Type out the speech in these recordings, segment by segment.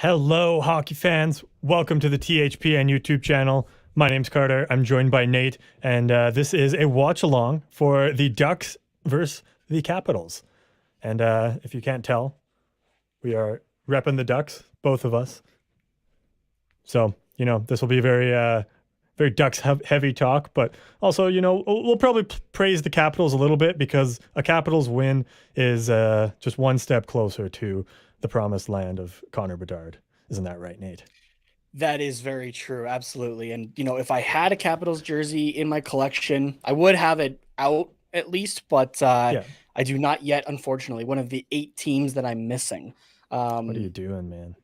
Hello, hockey fans. Welcome to the THPN YouTube channel. My name's Carter. I'm joined by Nate, and this is a watch along for the Ducks versus the Capitals. And if you can't tell, we are repping the Ducks, both of us. So, this will be very Ducks heavy talk, but also, we'll probably praise the Capitals a little bit because a Capitals win is just one step closer to the promised land of Connor Bedard. Isn't that right, Nate? That is very true. Absolutely. And, if I had a Capitals jersey in my collection, I would have it out at least, but Yeah. I do not yet, unfortunately. One of the 8 teams that I'm missing. What are you doing, man?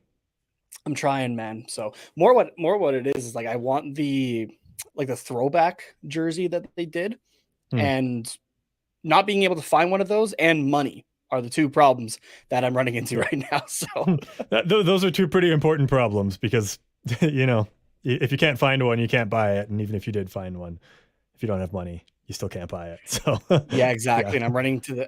I'm trying, man. So more what it is like I want the throwback jersey that they did, and not being able to find one of those and money are the 2 problems that I'm running into right now. So those are 2 pretty important problems because, if you can't find one, you can't buy it. And even if you did find one, if you don't have money, you still can't buy it. So yeah, exactly. Yeah. And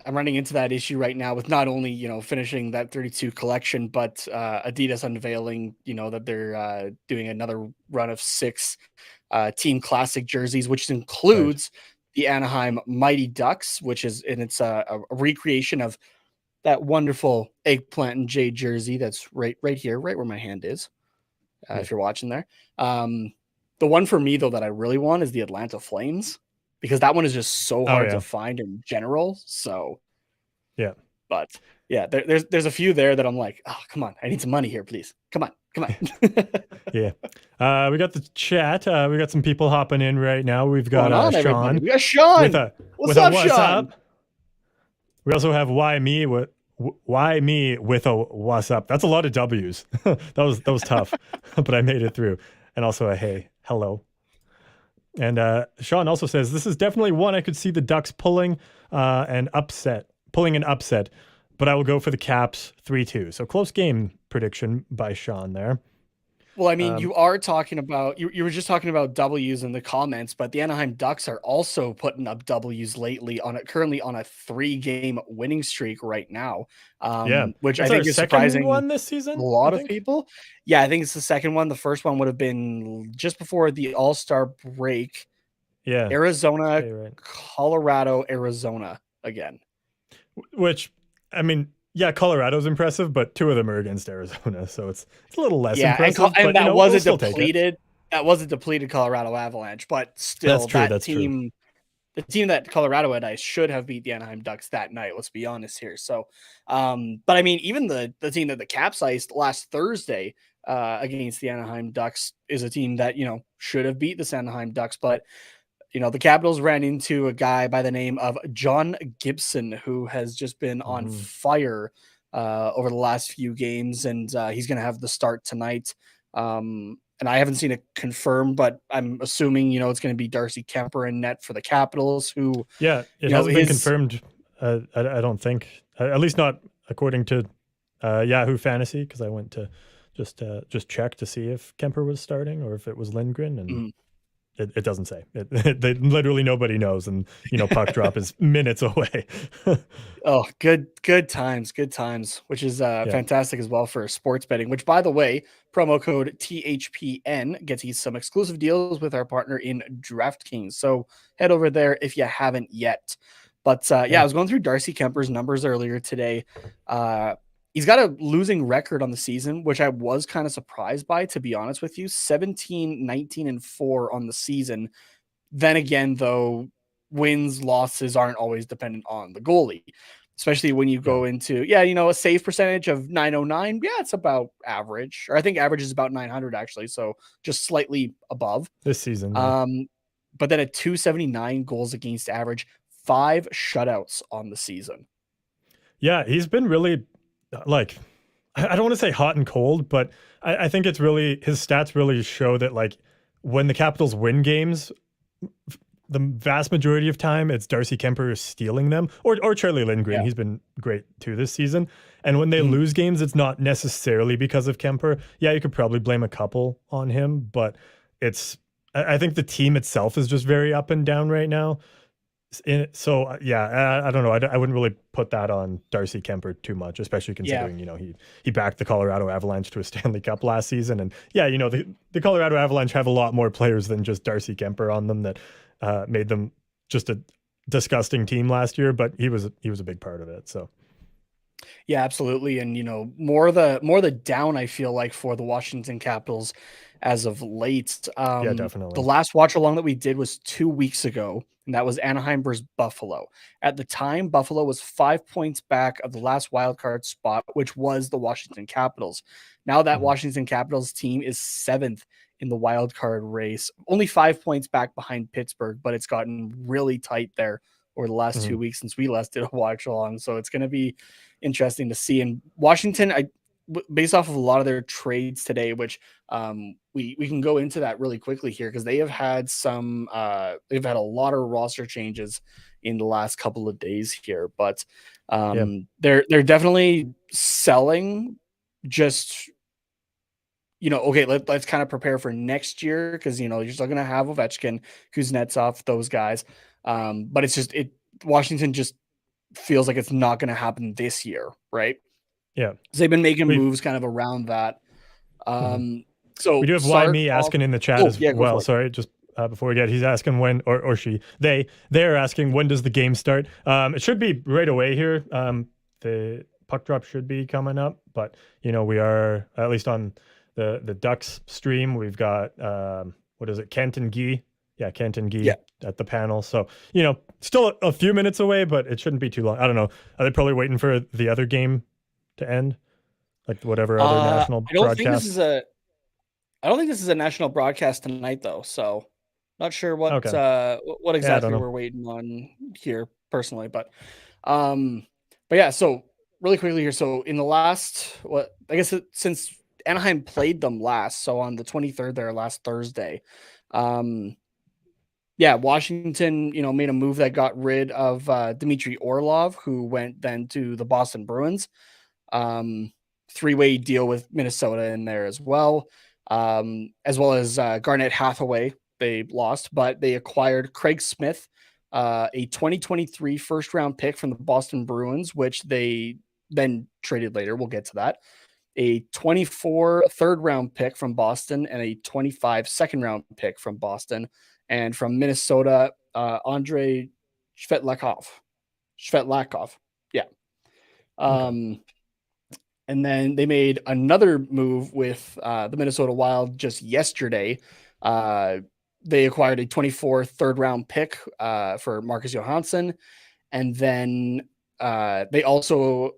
I'm running into that issue right now with not only, finishing that 32 collection, but Adidas unveiling, that they're doing another run of 6 team classic jerseys, which includes the Anaheim Mighty Ducks, which is, and it's a recreation of that wonderful eggplant and jade jersey that's right here, right where my hand is. If you're watching there. The one for me though that I really want is the Atlanta Flames, because that one is just so hard to find in general. So yeah, but yeah, there's a few there that I'm like, oh, come on, I need some money here, please. Come on. Yeah. We got the chat. We got some people hopping in right now. We've got Sean. Everybody? We got Sean. What's up, Sean? We also have why me with a what's up. That's a lot of W's. that was tough, but I made it through. And also a hey, hello. And Sean also says this is definitely one I could see the Ducks pulling an upset, but I will go for the Caps 3-2. So close game prediction by Sean there. Well, I mean, you are talking about you were just talking about W's in the comments, but the Anaheim Ducks are also putting up W's lately currently on a 3-game winning streak right now. Which I think is surprising one this season. A lot of people. Yeah, I think it's the second one. The first one would have been just before the All-Star break. Yeah. Arizona, Colorado, Arizona again. Which, I mean, yeah, Colorado's impressive, but 2 of them are against Arizona, so it's a little less impressive. And that was a depleted. That was a depleted Colorado Avalanche, but still, that's true. The team that Colorado had should have beat the Anaheim Ducks that night. Let's be honest here. So, but I mean, even the team that the Caps iced last Thursday against the Anaheim Ducks is a team that should have beat the Anaheim Ducks, but. The Capitals ran into a guy by the name of John Gibson, who has just been on fire over the last few games, and he's going to have the start tonight. And I haven't seen it confirmed, but I'm assuming, it's going to be Darcy Kemper in net for the Capitals, who... Yeah, it hasn't been confirmed, I don't think. At least not according to Yahoo Fantasy, because I went to just check to see if Kemper was starting or if it was Lindgren, and... It doesn't say. Literally nobody knows, and puck drop is minutes away. Oh, good times, which is fantastic as well for sports betting. Which, by the way, promo code THPN gets you some exclusive deals with our partner in DraftKings. So head over there if you haven't yet. But I was going through Darcy Kemper's numbers earlier today. He's got a losing record on the season, which I was kind of surprised by, to be honest with you. 17, 19, and 4 on the season. Then again, though, wins, losses aren't always dependent on the goalie, especially when you go into, a save percentage of 909. Yeah, it's about average. Or I think average is about 900, actually. So just slightly above. This season. But then at 279 goals against average, 5 shutouts on the season. Yeah, he's been really... I don't want to say hot and cold, but I think it's really, his stats really show that when the Capitals win games, the vast majority of time it's Darcy Kemper stealing them, or Charlie Lindgren. Yeah. He's been great too this season. And when they lose games, it's not necessarily because of Kemper. Yeah, you could probably blame a couple on him, but I think the team itself is just very up and down right now. I don't know. I wouldn't really put that on Darcy Kemper too much, especially Yeah. considering he backed the Colorado Avalanche to a Stanley Cup last season, and the Colorado Avalanche have a lot more players than just Darcy Kemper on them that made them just a disgusting team last year. But he was a big part of it. So Yeah, absolutely. And more the down I feel like for the Washington Capitals as of late. yeah, The definitely. last watch along that we did was 2 weeks ago, and that was Anaheim versus Buffalo. At the time, Buffalo was 5 points back of the last wild card spot, which was the Washington Capitals. Now that Mhm. Washington Capitals team is seventh in the wild card race, only 5 points back behind Pittsburgh, but it's gotten really tight there over the last Mhm. 2 weeks since we last did a watch along. So it's going to be interesting to see. And Washington, based off of a lot of their trades today, which we can go into that really quickly here because they have had they've had a lot of roster changes in the last couple of days here, but Yeah. they're definitely selling just okay, let's kind of prepare for next year because you're still gonna have Ovechkin, Kuznetsov, those guys. But it's just Washington just feels like it's not gonna happen this year, right? Yeah. So they've been making We moves kind of around that. mhm. Um, We so do have Why start Me off. asking in the chat Oh as yeah, go well. for it. Sorry, just before we get, he's asking when, or she, they're asking when does the game start? It should be right away here. The puck drop should be coming up, but we are at least on the Ducks stream. We've got what is it, Kent and Gee? Yeah, Kent and Yeah. Gee at the panel. So still a few minutes away, but it shouldn't be too long. I don't know. Are they probably waiting for the other game to end, like whatever other national I don't think this broadcast? is a I don't think this is a national broadcast tonight though, so not sure Okay. what Yeah, I don't exactly know. we're waiting on here personally, um but yeah, so really quickly here, so in the last since Anaheim played them last, so on the 23rd there last Thursday, um yeah, Washington, made a move that got rid of Dmitry Orlov, who went then to the Boston Bruins. Um, Three-way deal with Minnesota in there as well as Garnett Hathaway. They lost, but they acquired Craig Smith, a 2023 first round pick from the Boston Bruins, which they then traded later. We'll get to that. A 24 third round pick from Boston and a 25 second round pick from Boston. And from Minnesota, Andre Svetlakov. Svetlakov. Yeah. Okay. Um, and then they made another move with the Minnesota Wild just yesterday. Uh, they acquired a 24 third round pick for Marcus Johansson. And then they also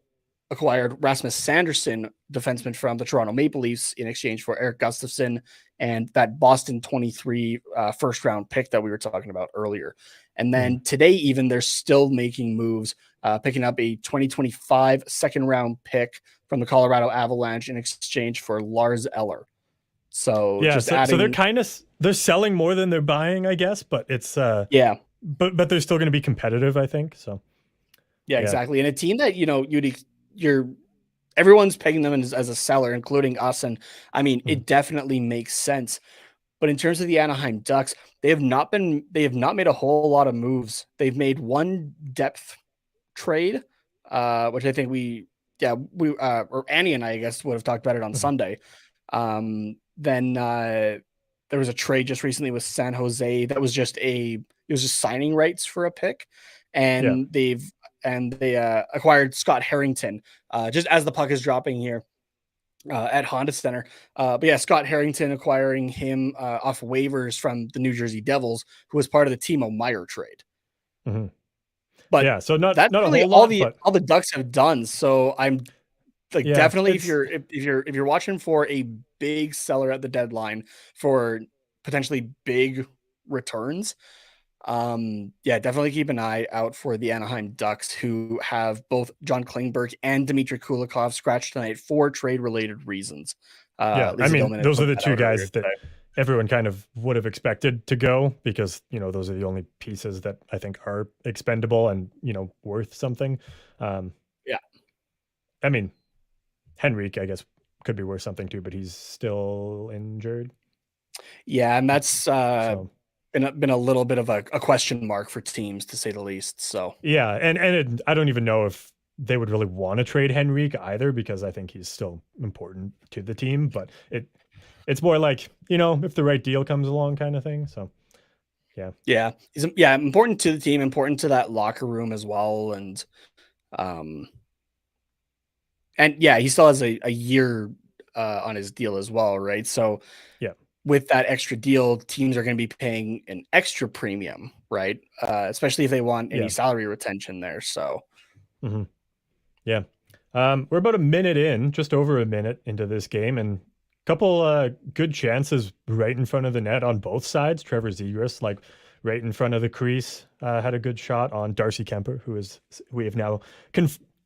acquired Rasmus Sanderson, defenseman from the Toronto Maple Leafs, in exchange for Eric Gustafson and that Boston 23 first round pick that we were talking about earlier. And Mhm. then today, even they're still making moves, picking up a 2025 second round pick from the Colorado Avalanche in exchange for Lars Eller. So Yeah, just so they're adding, kind of they're selling more than they're buying, I guess, but it's yeah, but they're still going to be competitive, I think. So yeah, yeah. exactly. And a team that you're everyone's pegging them as a seller, including us. And I mean, Mhm. it definitely makes sense. But in terms of the Anaheim Ducks, they have not made a whole lot of moves. They've made one depth trade, which I think or Annie and I guess would have talked about it on Mhm. Sunday. Then there was a trade just recently with San Jose that was it was just signing rights for a pick, Yeah. and they acquired Scott Harrington just as the puck is dropping here at Honda Center. But yeah, Scott Harrington acquiring him off waivers from the New Jersey Devils, who was part of the Timo Meyer trade. Mhm. But Yeah, so not that's not a really whole lot, but all the Ducks have done. So I'm like yeah, definitely it's if you're watching for a big seller at the deadline for potentially big returns, yeah, definitely keep an eye out for the Anaheim Ducks, who have both John Klingberg and Dmitry Kulikov scratched tonight for trade related reasons. yeah, I Lisa mean, Gilman had those are put the that two out earlier guys that today. everyone kind of would have expected to go because, those are the only pieces that I think are expendable and, worth something. Um, Yeah. I mean, Henrique, I guess, could be worth something too, but he's still injured. Yeah, and that's So, been a little bit of a question mark for teams, to say the least. So Yeah, and I don't even know if they would really want to trade Henrique either, because I think he's still important to the team. But it's more like, if the right deal comes along, kind of thing. So yeah, he's important to the team, important to that locker room as well, um, and yeah, he still has a year on his deal as well, right? So yeah, with that extra deal, teams are going to be paying an extra premium, right? Especially if they want any yeah, salary retention there. So hmm yeah. We're about a minute in, just over a minute into this game, and a couple good chances right in front of the net on both sides. Trevor Zegras, like right in front of the crease, had a good shot on Darcy Kemper, we have now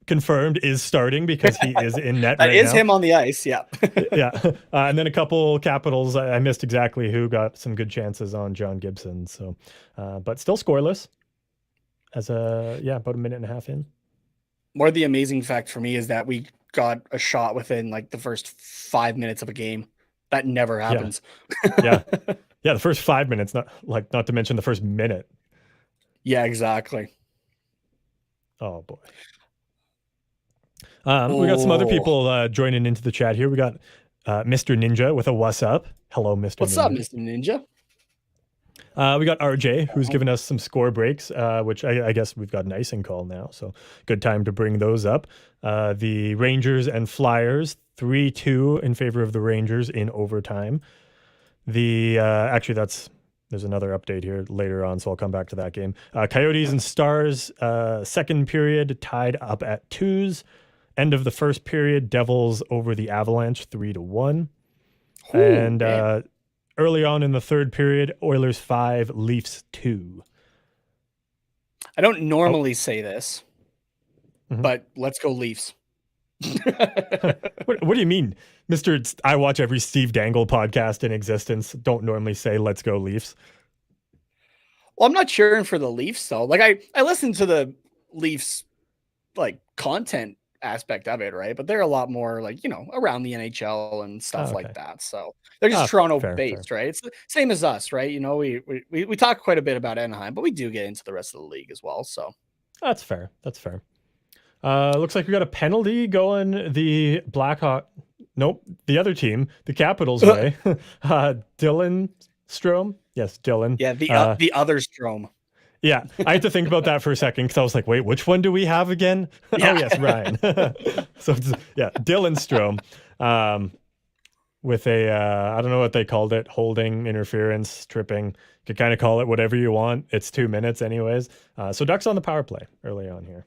confirmed is starting because he is in net that right is now. him on the ice. Yeah. Yeah. And then a couple Capitals, I missed exactly who got some good chances on John Gibson. So, but still scoreless about a minute and a half in. More the amazing fact for me is that we got a shot within like the first 5 minutes of a game. That never happens. Yeah. Yeah. The first 5 minutes, not to mention the first minute. Yeah, exactly. Oh boy. We got some other people joining into the chat here. We got Mr. Ninja with a what's up. Hello, Mr. What's Ninja. up, Mr. Ninja? We got RJ, who's given us some score breaks, which I guess we've got an icing call now. So good time to bring those up. The Rangers and Flyers, 3-2 in favor of the Rangers in overtime. Actually, there's another update here later on, so I'll come back to that game. Coyotes and Stars, second period, tied up at 2s. End of the first period, Devils over the Avalanche, 3-1. And early on in the third period, Oilers 5, Leafs 2. I don't normally say this, but let's go Leafs. What do you mean, Mr. I watch every Steve Dangle podcast in existence. Don't normally say let's go Leafs. Well, I'm not cheering for the Leafs though. Like I listen to the Leafs like content aspect of it, right? But they're a lot more like, around the NHL and stuff like that. So they're just Toronto based, right? It's the same as us, right? We talk quite a bit about Anaheim, but we do get into the rest of the league as well. So that's fair. Looks like we got a penalty going the Blackhawk. Nope, the other team, the Capitals way. Dylan Strome. Yes, Dylan. Yeah, the other Strome. Yeah, I had to think about that for a second because I was like, wait, which one do we have again? Yeah. Oh, yes, Ryan. So, Dylan Strome with I don't know what they called it, holding, interference, tripping. You could kind of call it whatever you want. It's 2 minutes anyways. So Ducks on the power play early on here.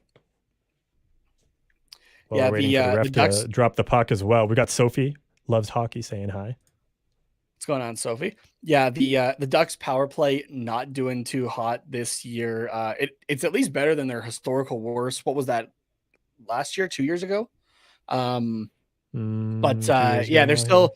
We're waiting for the ref to drop the puck as well. We got Sophie, loves hockey, saying hi. What's going on, Sophie? Yeah, the Ducks power play not doing too hot this year. It's at least better than their historical worst. What was that last year, 2 years ago? They're still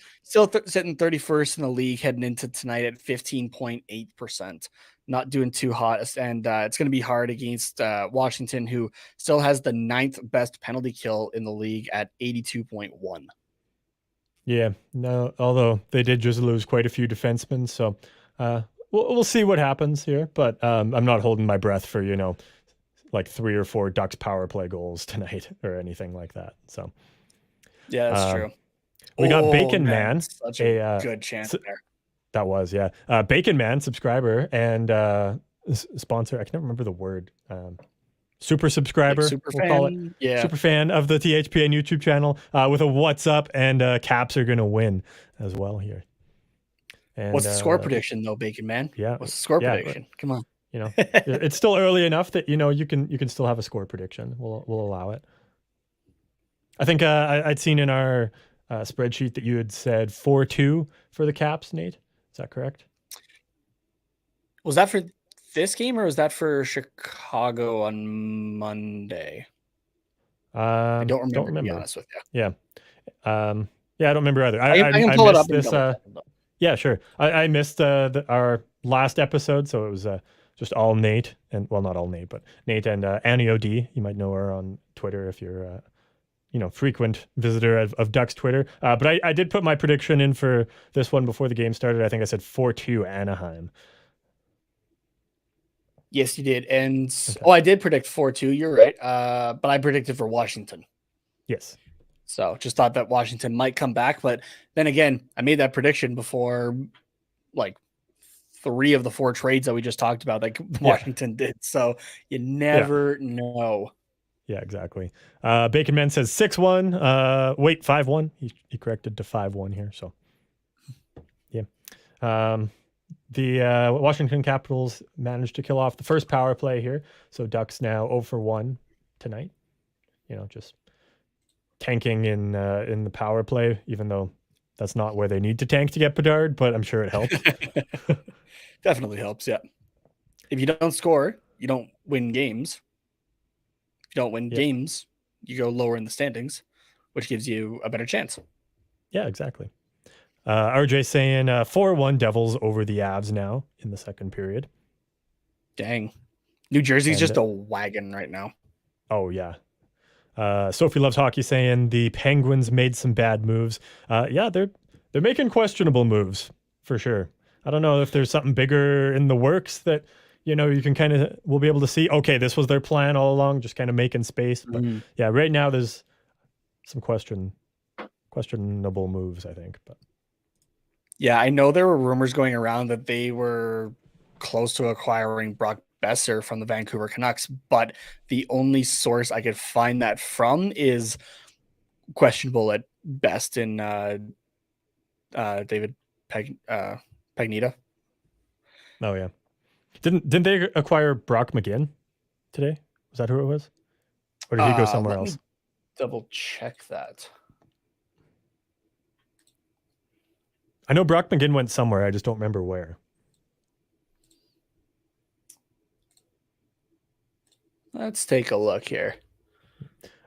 sitting 31st in the league heading into tonight at 15.8%. Not doing too hot, and it's going to be hard against Washington, who still has the 9th best penalty kill in the league at 82.1. Yeah, no, although they did just lose quite a few defensemen, so we'll see what happens here. But I'm not holding my breath for like 3 or 4 Ducks power play goals tonight or anything like that. So yeah, that's true. We got Bacon Man, such a good chance there. That was Bacon Man subscriber and sponsor. I can't remember the word. Super subscriber, like super we'll fan. call it. Yeah, super fan of the THPN YouTube channel with a what's up, and Caps are gonna win as well here. And what's the score prediction though, Bacon Man? Yeah, what's the score prediction? Come on. It's still early enough that you can still have a score prediction. We'll allow it. I think I'd seen in our spreadsheet that you had said 4-2 for the Caps, Nate. Is that correct? Was that for this game or was that for Chicago on Monday? I don't remember. To be honest with you. Yeah. I don't remember either. I can pull it up. This, yeah, sure. I missed our last episode, so it was just all Nate, and well, not all Nate, but Nate and Annie OD. You might know her on Twitter if you're frequent visitor of Ducks Twitter. But I did put my prediction in for this one before the game started. I think I said 4-2 Anaheim. Yes, you did. And Okay. I did predict 4-2. You're right. But I predicted for Washington. Yes. So just thought that Washington might come back. But then again, I made that prediction before like 3 of the 4 trades that we just talked about that Washington did. So you never know. Yeah, exactly. Bacon Man says 6-1. 5-1. He corrected to 5-1 here. So, yeah. The Washington Capitals managed to kill off the first power play here. So Ducks now 0 for 1 tonight. Just tanking in the power play, even though that's not where they need to tank to get Bedard, but I'm sure it helps. Definitely helps, yeah. If you don't score, you don't win games. If you don't win games, you go lower in the standings, which gives you a better chance. Yeah, exactly. RJ saying 4-1 Devils over the Avs now in the second period. Dang. New Jersey's just a wagon right now. Oh, yeah. Sophie Loves Hockey saying the Penguins made some bad moves. Yeah, they're making questionable moves for sure. I don't know if there's something bigger in the works that you can we'll be able to see. Okay, this was their plan all along, just kind of making space. But yeah, right now there's some questionable moves, I think. But yeah, I know there were rumors going around that they were close to acquiring Brock Besser from the Vancouver Canucks, but the only source I could find that from is questionable at best in David Pagnita. Oh yeah, didn't they acquire Brock McGinn today? Was that who it was, or did he go somewhere else? Me double check that. I know Brock McGinn went somewhere. I just don't remember where. Let's take a look here.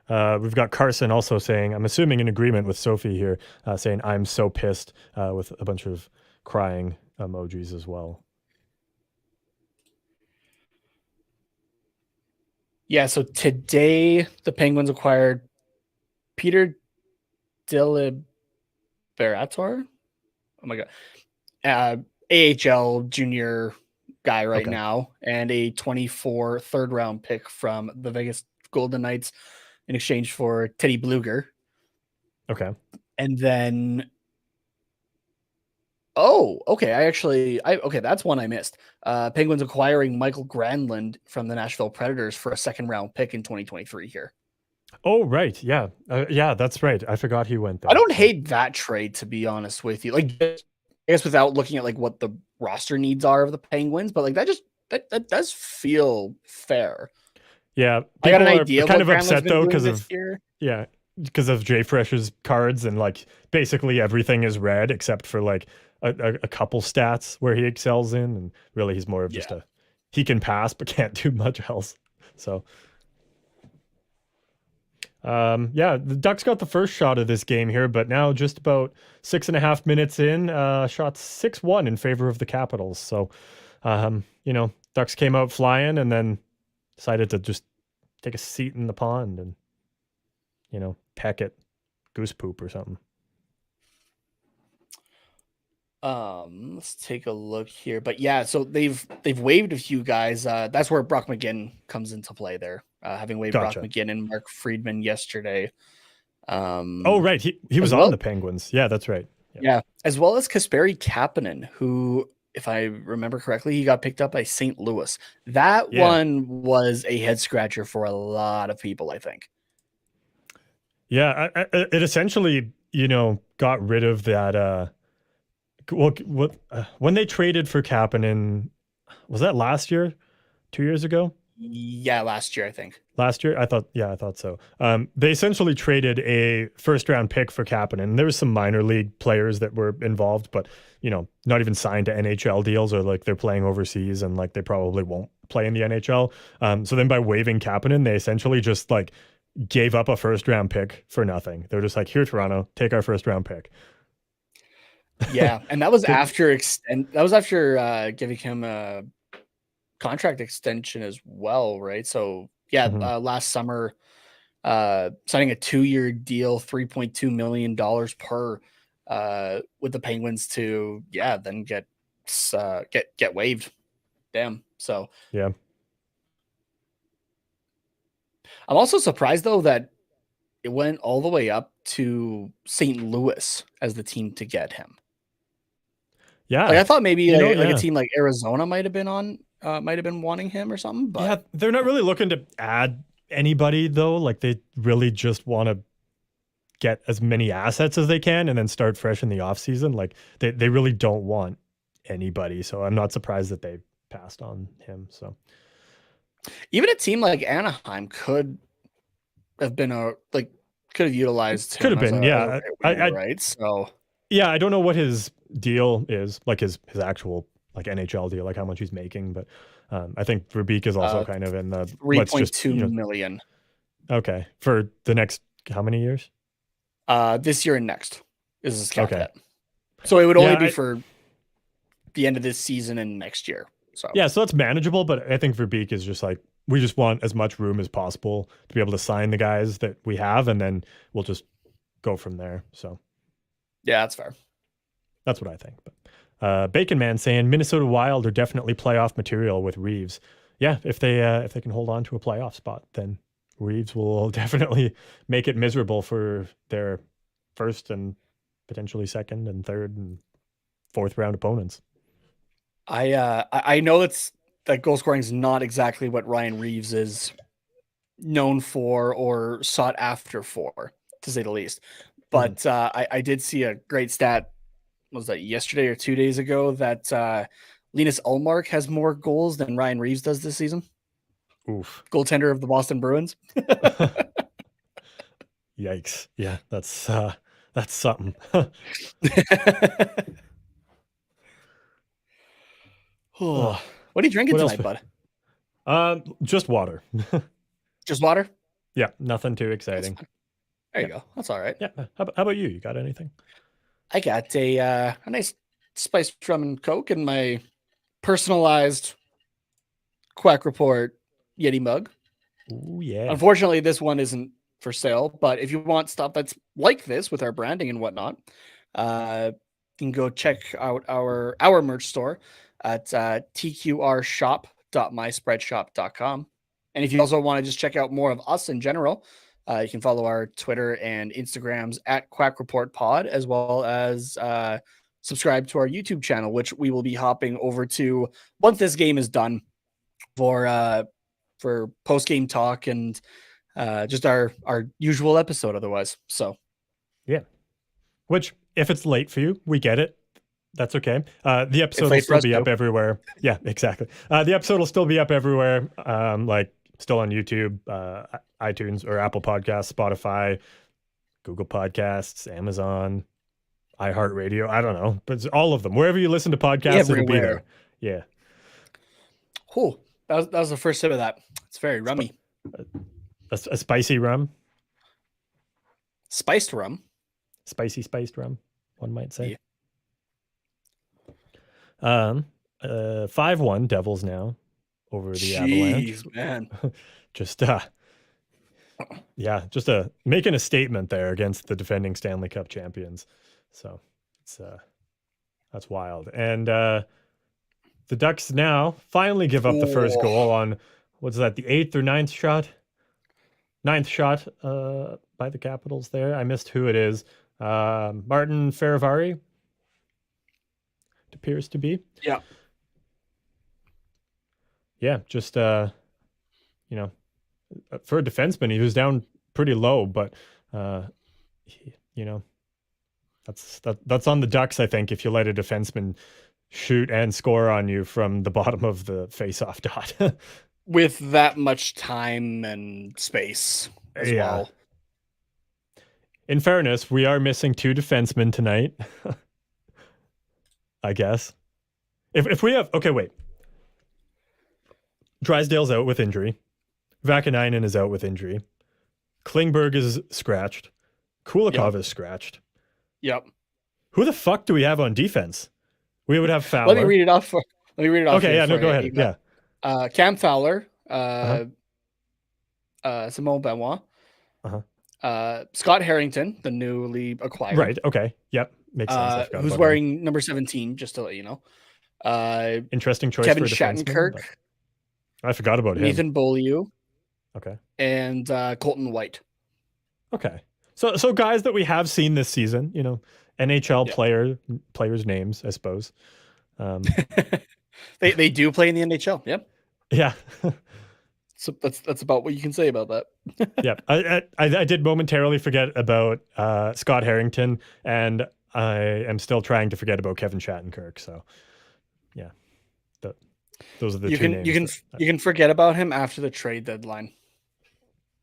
We've got Carson also saying, I'm assuming in agreement with Sophie here, saying, I'm so pissed, with a bunch of crying emojis as well. Yeah, so today the Penguins acquired Peter Deliberator. Oh my God. AHL junior guy right now, and a 24 third round pick from the Vegas Golden Knights in exchange for Teddy Bluger. Okay. And then okay, that's one I missed. Penguins acquiring Michael Granlund from the Nashville Predators for a second round pick in 2023 here. Oh, right. Yeah. Yeah, that's right. I forgot he went there. I don't hate that trade, to be honest with you. Like, I guess without looking at like what the roster needs are of the Penguins, but like that does feel fair. Yeah. I got an People idea are of kind what of Granlund's upset been though doing this year. because of Jay Fresh's cards, and like basically everything is red except for like a couple stats where he excels in, and really he's more of just he can pass but can't do much else. So yeah, the Ducks got the first shot of this game here, but now just about 6.5 minutes in, shot 6-1 in favor of the Capitals. So, Ducks came out flying and then decided to just take a seat in the pond and, peck at goose poop or something. Let's take a look here. But yeah, so they've waived a few guys. That's where Brock McGinn comes into play there. Having waived Brock McGinn and Mark Friedman yesterday. Oh, right. He was on the Penguins. Yeah, that's right. Yeah. As well as Kasperi Kapanen, who, if I remember correctly, he got picked up by St. Louis. That one was a head scratcher for a lot of people, I think. Yeah, it essentially, got rid of that. When they traded for Kapanen, was that last year? 2 years ago? Yeah, last year, I think. Last year? I thought so. They essentially traded a first-round pick for Kapanen. There was some minor league players that were involved, but, not even signed to NHL deals, or like they're playing overseas and like they probably won't play in the NHL. So then by waiving Kapanen, they essentially just like gave up a first-round pick for nothing. They're just like, here, Toronto, take our first-round pick. Yeah, and that was after giving him a contract extension as well, right? So yeah, last summer, signing a 2-year deal, $3.2 million per, with the Penguins to then get waived. Damn. So yeah, I'm also surprised though that it went all the way up to St. Louis as the team to get him. Yeah, Like I thought maybe like a yeah. team like Arizona might have been wanting him or something. But Yeah, they're not really looking to add anybody though. Like they really just want to get as many assets as they can and then start fresh in the offseason. Like they really don't want anybody. So I'm not surprised that they passed on him. So even a team like Anaheim could have been could have utilized could him have as been, a yeah. right winger, right? So yeah, I don't know what his deal is, like his actual like NHL deal, like how much he's making, but I think Verbeek is also kind of in the 3.2 million. Okay, for the next how many years? This year and next is his cap hit. So it would only be for the end of this season and next year. So yeah, so that's manageable, but I think Verbeek is just like, we just want as much room as possible to be able to sign the guys that we have, and then we'll just go from there. So yeah, that's fair. That's what I think. But Bacon Man saying Minnesota Wild are definitely playoff material with Reeves. Yeah, if they can hold on to a playoff spot, then Reeves will definitely make it miserable for their first and potentially second and third and fourth round opponents. I know that goal scoring is not exactly what Ryan Reeves is known for or sought after for, to say the least. But I did see a great stat. Was that yesterday or 2 days ago that Linus Ullmark has more goals than Ryan Reeves does this season? Oof. Goaltender of the Boston Bruins. Yikes. Yeah, that's something. What are you drinking tonight, bud? Just water. Just water? Yeah, nothing too exciting. There you go. That's all right. Yeah. How about you? You got anything? I got a nice spiced rum and Coke in my personalized Quack Report Yeti mug. Oh yeah. Unfortunately, this one isn't for sale, but if you want stuff that's like this with our branding and whatnot, you can go check out our merch store at tqrshop.myspreadshop.com. And if you also want to just check out more of us in general, you can follow our Twitter and Instagrams at Quack Report Pod, as well as subscribe to our YouTube channel, which we will be hopping over to once this game is done for post game talk and just our usual episode. Otherwise, so yeah. Which, if it's late for you, we get it. That's okay. The episode will still be up everywhere. Yeah, exactly. The episode will still be up everywhere. Like still on YouTube, iTunes or Apple Podcasts, Spotify, Google Podcasts, Amazon, iHeartRadio. I don't know, but it's all of them. Wherever you listen to podcasts, it'll be there. Yeah. Cool. That was the first sip of that. It's very rummy. A spicy rum. Spiced rum. Spicy spiced rum, one might say. Yeah. 5-1 Devils now over the Avalanche. Man. Just making a statement there against the defending Stanley Cup champions. So it's that's wild. And the Ducks now finally give up the first goal on what's that, the 8th or 9th shot? 9th shot by the Capitals there. I missed who it is. Martin Feravari. It appears to be. Yeah. Yeah, just for a defenseman, he was down pretty low, but that's on the Ducks, I think, if you let a defenseman shoot and score on you from the bottom of the face-off dot. With that much time and space as well. In fairness, we are missing 2 defensemen tonight. I guess. If we have... Okay, wait. Drysdale's out with injury. Vakanainen is out with injury. Klingberg is scratched. Kulikov is scratched. Yep. Who the fuck do we have on defense? We would have Fowler. Let me read it off. Okay, yeah, no, go ahead. Yeah. Cam Fowler, Simone Benoit, Scott Harrington, the newly acquired. Right, okay. Yep. Makes sense. Who's wearing number 17, just to let you know. Interesting choice Kevin for a defenseman. Shattenkirk. I forgot about him. Nathan Beaulieu. Okay. and Colton White. Okay. So guys that we have seen this season, NHL Yeah. players' names, I suppose. They do play in the NHL. Yep. Yeah. So that's about what you can say about that. Yeah. I did momentarily forget about Scott Harrington, and I am still trying to forget about Kevin Shattenkirk. So, yeah, those are the two names. You can forget about him after the trade deadline.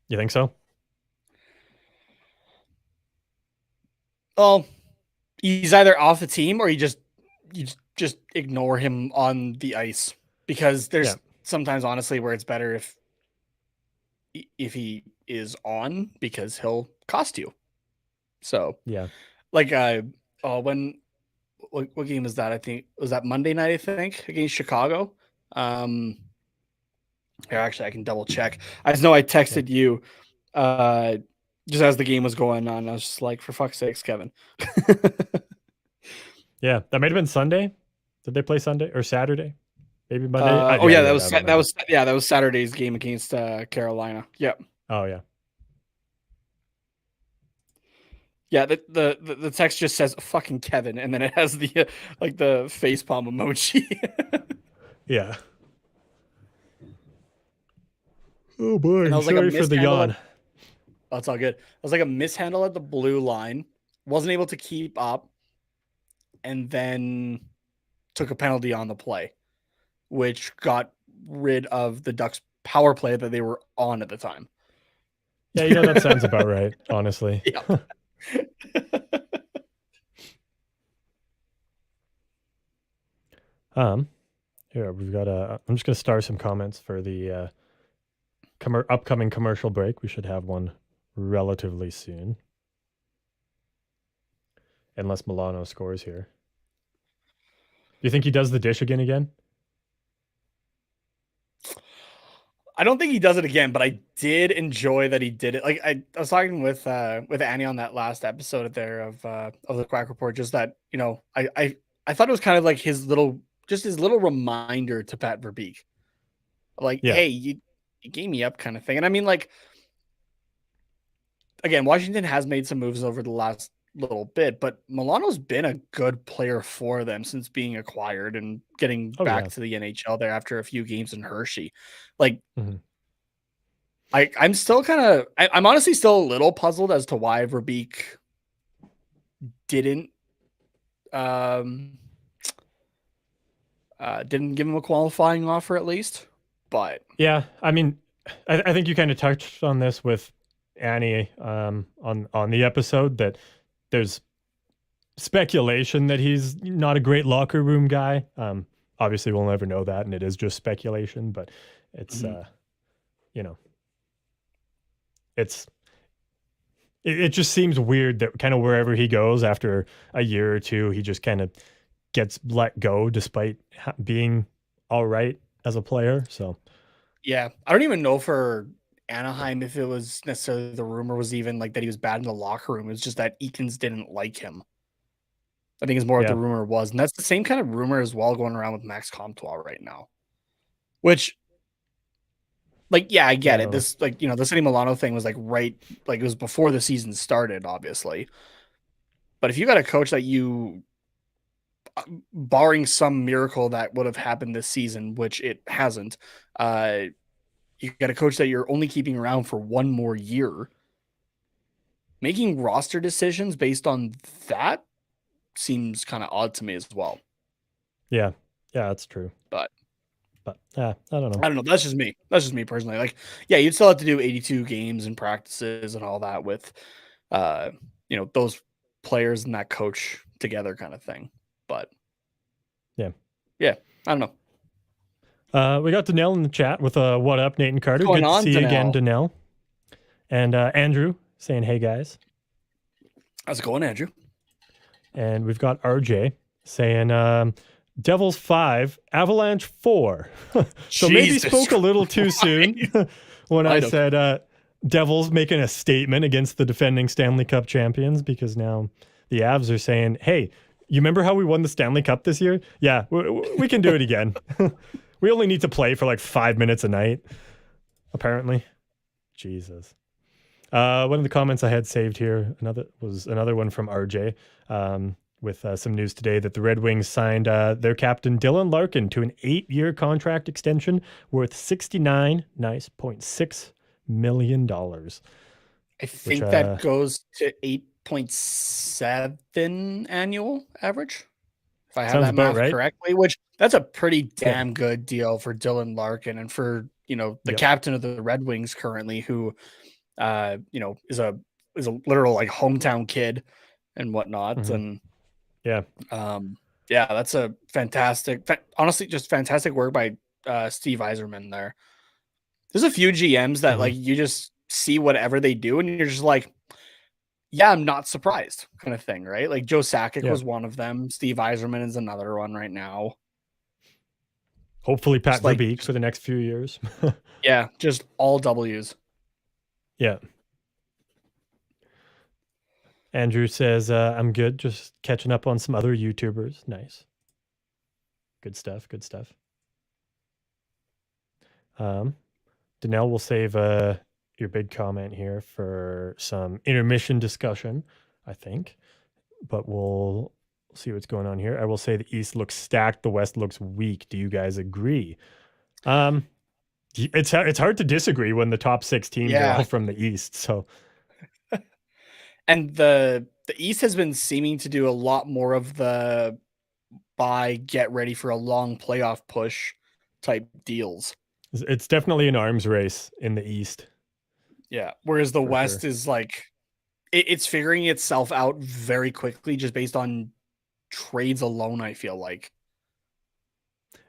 You think so? Well, he's either off the team or you just ignore him on the ice, because there's sometimes honestly where it's better if he is on, because he'll cost you. So yeah, like when what game was that? I think was that Monday night, I think, against Chicago. Here, actually, I can double check. I just know I texted you just as the game was going on. I was just like, for fuck's sakes, Kevin. yeah, that might have been Sunday. Did they play Sunday or Saturday? Maybe Monday. That was Saturday's game against Carolina. Yep. Oh yeah. Yeah, the text just says fucking Kevin, and then it has the like the facepalm emoji. Yeah. Oh boy, and I was sorry for the yawn. That's all good. I was like a mishandle at the blue line, wasn't able to keep up, and then took a penalty on the play, which got rid of the Ducks power play that they were on at the time. Yeah, that sounds about right, honestly. Yeah. Here we've got I'm just gonna start some comments for the upcoming commercial break. We should have one relatively soon, unless Milano scores here. Do you think he does the dish again? I don't think he does it again, but I did enjoy that he did it. Like I was talking with Annie on that last episode there of the Quack Report, just that, I thought it was kind of like his little reminder to Pat Verbeek. Like, hey, you gave me up kind of thing. And I mean, like, again, Washington has made some moves over the last little bit, but Milano's been a good player for them since being acquired and getting back to the NHL there after a few games in Hershey. Like, I'm still I'm honestly still a little puzzled as to why Verbeek didn't give him a qualifying offer at least. But yeah, I mean, I think you kind of touched on this with Annie on the episode, that there's speculation that he's not a great locker room guy. Obviously we'll never know that, and it is just speculation, but it's it just seems weird that kind of wherever he goes after a year or two, he just kind of gets let go despite being all right as a player. So yeah, I don't even know for Anaheim if it was necessarily the rumor was even like that he was bad in the locker room. It's just that Eakins didn't like him. I think it's more what the rumor was. And that's the same kind of rumor as well going around with Max Comtois right now. Which, like, yeah, I get it. This, like, the Sonny Milano thing was like it was before the season started, obviously. But if you got a coach that you, barring some miracle that would have happened this season, which it hasn't, you got a coach that you're only keeping around for one more year, making roster decisions based on that seems kind of odd to me as well. Yeah, that's true. But I don't know. I don't know. That's just me. That's just me personally. Like, yeah, you'd still have to do 82 games and practices and all that with, those players and that coach together kind of thing. But yeah, I don't know. We got Danelle in the chat with what up, Nate and Carter. Good to see you again, Danelle. And Andrew saying, hey, guys. How's it going, Andrew? And we've got RJ saying, Devils 5, Avalanche 4. So maybe spoke a little too soon when I said Devils making a statement against the defending Stanley Cup champions, because now the Avs are saying, hey, you remember how we won the Stanley Cup this year? Yeah, we can do it again. We only need to play for like 5 minutes a night, apparently. Jesus. One of the comments I had saved here, another one from RJ, with some news today that the Red Wings signed their captain Dylan Larkin to an 8-year contract extension worth $69.6 million. I think that goes to 8.7 annual average, if I have sounds that about math right. correctly, which that's a pretty damn good deal for Dylan Larkin and for, the captain of the Red Wings currently, who, is a literal like hometown kid and whatnot. Mm-hmm. And yeah, that's a honestly, just fantastic work by Steve Yzerman there. There's a few GMs that like you just see whatever they do and you're just like, yeah, I'm not surprised kind of thing, right? Like Joe Sakic was one of them. Steve Yzerman is another one right now. Hopefully Pat Verbeek for the next few years. Yeah, just all W's. Yeah. Andrew says, I'm good. Just catching up on some other YouTubers. Nice. Good stuff. Good stuff. Danelle will save your big comment here for some intermission discussion, I think. But we'll see what's going on here. I will say the East looks stacked. The West looks weak. Do you guys agree? It's hard to disagree when the top 6 teams are all from the East. So, and the East has been seeming to do a lot more of the get ready for a long playoff push type deals. It's definitely an arms race in the East. Yeah, whereas the West is like it's figuring itself out very quickly just based on trades alone, I feel like.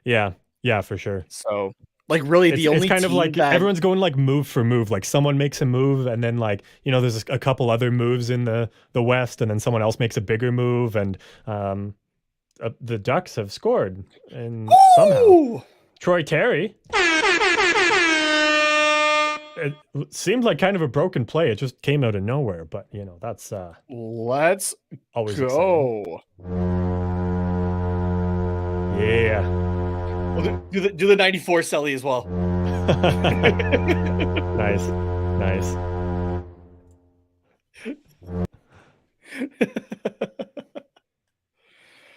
Yeah, for sure. So, like, really, the only it's kind of like everyone's going like move for move. Like someone makes a move, and then like there's a couple other moves in the West, and then someone else makes a bigger move, and the Ducks have scored, and somehow Troy Terry. It seemed like kind of a broken play. It just came out of nowhere, but that's let's always go. Exciting. Yeah. We'll do the 94 Selly as well. Nice.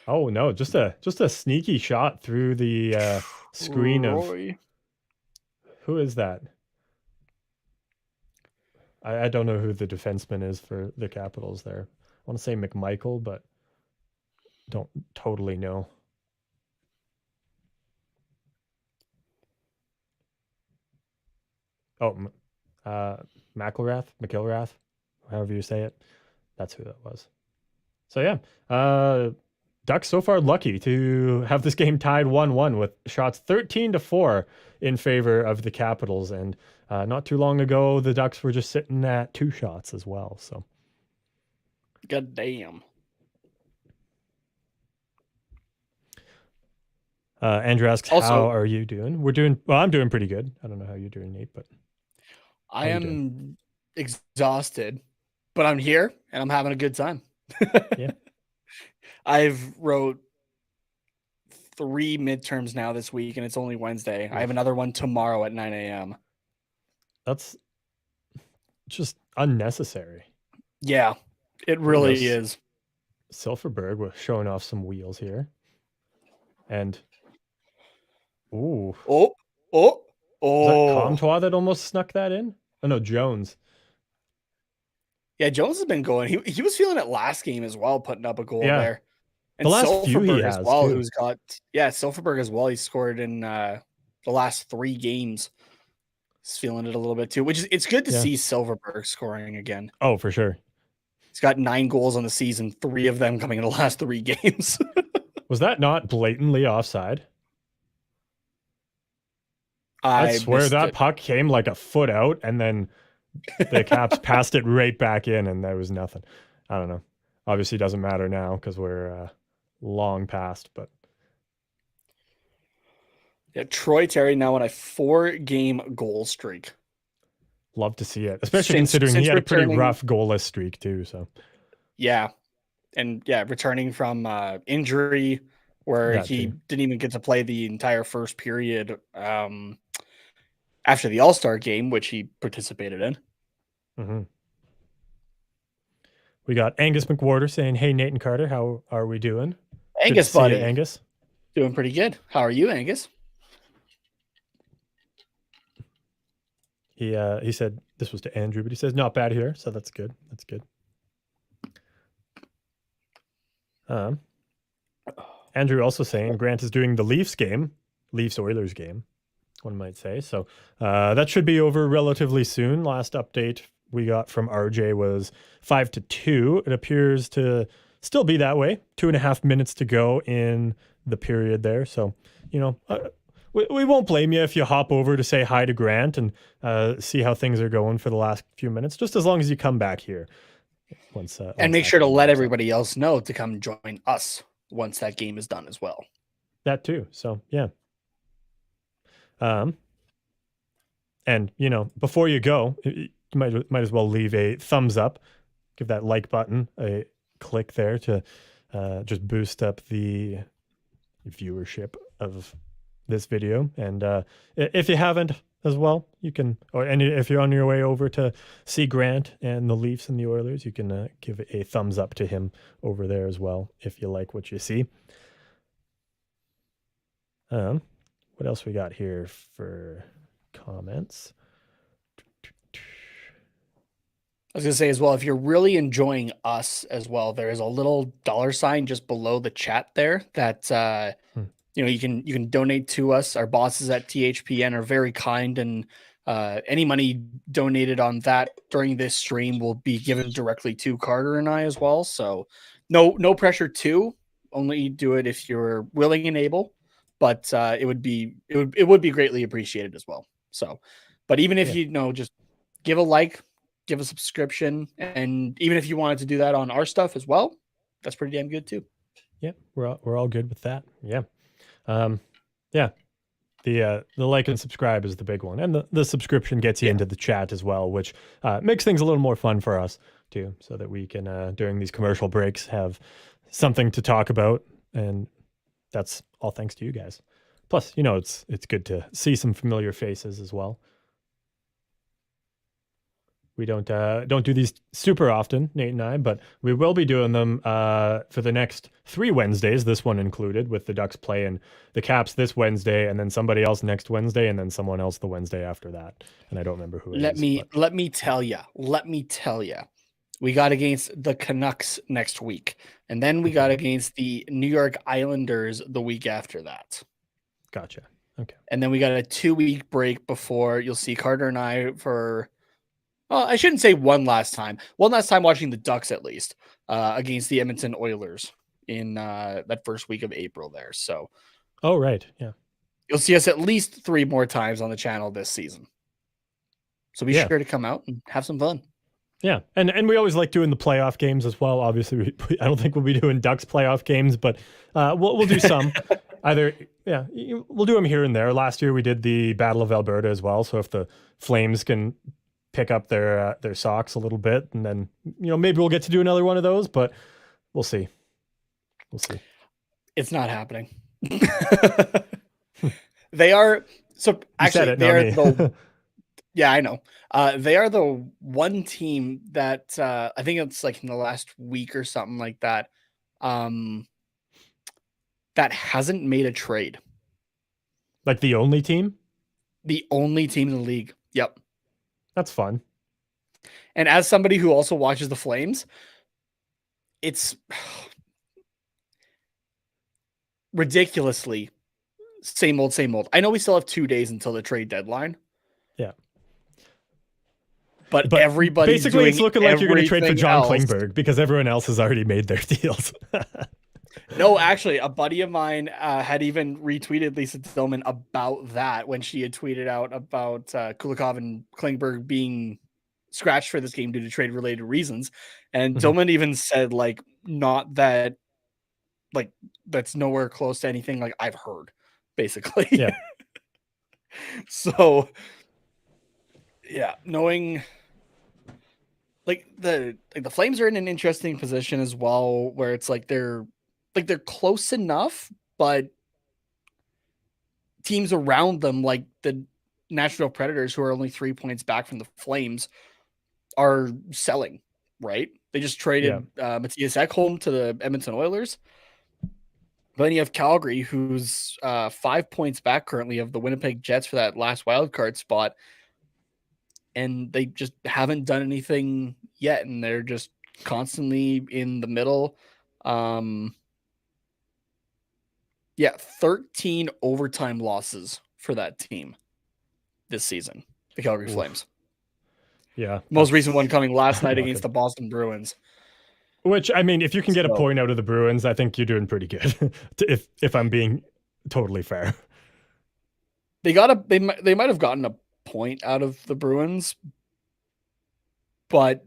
Oh no, just a sneaky shot through the screen Roy. of who is that? I don't know who the defenseman is for the Capitals there. I want to say McMichael, but don't totally know. Oh, McIlrath, however you say it. That's who that was. So yeah, Ducks so far lucky to have this game tied 1-1 with shots 13-4 in favor of the Capitals. And not too long ago, the Ducks were just sitting at 2 shots as well. So, God damn. Andrew asks, also, how are you doing? I'm doing pretty good. I don't know how you're doing, Nate, but I am exhausted, but I'm here and I'm having a good time. Yeah. I've wrote 3 midterms now this week, and it's only Wednesday. I have another one tomorrow at 9 a.m. That's just unnecessary. Yeah, it really is. Silfverberg was showing off some wheels here. And Oh. Was that Comtois that almost snuck that in? Oh no, Jones. Yeah, Jones has been going. He was feeling it last game as well, putting up a goal there. And the last few he has as well, too. who's got Silfverberg as well. He scored in the last 3 games. He's feeling it a little bit too, which is it's good to see Silfverberg scoring again. Oh, for sure. He's got 9 goals on the season, 3 of them coming in the last 3 games. Was that not blatantly offside? I swear that puck came like a foot out, and then the Caps passed it right back in, and there was nothing. I don't know. Obviously, it doesn't matter now because we're long past. But yeah, Troy Terry now on a 4-game goal streak. Love to see it, especially considering he had a pretty rough goalless streak too. So yeah, and returning from injury where he didn't even get to play the entire first period. after the All-Star game, which he participated in. Mm-hmm. We got Angus McWhorter saying, "Hey, Nate and Carter, how are we doing?" Angus, Good to see buddy. you, Angus. Doing pretty good. How are you, Angus? He said this was to Andrew, but he says not bad here, so that's good. That's good. Andrew also saying Grant is doing the Leafs game, Leafs Oilers game, one might say. So that should be over relatively soon. Last update we got from RJ was 5-2. It appears to still be that way. 2.5 minutes to go in the period there. So, we won't blame you if you hop over to say hi to Grant and see how things are going for the last few minutes, just as long as you come back here. And make sure to let everybody else know to come join us once that game is done as well. That too. So, yeah. And, before you go, you might as well leave a thumbs up. Give that like button a click there to just boost up the viewership of this video. And if you haven't as well, you can, and if you're on your way over to see Grant and the Leafs and the Oilers, you can give a thumbs up to him over there as well if you like what you see. What else we got here for comments? I was going to say as well, if you're really enjoying us as well, there is a little $sign just below the chat there that you can donate to us. Our bosses at THPN are very kind, and any money donated on that during this stream will be given directly to Carter and I as well. So no pressure to only do it if you're willing and able, but it would be greatly appreciated as well. So, but even if just give a like, give a subscription, and even if you wanted to do that on our stuff as well, that's pretty damn good too. Yeah, we're all good with that. Yeah. The like and subscribe is the big one, and the subscription gets you into the chat as well, which makes things a little more fun for us too, so that we can during these commercial breaks have something to talk about, and that's all thanks to you guys. Plus, it's good to see some familiar faces as well. We don't do these super often, Nate and I, but we will be doing them for the next 3 Wednesdays, this one included, with the Ducks playing the Caps this Wednesday, and then somebody else next Wednesday, and then someone else the Wednesday after that. And I don't remember who it is. Let me tell you. We got against the Canucks next week, and then we got against the New York Islanders the week after that. Gotcha. Okay. And then we got a 2-week break before you'll see Carter and I for... Well, I shouldn't say one last time watching the Ducks at least against the Edmonton Oilers in that first week of April there. So, oh, right. Yeah. You'll see us at least 3 more times on the channel this season. So be sure to come out and have some fun. Yeah. And we always like doing the playoff games as well. Obviously, I don't think we'll be doing Ducks playoff games, but we'll do some. We'll do them here and there. Last year we did the Battle of Alberta as well. So if the Flames can pick up their socks a little bit, and then maybe we'll get to do another one of those, but we'll see. It's not happening. They are so actually they are the yeah, I know. They are the one team that I think it's like in the last week or something like that that hasn't made a trade. Like the only team? The only team in the league. Yep. That's fun. And as somebody who also watches the Flames, it's ridiculously same old, same old. I know we still have 2 days until the trade deadline. Yeah. But everybody basically it's looking like you're going to trade for John Klingberg because everyone else has already made their deals. No, actually, a buddy of mine had even retweeted Lisa Tillman about that when she had tweeted out about Kulikov and Klingberg being scratched for this game due to trade-related reasons. And Tillman even said, like, not that, like, that's nowhere close to anything like I've heard, basically. Yeah. So, yeah, knowing... Like the Flames are in an interesting position as well, where it's like they're close enough, but teams around them, like the Nashville Predators, who are only 3 points back from the Flames, are selling, right? They just Yeah. traded Matthias Ekholm to the Edmonton Oilers. But then you have Calgary, who's 5 points back currently of the Winnipeg Jets for that last wildcard spot. And they just haven't done anything yet. And they're just constantly in the middle. 13 overtime losses for that team this season, the Calgary Flames. Yeah. Most recent one coming last night against good. the Boston Bruins. Which, I mean, if you can get a point out of the Bruins, I think you're doing pretty good. if I'm being totally fair. They might have gotten a point out of the Bruins, but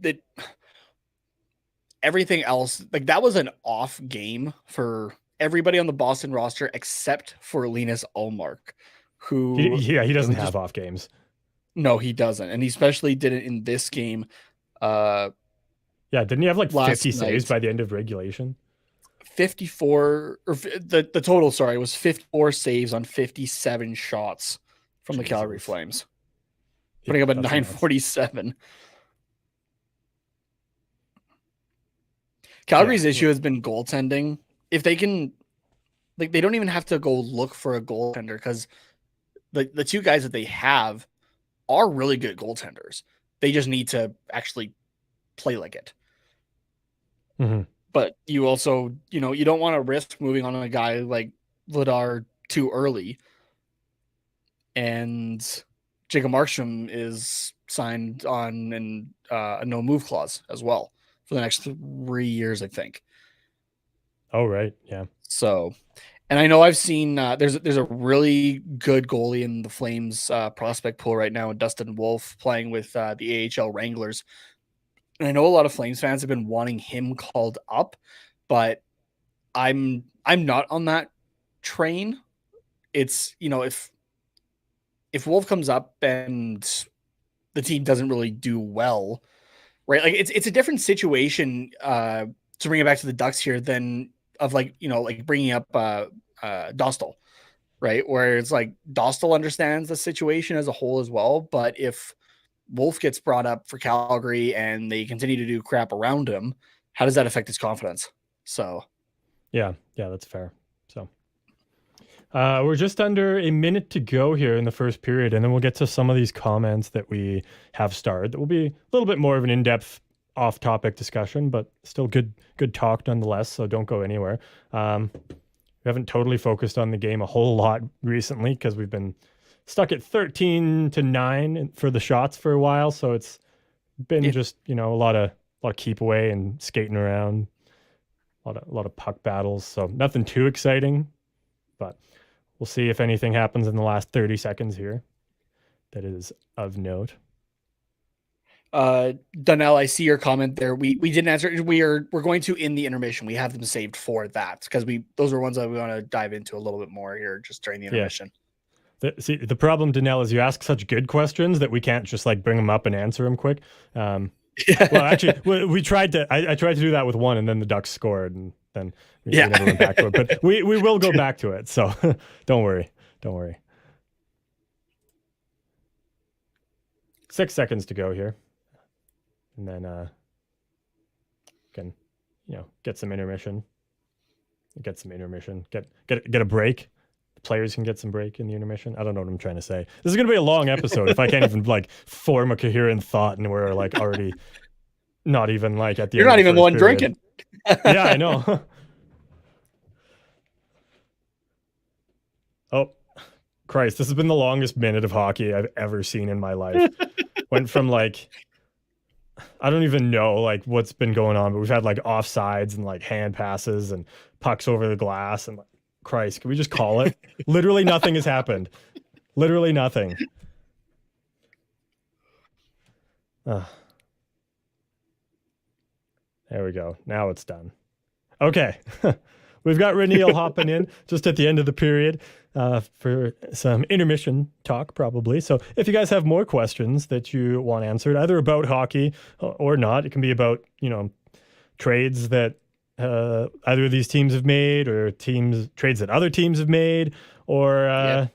everything else, like that was an off game for everybody on the Boston roster except for Linus Ullmark, who he doesn't have off games. No, he doesn't, and he especially didn't in this game. Didn't he have like 50 saves by the end of regulation? 54, or the total, sorry, was 54 saves on 57 shots from the Calgary Flames, putting up at 947. Calgary's issue has been goaltending. If they can, like, they don't even have to go look for a goaltender because the two guys that they have are really good goaltenders. They just need to actually play like it. Mm-hmm. But you also, you don't want to risk moving on a guy like Vladar too early. And Jacob Markstrom is signed on a no move clause as well for the next 3 years, I think. Oh, right. Yeah. So, and I know I've seen there's a really good goalie in the Flames prospect pool right now, Dustin Wolf, playing with the AHL Wranglers. And I know a lot of Flames fans have been wanting him called up, but I'm not on that train. It's, if Wolf comes up and the team doesn't really do well, right? Like it's a different situation to bring it back to the Ducks here than of like bringing up Dostal, right? Where it's like Dostal understands the situation as a whole as well, but if Wolf gets brought up for Calgary and they continue to do crap around him, how does that affect his confidence? So, yeah, that's fair. So, we're just under a minute to go here in the first period, and then we'll get to some of these comments that we have starred. That will be a little bit more of an in-depth, off-topic discussion, but still good talk nonetheless. So don't go anywhere. We haven't totally focused on the game a whole lot recently because we've been stuck at 13-9 for the shots for a while, so it's been just a lot of keep away and skating around, a lot of puck battles. So nothing too exciting, but we'll see if anything happens in the last 30 seconds here that is of note. Donnell, I see your comment there. We didn't answer. We're going to in the intermission. We have them saved for that because those are ones that we want to dive into a little bit more here just during the intermission. Yeah. The problem, Donnell, is you ask such good questions that we can't just like bring them up and answer them quick. Well, actually, we tried to. I tried to do that with one, and then the Ducks scored, and then we never went back to it. But we will go back to it. So don't worry. 6 seconds to go here, and then can get some intermission. Get a break. Players can get some break in the intermission. I don't know what I'm trying to say. This is going to be a long episode if I can't even like form a coherent thought and we're like already not even like at the You're end not of the even the one period. drinking. Yeah, I know. Oh, Christ. This has been the longest minute of hockey I've ever seen in my life. Went from like, I don't even know like what's been going on, but we've had like offsides and like hand passes and pucks over the glass and like, Christ, can we just call it? Literally nothing has happened. Literally nothing. There we go. Now it's done. Okay. We've got Reniel hopping in just at the end of the period for some intermission talk, probably. So if you guys have more questions that you want answered, either about hockey or not, it can be about, trades that either of these teams have made or trades that other teams have made, or,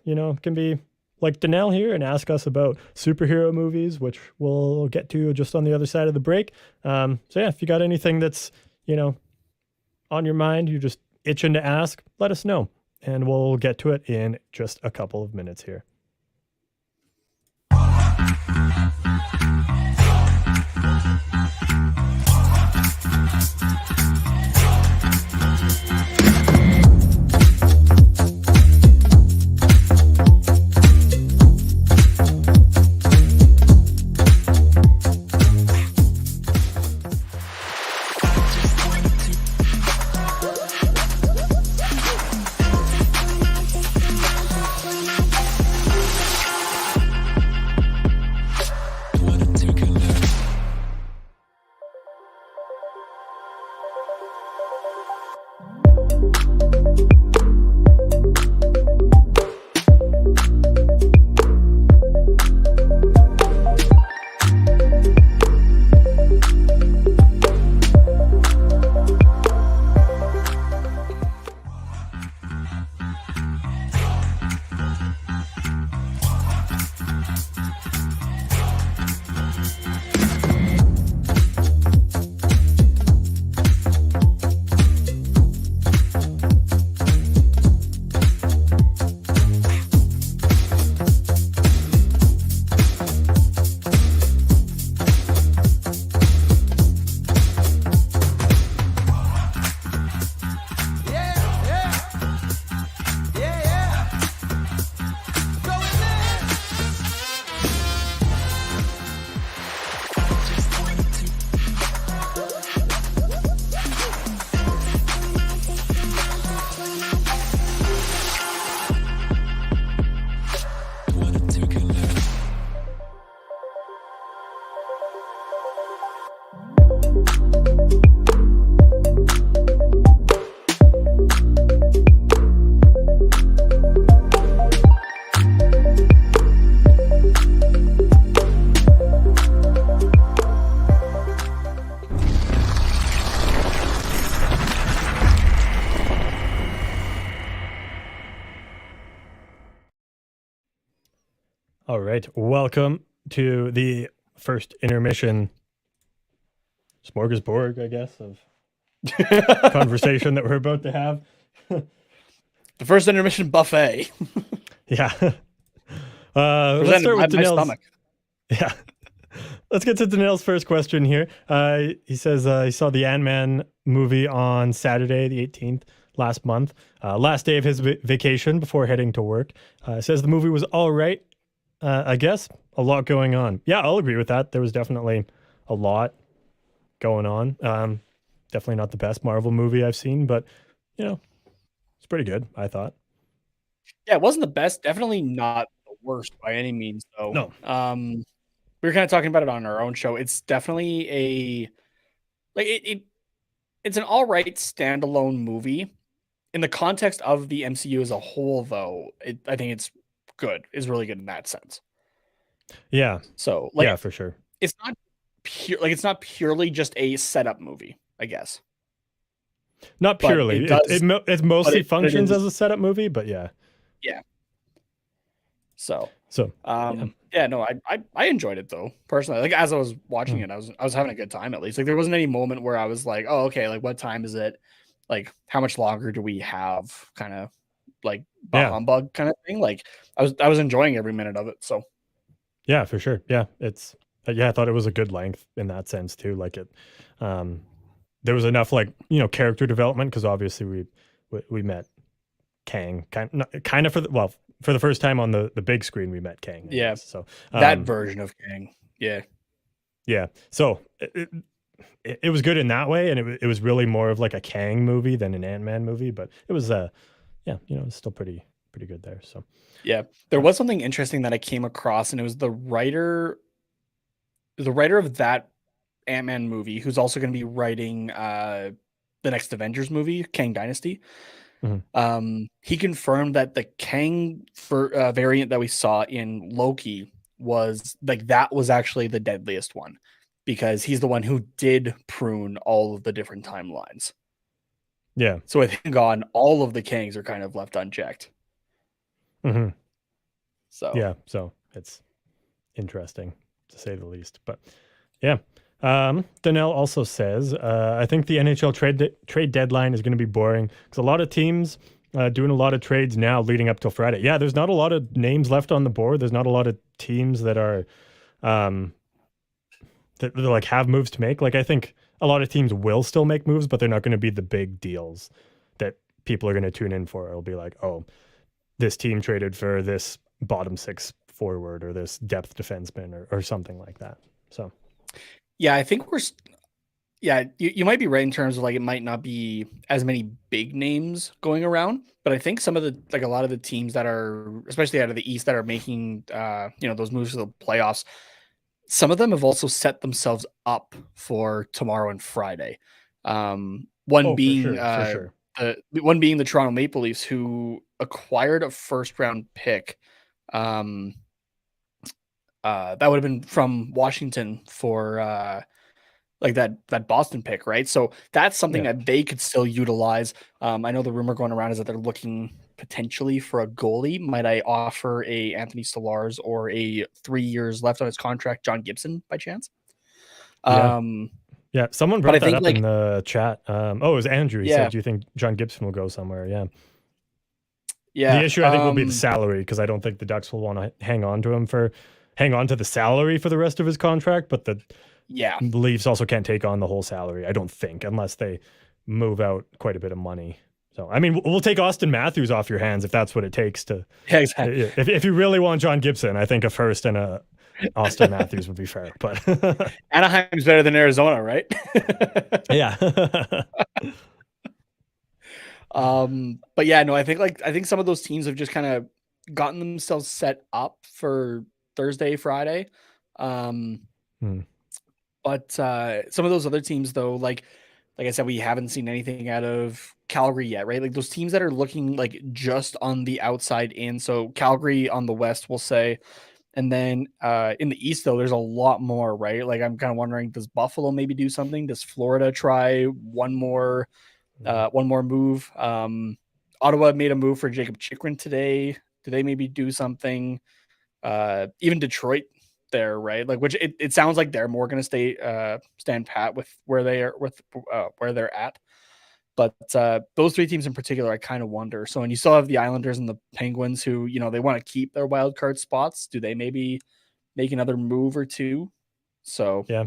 it can be like Danelle here and ask us about superhero movies, which we'll get to just on the other side of the break. So yeah, if you got anything that's, on your mind, you're just itching to ask, let us know. And we'll get to it in just a couple of minutes here. All right. Welcome to the first intermission smorgasbord, I guess, of conversation that we're about to have. The first intermission buffet. Yeah. Let's start with Danelle's stomach. Yeah. Let's get to Danelle's first question here. He says he saw the Ant-Man movie on Saturday, the 18th, last month. Last day of his vacation before heading to work. Says the movie was all right. I guess a lot going on. Yeah, I'll agree with that. There was definitely a lot going on. Definitely not the best Marvel movie I've seen, but it's pretty good, I thought. Yeah, it wasn't the best. Definitely not the worst by any means, though. No. We were kind of talking about it on our own show. It's definitely it's an all right standalone movie. In the context of the MCU as a whole, though, I think it's good. It's really good in that sense. Yeah. So, yeah, for sure. It's not it's not purely just a setup movie, I guess. Not purely. It mostly functions as a setup movie, but yeah. Yeah. So yeah, no, I enjoyed it though, personally. Like as I was watching it, I was having a good time at least. Like there wasn't any moment where I was like, oh, okay, like what time is it? Like how much longer do we have? Kind of like humbug kind of thing. Like I was enjoying every minute of it. So yeah, for sure. Yeah, it's I thought it was a good length in that sense too. Like it, there was enough character development because obviously we met Kang kind of for the first time on the big screen we met Kang. I guess. So that version of Kang. Yeah. So it was good in that way, and it was really more of like a Kang movie than an Ant-Man movie, but it was it's still pretty good there. So yeah, there was something interesting that I came across, and it was the writer of that Ant-Man movie, who's also going to be writing the next Avengers movie, Kang Dynasty. Mm-hmm. He confirmed that the Kang variant that we saw in Loki was that was actually the deadliest one, because he's the one who did prune all of the different timelines. Yeah. So with him gone, all of the Kangs are kind of left unchecked. Mm-hmm. So Yeah, so it's interesting to say the least. But yeah. Donnell also says, I think the NHL trade deadline is going to be boring because a lot of teams doing a lot of trades now leading up till Friday. Yeah, there's not a lot of names left on the board. There's not a lot of teams that are um, that like have moves to make. Like I think a lot of teams will still make moves, but they're not going to be the big deals that people are going to tune in for. It'll be like, oh, this team traded for this bottom six forward or this depth defenseman or something like that. So yeah, I think you might be right in terms of like it might not be as many big names going around, but I think some of the like a lot of the teams that are especially out of the East that are making those moves to the playoffs, some of them have also set themselves up for tomorrow and Friday. One oh, for being sure, for sure. the Toronto Maple Leafs, who acquired a first round pick. That would have been from Washington for like that Boston pick, right? So that's something Yeah. that they could still utilize. I know the rumor going around is that they're looking potentially for a goalie. Might I offer a Anthony Stolarz or a 3 years left on his contract, John Gibson, by chance? Yeah. Um, Yeah. Someone but I brought that think up in like the chat. Oh, it was Andrew. He said, yeah, do you think John Gibson will go somewhere? Yeah. The yeah, issue I think will be the salary because I don't think the Ducks will want to hang on to the salary for the rest of his contract, but the yeah, Leafs also can't take on the whole salary, I don't think, unless they move out quite a bit of money. So, I mean, we'll take Austin Matthews off your hands if that's what it takes to. yeah, exactly. If you really want John Gibson, I think a first and a Austin Matthews would be fair. But Anaheim's better than Arizona, right? yeah, But yeah, no, I think some of those teams have just kind of gotten themselves set up for Thursday, Friday. Um, Hmm. but some of those other teams though, like I said, we haven't seen anything out of Calgary yet, right? Like those teams that are looking like just on the outside in. So Calgary on the west, we'll say. And then in the East, though, there's a lot more, right? Like I'm kind of wondering, does Buffalo maybe do something? Does Florida try one more move? Ottawa made a move for Jacob Chikrin today. Do they maybe do something? Even Detroit there, right? Like, which it sounds like they're more going to stand pat with where they are with where they're at. But those three teams in particular, I kind of wonder. So, and you still have the Islanders and the Penguins, who they want to keep their wild card spots. Do they maybe make another move or two? So yeah,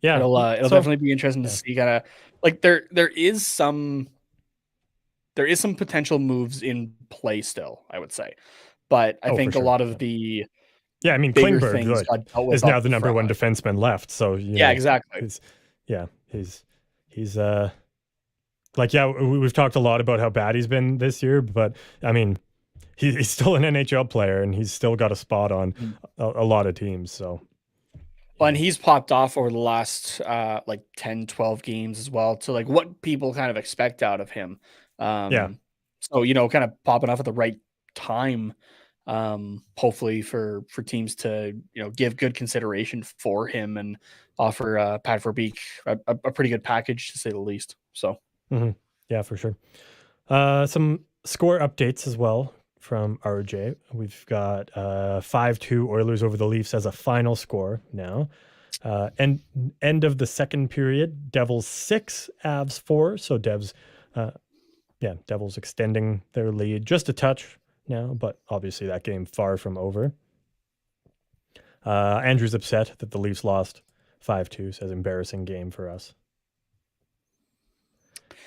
yeah. it'll So definitely be interesting to yeah. see. Kind of like there is some potential moves in play still, I would say, but I Oh, for think a sure. lot Yeah. of the Yeah, I mean bigger Klingberg things got dealt with is now up the number one front. defenseman left. So Yeah, exactly. he's yeah he's like yeah we've talked a lot about how bad he's been this year, but I mean he's still an NHL player and he's still got a spot on Mm. a lot of teams. So Well, and he's popped off over the last like 10, 12 games as well to like what people kind of expect out of him. yeah, So, kind of popping off at the right time, hopefully for teams to, give good consideration for him and offer Pat Verbeek a pretty good package to say the least. So, hmm yeah, for sure. Some score updates as well from RJ. We've got 5-2 Oilers over the Leafs as a final score now. And end of the second period, Devils 6, Avs 4. So Devils extending their lead just a touch now, but obviously that game far from over. Andrew's upset that the Leafs lost 5-2, says embarrassing game for us.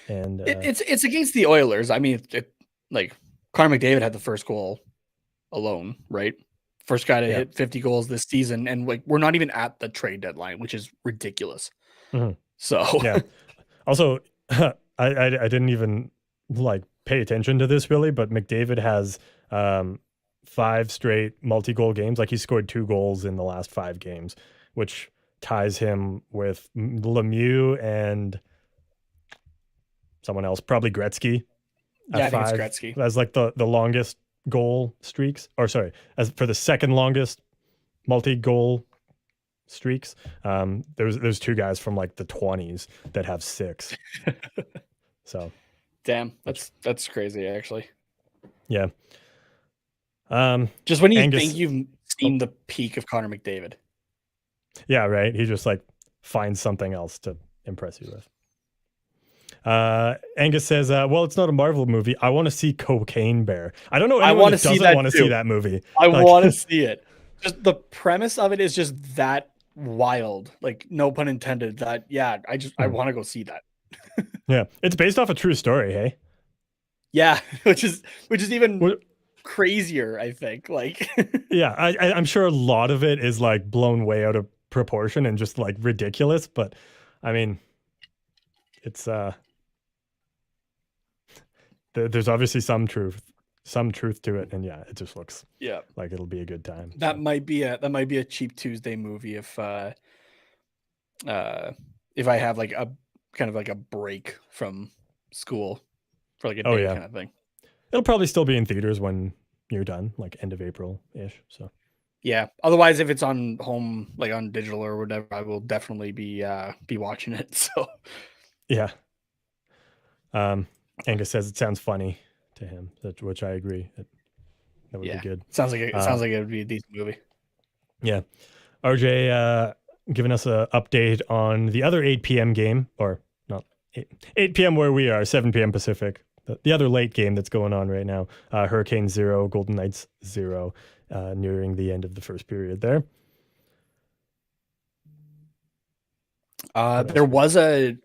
And it's against the Oilers. I mean, like Connor McDavid had the first goal alone, right? First guy to yeah. hit 50 goals this season, and like we're not even at the trade deadline, which is ridiculous. Mhm. So Yeah. Also, I didn't even like pay attention to this really, but McDavid has 5 straight multi-goal games. Like he scored 2 goals in the last 5 games, which ties him with Lemieux and someone else, probably Gretzky yeah, at I think it's 5 Gretzky. as like the longest goal streaks, or sorry, as for the second longest multi-goal streaks. There's 2 guys from like the 20s that have 6. So Damn, that's crazy actually. yeah. Just when you Angus, think you've seen the peak of Connor McDavid. yeah, right. He just like finds something else to impress you with. Angus says, well, it's not a Marvel movie. I want to see Cocaine Bear. I don't know anyone that doesn't want to see that movie. I want to see it. Just the premise of it is just that wild. Like, no pun intended. That, yeah, I want to go see that. Yeah, it's based off a true story, hey? Yeah, which is even crazier, I think. Like, yeah, I'm sure a lot of it is like blown way out of proportion and just like ridiculous, but I mean, it's there's obviously some truth to it, and yeah, it just looks like it'll be a good time. That might be a cheap Tuesday movie if I have like a kind of like a break from school for like a day kind of thing. It'll probably still be in theaters when you're done, like end of April ish. So yeah. Otherwise, if it's on home, like on digital or whatever, I will definitely be watching it. So yeah. Angus says it sounds funny to him, which I agree. That would be good. Sounds like it would be a decent movie. Yeah. RJ giving us an update on the other 8 p.m. game, or not 8 p.m. where we are, 7 p.m. Pacific. The other late game that's going on right now. Hurricane 0, Golden Knights 0, nearing the end of the first period there. There was a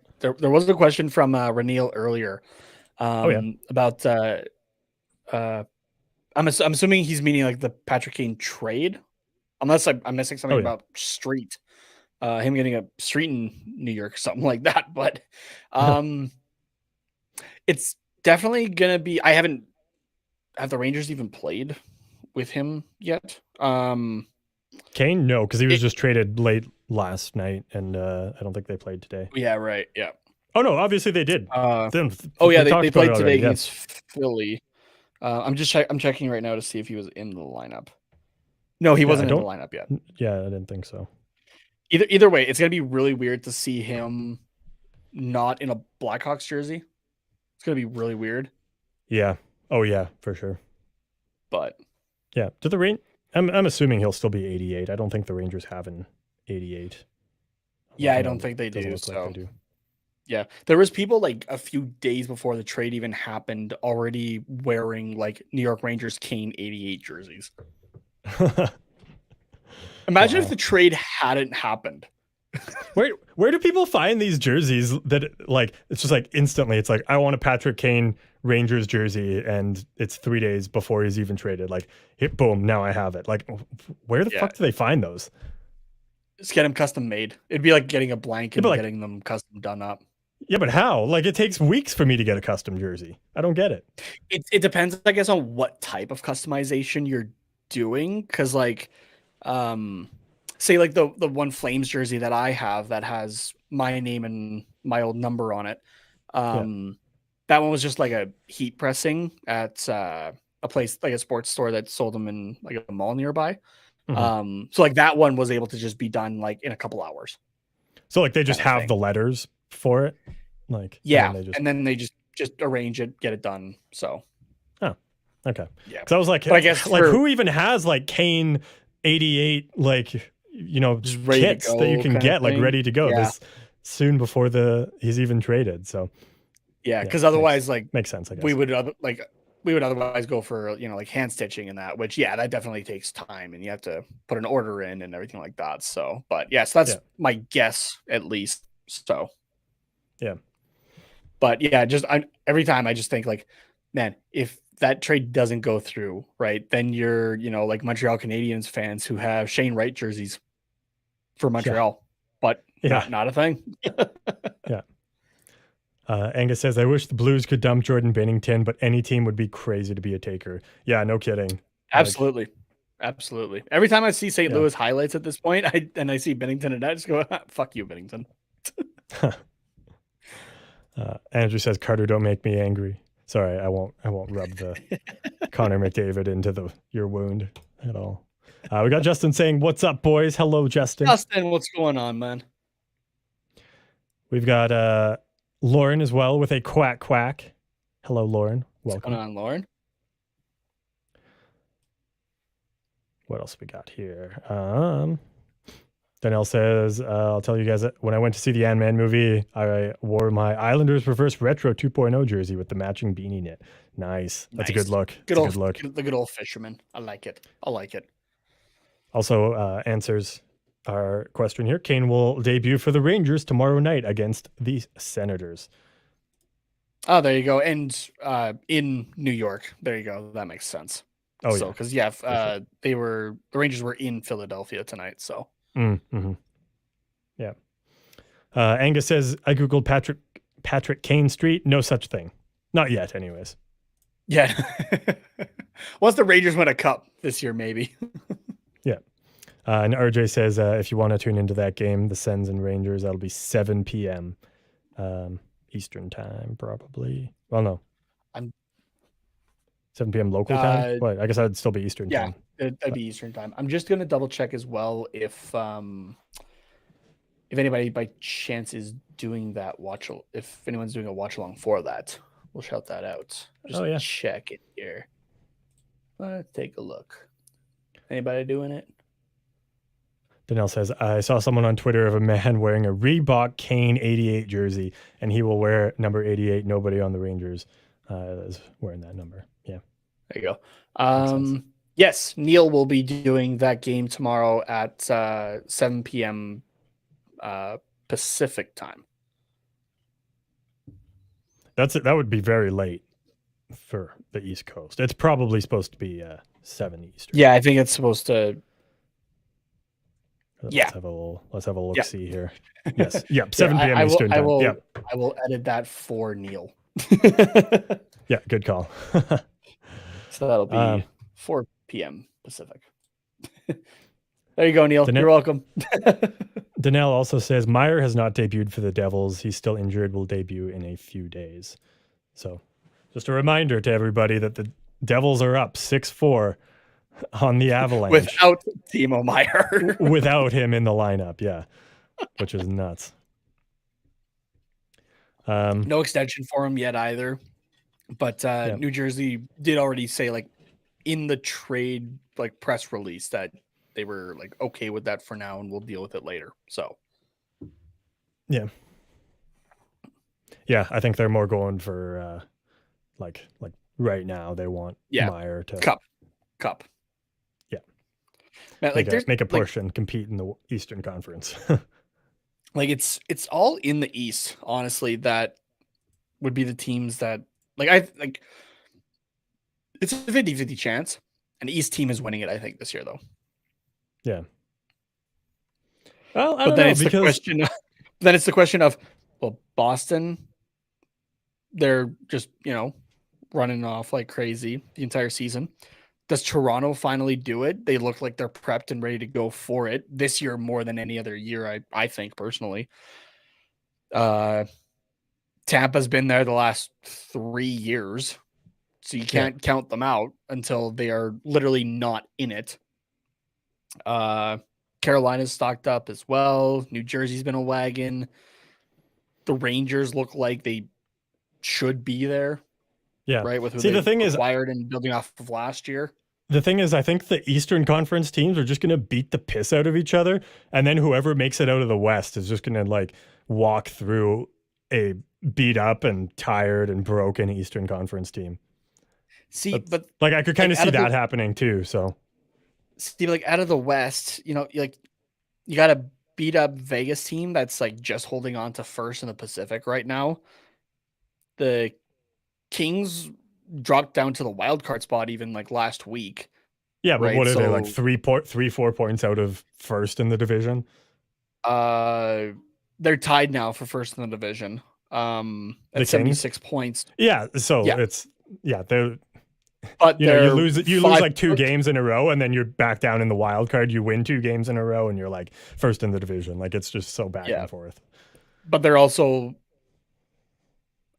question from Ranil earlier about I'm assuming he's meaning like the Patrick Kane trade, unless I'm missing something about Street, him getting a street in New York, something like that. But it's definitely gonna be. Have the Rangers even played with him yet? Kane, no, because he was just traded late last night, and I don't think they played today. Yeah, right. Yeah. Oh no, obviously they did. They played today against Philly. I'm checking right now to see if he was in the lineup. No, he wasn't in the lineup yet. Yeah, I didn't think so. Either way, it's gonna be really weird to see him not in a Blackhawks jersey. It's gonna be really weird. Yeah. Oh yeah, for sure. But yeah, to the Rangers, I'm assuming he'll still be 88. I don't think the Rangers have an 88. Yeah, I don't think they do. So yeah, there was people like a few days before the trade even happened already wearing like New York Rangers Kane 88 jerseys. Imagine if the trade hadn't happened. Where do people find these jerseys that like it's just like instantly it's like I want a Patrick Kane Rangers jersey and it's 3 days before he's even traded, like boom, now I have it. Like where the fuck do they find those? Just get them custom made. It'd be like getting a blanket and getting them custom done up. Yeah, but how? Like it takes weeks for me to get a custom jersey. I don't get it. It depends, I guess, on what type of customization you're doing. Because like, say like the one Flames jersey that I have that has my name and my old number on it. That one was just like a heat pressing at a place like a sports store that sold them in like a mall nearby. Mm-hmm. So like that one was able to just be done like in a couple hours. So like they just have the letters for it, like and then they just arrange it, get it done. So okay, yeah. Because I was like, but I guess like who even has like Kane 88 like kits that you can get like ready to go this soon before he's even traded. So because otherwise makes sense. I guess we would otherwise go for like hand stitching and that, which that definitely takes time and you have to put an order in and everything like that. So but so that's my guess at least. So but every time I just think like, man, if that trade doesn't go through, right, then you're like Montreal Canadiens fans who have Shane Wright jerseys for Montreal, but not a thing. Angus says, I wish the Blues could dump Jordan Binnington, but any team would be crazy to be a taker. Yeah, no kidding. Absolutely. Absolutely. Every time I see St. Louis highlights at this point, I see Binnington and I just go, fuck you, Binnington. Andrew says, Carter, don't make me angry. Sorry, I won't rub the Connor McDavid into your wound at all. We got Justin saying, what's up, boys? Hello, Justin. Justin, what's going on, man? We've got Lauren as well with a quack. Hello, Lauren. Welcome. What's going on, Lauren? What else we got here? Danielle says, I'll tell you guys that when I went to see the Ant-Man movie, I wore my Islanders Reverse Retro 2.0 jersey with the matching beanie knit. Nice. That's a good look. Good old, look. The good old fisherman. I like it. Also answers our question here. Kane will debut for the Rangers tomorrow night against the Senators. Oh, there you go. And in New York. There you go. That makes sense. Oh, so, because sure. The Rangers were in Philadelphia tonight. So, yeah. Angus says, I Googled Patrick Kane Street. No such thing. Not yet, anyways. Yeah. Once the Rangers win a cup this year, maybe. Yeah. And RJ says, if you want to tune into that game, the Sens and Rangers, that'll be 7 p.m. Eastern time, probably. Well, no. 7 p.m. local time? What? I guess that'd still be Eastern time. Yeah, that'd be Eastern time. I'm just going to double check as well if anybody by chance is doing that if anyone's doing a watch along for that, we'll shout that out. Just check it here. Let's take a look. Anybody doing it? Danelle says, I saw someone on Twitter of a man wearing a Reebok Kane 88 jersey, and he will wear number 88. Nobody on the Rangers is wearing that number. Yeah. There you go. Yes, Neil will be doing that game tomorrow at 7 p.m. Pacific time. That would be very late for the East Coast. It's probably supposed to be 7 Eastern. Yeah, I think it's supposed to. Let's have a look see here. Yes. Yep. 7 p.m. Eastern time. I will edit that for Neil. Yeah, good call. So that'll be 4 p.m. Pacific. There you go, Neil. You're welcome. Danelle also says Meyer has not debuted for the Devils. He's still injured, will debut in a few days. So just a reminder to everybody that the Devils are up 6-4 on the Avalanche. Without Timo Meyer. Without him in the lineup, yeah. Which is nuts. No extension for him yet either. But New Jersey did already say, like, in the trade press release that they were okay with that for now and we'll deal with it later. So yeah, I think they're more going for like right now they want Meyer to cup. Yeah, Man, make a push and compete in the Eastern Conference. It's all in the East, honestly. That would be the teams that it's a 50-50 chance. An East team is winning it, I think, this year, though. Yeah. Well, then it's the question of, well, Boston, they're just, running off like crazy the entire season. Does Toronto finally do it? They look like they're prepped and ready to go for it this year more than any other year, I think, personally. Tampa's been there the last 3 years, so you can't count them out until they are literally not in it. Carolina's stocked up as well. New Jersey's been a wagon. The Rangers look like they should be there. Yeah. Right. With who the thing acquired and building off of last year. The thing is, I think the Eastern Conference teams are just going to beat the piss out of each other. And then whoever makes it out of the West is just going to walk through a beat up and tired and broken Eastern Conference team. But I could kind of see that happening too. So out of the West, you got a beat up Vegas team that's just holding on to first in the Pacific right now. The Kings dropped down to the wild card spot even last week. Yeah, but what are they 4 points out of first in the division? They're tied now for first in the division. At 76 points. Yeah, so it's they're. But you lose 2 games in a row, and then you're back down in the wild card. You win 2 games in a row, and you're first in the division. It's just so back and forth. But they're also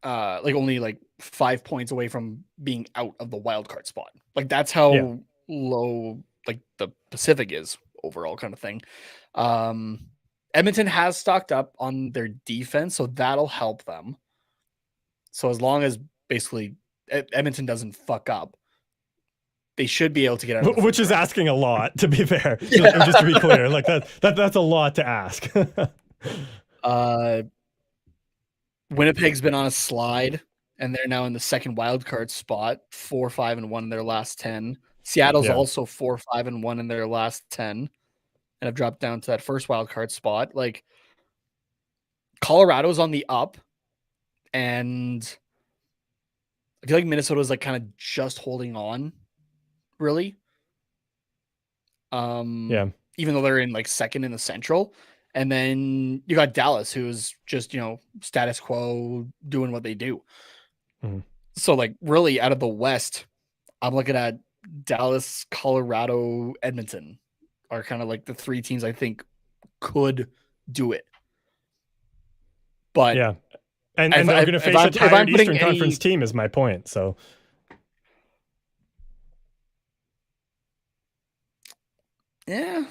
only 5 points away from being out of the wild card spot. That's how low the Pacific is overall, kind of thing. Edmonton has stocked up on their defense, so that'll help them. So as long as basically Edmonton doesn't fuck up, they should be able to get out of the Which first is round. asking a lot, to be fair. Just to be clear, like that's a lot to ask. Winnipeg's been on a slide, and they're now in the second wild card spot, 4-5-1 in their last 10. Seattle's also 4-5-1 in their last 10, and have dropped down to that first wild card spot. Like, Colorado's on the up, and I feel like Minnesota's like kind of just holding on, really. Even though they're in like second in the Central. And then you got Dallas, who's just, status quo, doing what they do. Mm-hmm. So, like, really out of the West, I'm looking at Dallas, Colorado, Edmonton are kind of like the three teams I think could do it. But yeah, and they're going to face a tired Eastern Conference team, is my point. So, yeah,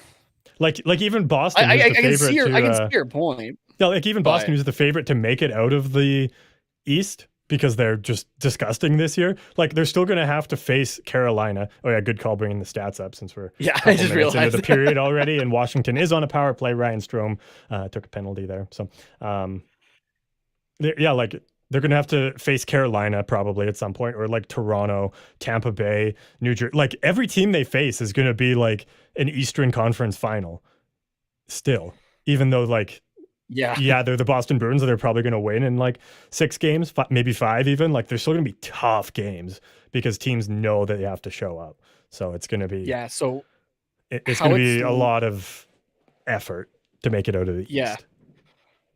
like even Boston, I can see your point. Yeah, like even Boston, who's the favorite to make it out of the East because they're just disgusting this year. Like, they're still going to have to face Carolina. Oh yeah, good call bringing the stats up since we're I just realized into the period already. And Washington is on a power play. Ryan Strome took a penalty there, so like they're going to have to face Carolina probably at some point, or like Toronto, Tampa Bay, New Jersey. Like, every team they face is going to be like an Eastern Conference final still, even though like, yeah, they're the Boston Bruins, and they're probably going to win in like 6 games, maybe 5 even. Like, they're still going to be tough games because teams know that they have to show up. So it's going to be So it's going to be a lot of effort to make it out of the East.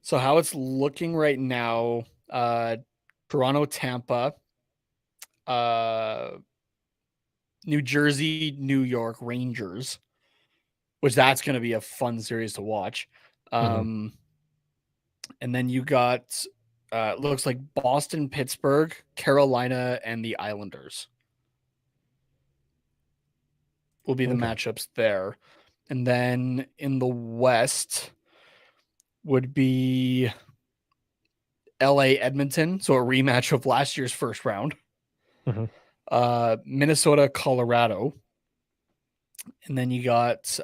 So how it's looking right now, Toronto, Tampa, New Jersey, New York, Rangers, which that's going to be a fun series to watch. And then you got, looks like Boston, Pittsburgh, Carolina, and the Islanders will be the matchups there. And then in the West would be LA, Edmonton, so a rematch of last year's first round. Minnesota, Colorado. And then you got,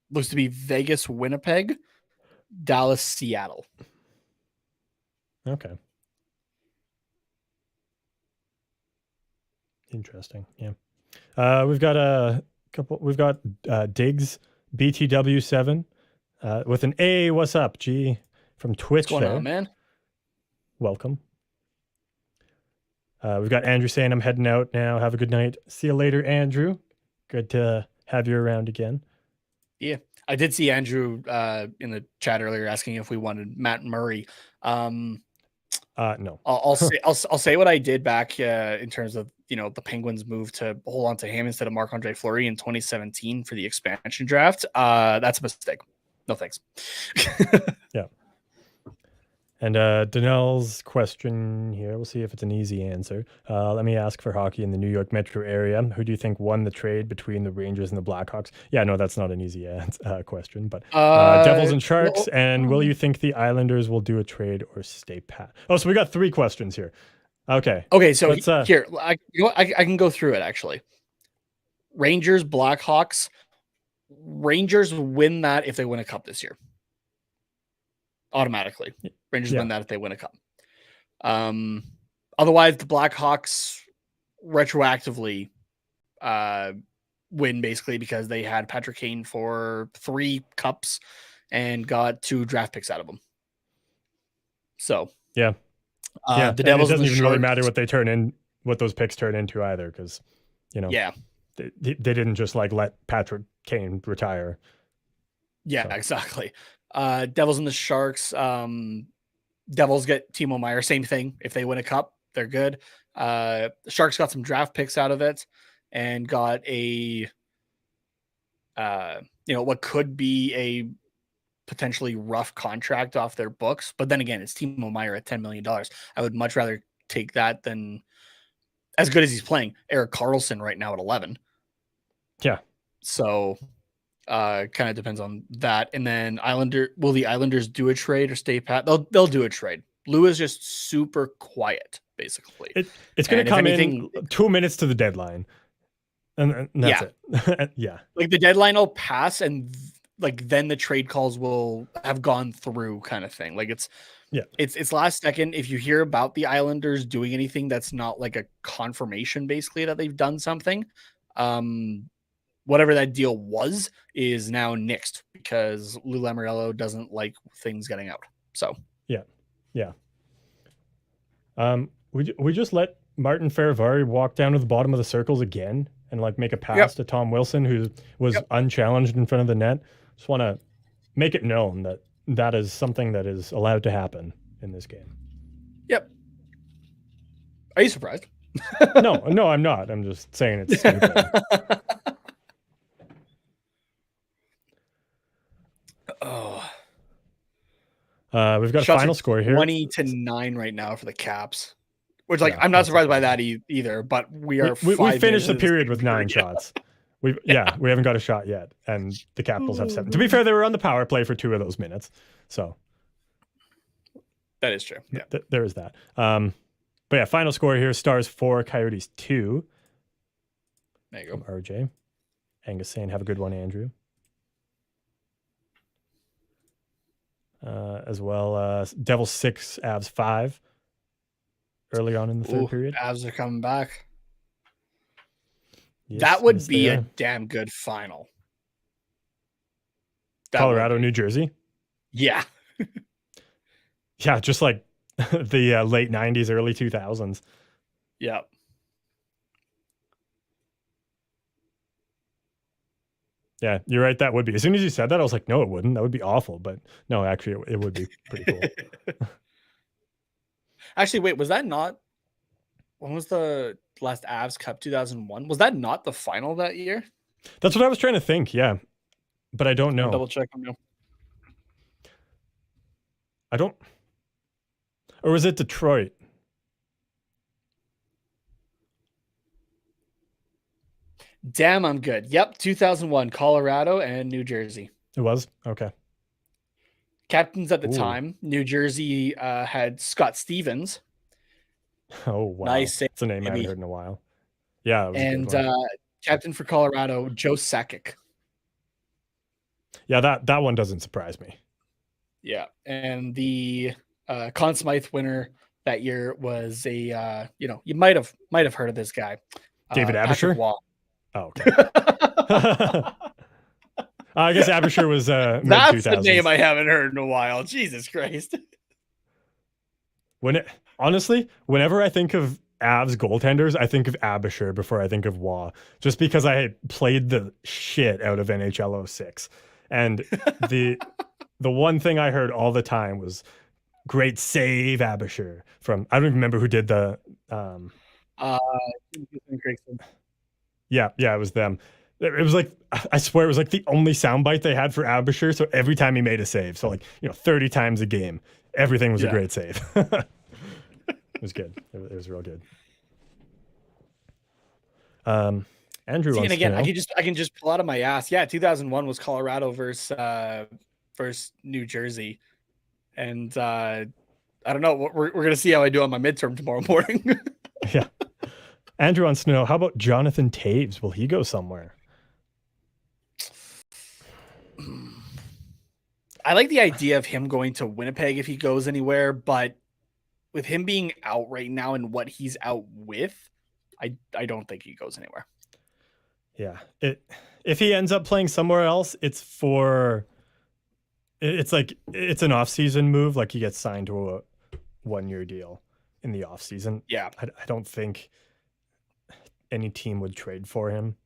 looks to be Vegas, Winnipeg, Dallas, Seattle. Okay. Interesting. Yeah. We've got a couple. We've got Diggs BTW7 with an A. What's up, G? From Twitch. What's going on, man? Welcome. We've got Andrew saying, I'm heading out now. Have a good night. See you later, Andrew. Good to have you around again. Yeah. I did see Andrew in the chat earlier asking if we wanted Matt Murray. No. I'll say what I did back in terms of, the Penguins move to hold on to him instead of Marc-Andre Fleury in 2017 for the expansion draft. That's a mistake. No thanks. Yeah. And Danelle's question here, we'll see if it's an easy answer. Let me ask for hockey in the New York metro area. Who do you think won the trade between the Rangers and the Blackhawks? Yeah, no, that's not an easy question, but Devils and Sharks. And will you think the Islanders will do a trade or stay pat? Oh, so we got 3 questions here. Okay, so here, I can go through it, actually. Rangers, Blackhawks. Rangers win that if they win a cup this year. Automatically. Rangers win that if they win a cup. Otherwise, the Blackhawks retroactively win, basically, because they had Patrick Kane for 3 cups and got 2 draft picks out of them. So the Devils, it doesn't even really matter what they turn in, what those picks turn into either, because they didn't just like let Patrick Kane retire. Exactly. Devils and the Sharks. Devils get Timo Meier. Same thing. If they win a cup, they're good. The Sharks got some draft picks out of it and got a, what could be a potentially rough contract off their books. But then again, it's Timo Meier at $10 million. I would much rather take that than, as good as he's playing, Erik Karlsson right now at 11. Yeah. So kind of depends on that. And then will the Islanders do a trade or stay pat? They'll do a trade. Lou is just super quiet, basically. It's going to come in 2 minutes to the deadline. and that's it. Yeah. Like the deadline will pass and like then the trade calls will have gone through kind of thing. Like it's last second. If you hear about the Islanders doing anything that's not like a confirmation basically that they've done something, whatever that deal was is now nixed because Lou Lamoriello doesn't like things getting out. So yeah. We just let Martin Ferravari walk down to the bottom of the circles again and like make a pass to Tom Wilson, who was unchallenged in front of the net. Just want to make it known that that is something that is allowed to happen in this game. Yep. Are you surprised? No, I'm not. I'm just saying it's stupid. We've got a final score here. 20-9 right now for the Caps. Which, like, I'm not surprised by that either, but we finished the period with 9 shots. We haven't got a shot yet, and the Capitals have 7. To be fair, they were on the power play for 2 of those minutes, so that is true. Yeah, there is that. But yeah, final score here: Stars 4, Coyotes 2. There you go, RJ. Angus saying, "Have a good one, Andrew." As well, Devils 6, Avs 5. Early on in the third period, Avs are coming back. Yes, that would be a damn good final. Colorado, New Jersey. Yeah. Yeah, just like the late 90s, early 2000s. Yeah. Yeah, you're right. That would be. As soon as you said that, I was like, no, it wouldn't. That would be awful. But no, actually, it would be pretty cool. Actually, wait, was that not... When was the last Avs Cup? 2001? Was that not the final that year? That's what I was trying to think, yeah. But I don't know. Double check on you. I don't... Or was it Detroit? Damn, I'm good. Yep, 2001, Colorado and New Jersey. It was? Okay. Captains at the time, New Jersey had Scott Stevens. Oh, wow. Nice. It's a name I haven't heard in a while. Yeah. And captain for Colorado, Joe Sakic. Yeah, that one doesn't surprise me. Yeah. And the Conn Smythe winner that year was a, you might have heard of this guy. David Abisher? Oh, okay. I guess Abisher was that's the name I haven't heard in a while. Jesus Christ. Honestly, whenever I think of Avs goaltenders, I think of Abisher before I think of Waugh, just because I had played the shit out of NHL 06. And the one thing I heard all the time was great save, Abisher. From, I don't even remember who did the yeah, it was them. It was like, I swear it was like the only soundbite they had for Abisher. So every time he made a save, so like 30 times a game, everything was a great save. It was good. It was real good. Andrew wants again, to know. I can just pull out of my ass. Yeah, 2001 was Colorado versus New Jersey, and I don't know. We're gonna see how I do on my midterm tomorrow morning. Yeah. Andrew wants to know, how about Jonathan Taves? Will he go somewhere? I like the idea of him going to Winnipeg if he goes anywhere, but with him being out right now and what he's out with, I don't think he goes anywhere. Yeah. If he ends up playing somewhere else, it's an off-season move. Like he gets signed to a 1-year deal in the off-season. Yeah. I don't think any team would trade for him.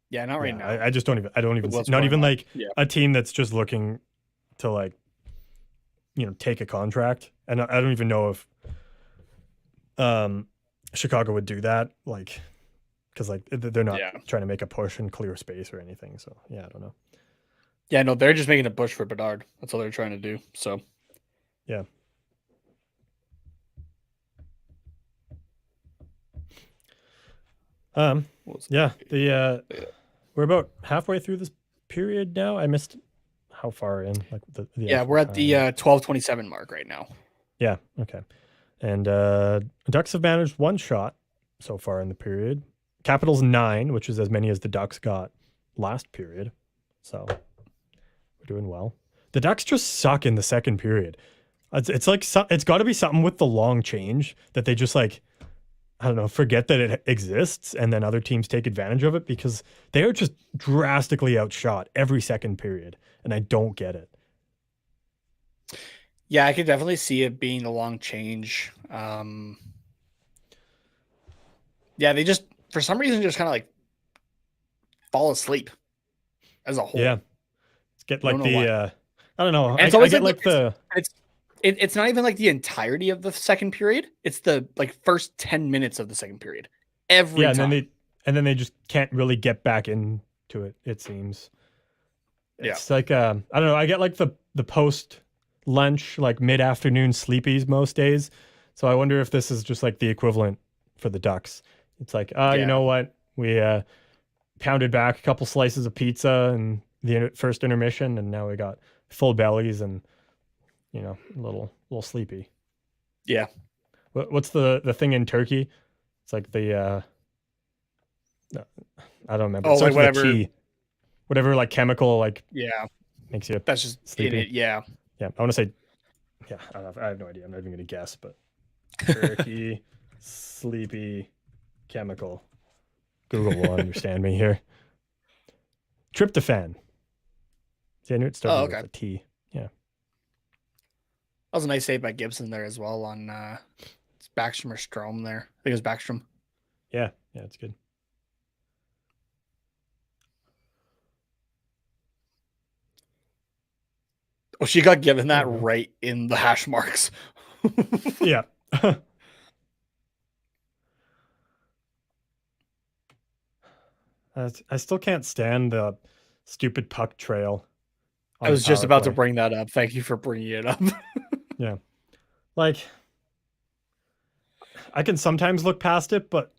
Yeah, not right now. I just don't even see, not even like a team that's just looking to like, take a contract. And I don't even know if Chicago would do that. Like, because like they're not trying to make a push and clear space or anything. So yeah, I don't know. Yeah, no, they're just making a push for Bedard. That's all they're trying to do. So yeah. We're about halfway through this period now. I missed how far in, like we're at the 12:27 mark right now. Yeah, okay. And Ducks have managed 1 shot so far in the period. Capitals 9, which is as many as the Ducks got last period. So we're doing well. The Ducks just suck in the second period. It's like it's got to be something with the long change that they just like, I don't know, forget that it exists, and then other teams take advantage of it because they are just drastically outshot every second period, and I don't get it. Yeah, I could definitely see it being a long change. Yeah, they just for some reason just kind of like fall asleep as a whole. Yeah, let's get like the I don't know. And it's I always get like the it's not even like the entirety of the second period. It's the like first 10 minutes of the second period. Every yeah, time. And then they just can't really get back into it. It seems it's like I don't know. I get like the post lunch, like mid afternoon sleepies most days. So I wonder if this is just like the equivalent for the Ducks. It's like, you know what? We pounded back a couple slices of pizza in the first intermission, and now we got full bellies and a little sleepy. Yeah. What's the thing in Turkey? It's like the I don't remember. Oh, It like starts with a whatever. T. Whatever, like chemical, like makes you that's just sleepy. in it. Yeah. Yeah, I want to say. Yeah, I don't know. I have no idea. I'm not even gonna guess, but Turkey sleepy chemical. Google will understand me here. Tryptophan. See, I knew it started with a T. Yeah. That was a nice save by Gibson there as well on it's Backstrom or Strome there. I think it was Backstrom. Yeah, it's good. Oh, she got given that right in the hash marks. Yeah. I still can't stand the stupid puck trail. I was just about to bring that up. Thank you for bringing it up. Yeah. Like, I can sometimes look past it, but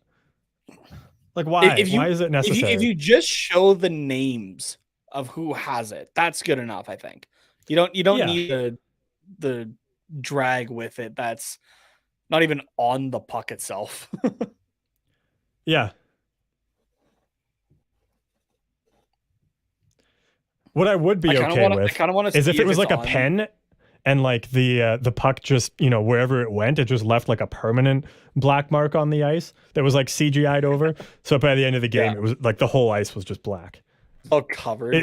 like, why? Why is it necessary? If you just show the names of who has it, that's good enough, I think. You don't need the drag with it. That's not even on the puck itself. Yeah. What I would be okay with is if it was like a pen and like the puck just, wherever it went, it just left like a permanent black mark on the ice that was like CGI'd over. So by the end of the game, it was like the whole ice was just black. All covered.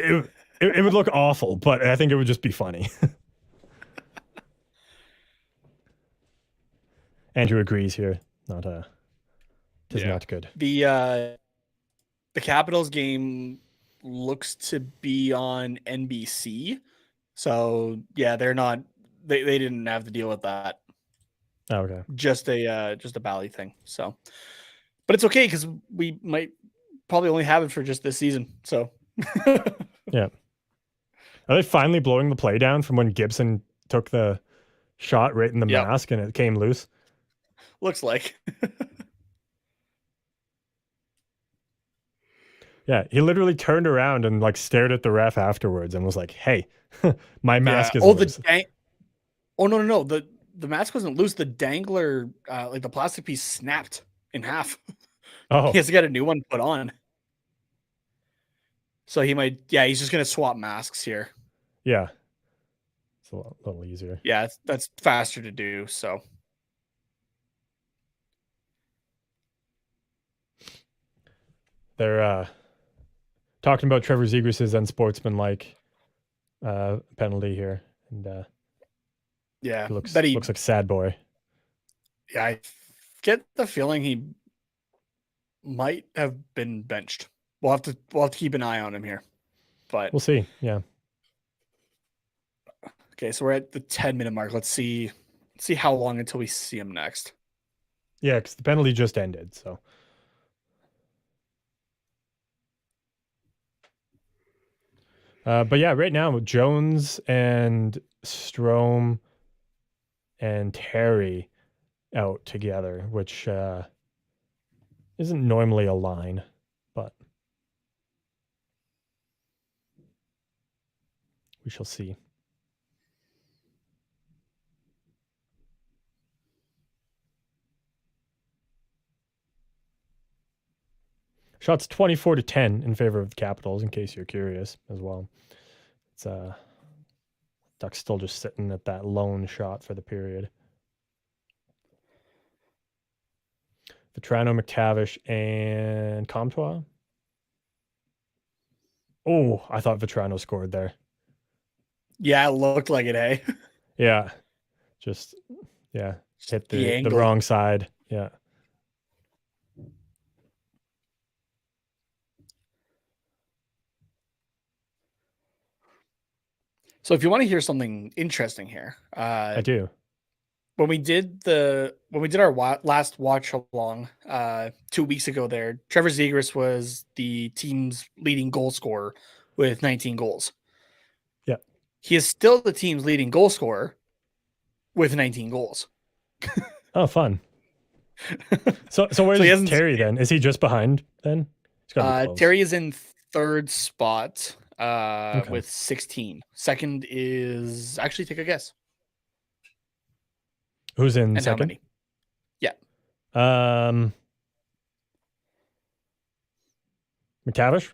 It would look awful, but I think it would just be funny. Andrew agrees here. Not good. The Capitals game looks to be on NBC. So yeah, they're not they didn't have to deal with that. Oh, okay. Just a Bally thing. So but it's okay because we might probably only have it for just this season. So yeah. Are they finally blowing the play down from when Gibson took the shot right in the mask and it came loose? Looks like. Yeah, he literally turned around and like stared at the ref afterwards and was like, "Hey, my mask is loose." No. The mask wasn't loose. The dangler, like the plastic piece, snapped in half. Oh, he has to get a new one put on. So he might. Yeah, he's just gonna swap masks here. Yeah, it's a little easier. Yeah, that's faster to do. So. They're talking about Trevor Zegras' unsportsmanlike penalty here, and yeah, he looks like a sad boy. Yeah, I get the feeling he might have been benched. We'll have to keep an eye on him here, but we'll see. Yeah. Okay, so we're at the 10-minute mark. Let's see how long until we see him next. Yeah, because the penalty just ended. So. But yeah, right now Jones and Strome and Terry out together, which isn't normally a line, but we shall see. Shots 24-10 in favor of the Capitals, in case you're curious as well. It's Ducks still just sitting at that lone shot for the period. Vetrano, McTavish, and Comtois. Oh, I thought Vetrano scored there. Yeah, it looked like it, eh? Yeah. Just, hit the wrong side. Yeah. So if you want to hear something interesting here, I do. When we did our last watch along 2 weeks ago, there Trevor Zegras was the team's leading goal scorer with 19 goals. Yeah, he is still the team's leading goal scorer with 19 goals. Oh, fun. So where's Terry then? Is he just behind then? Terry is in third spot with 16. Second is actually, take a guess. Who's in and second? How many? Yeah. McTavish?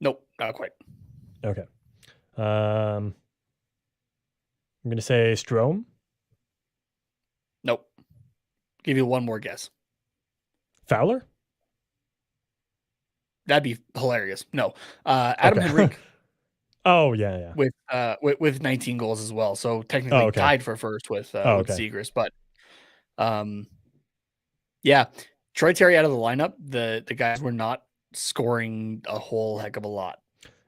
Nope, not quite. Okay. I'm going to say Strome. Nope. Give you one more guess. Fowler? That'd be hilarious. No. Adam Henrique. Oh, yeah. With 19 goals as well. So technically tied for first with Zegras. But yeah, Troy Terry out of the lineup, the guys were not scoring a whole heck of a lot.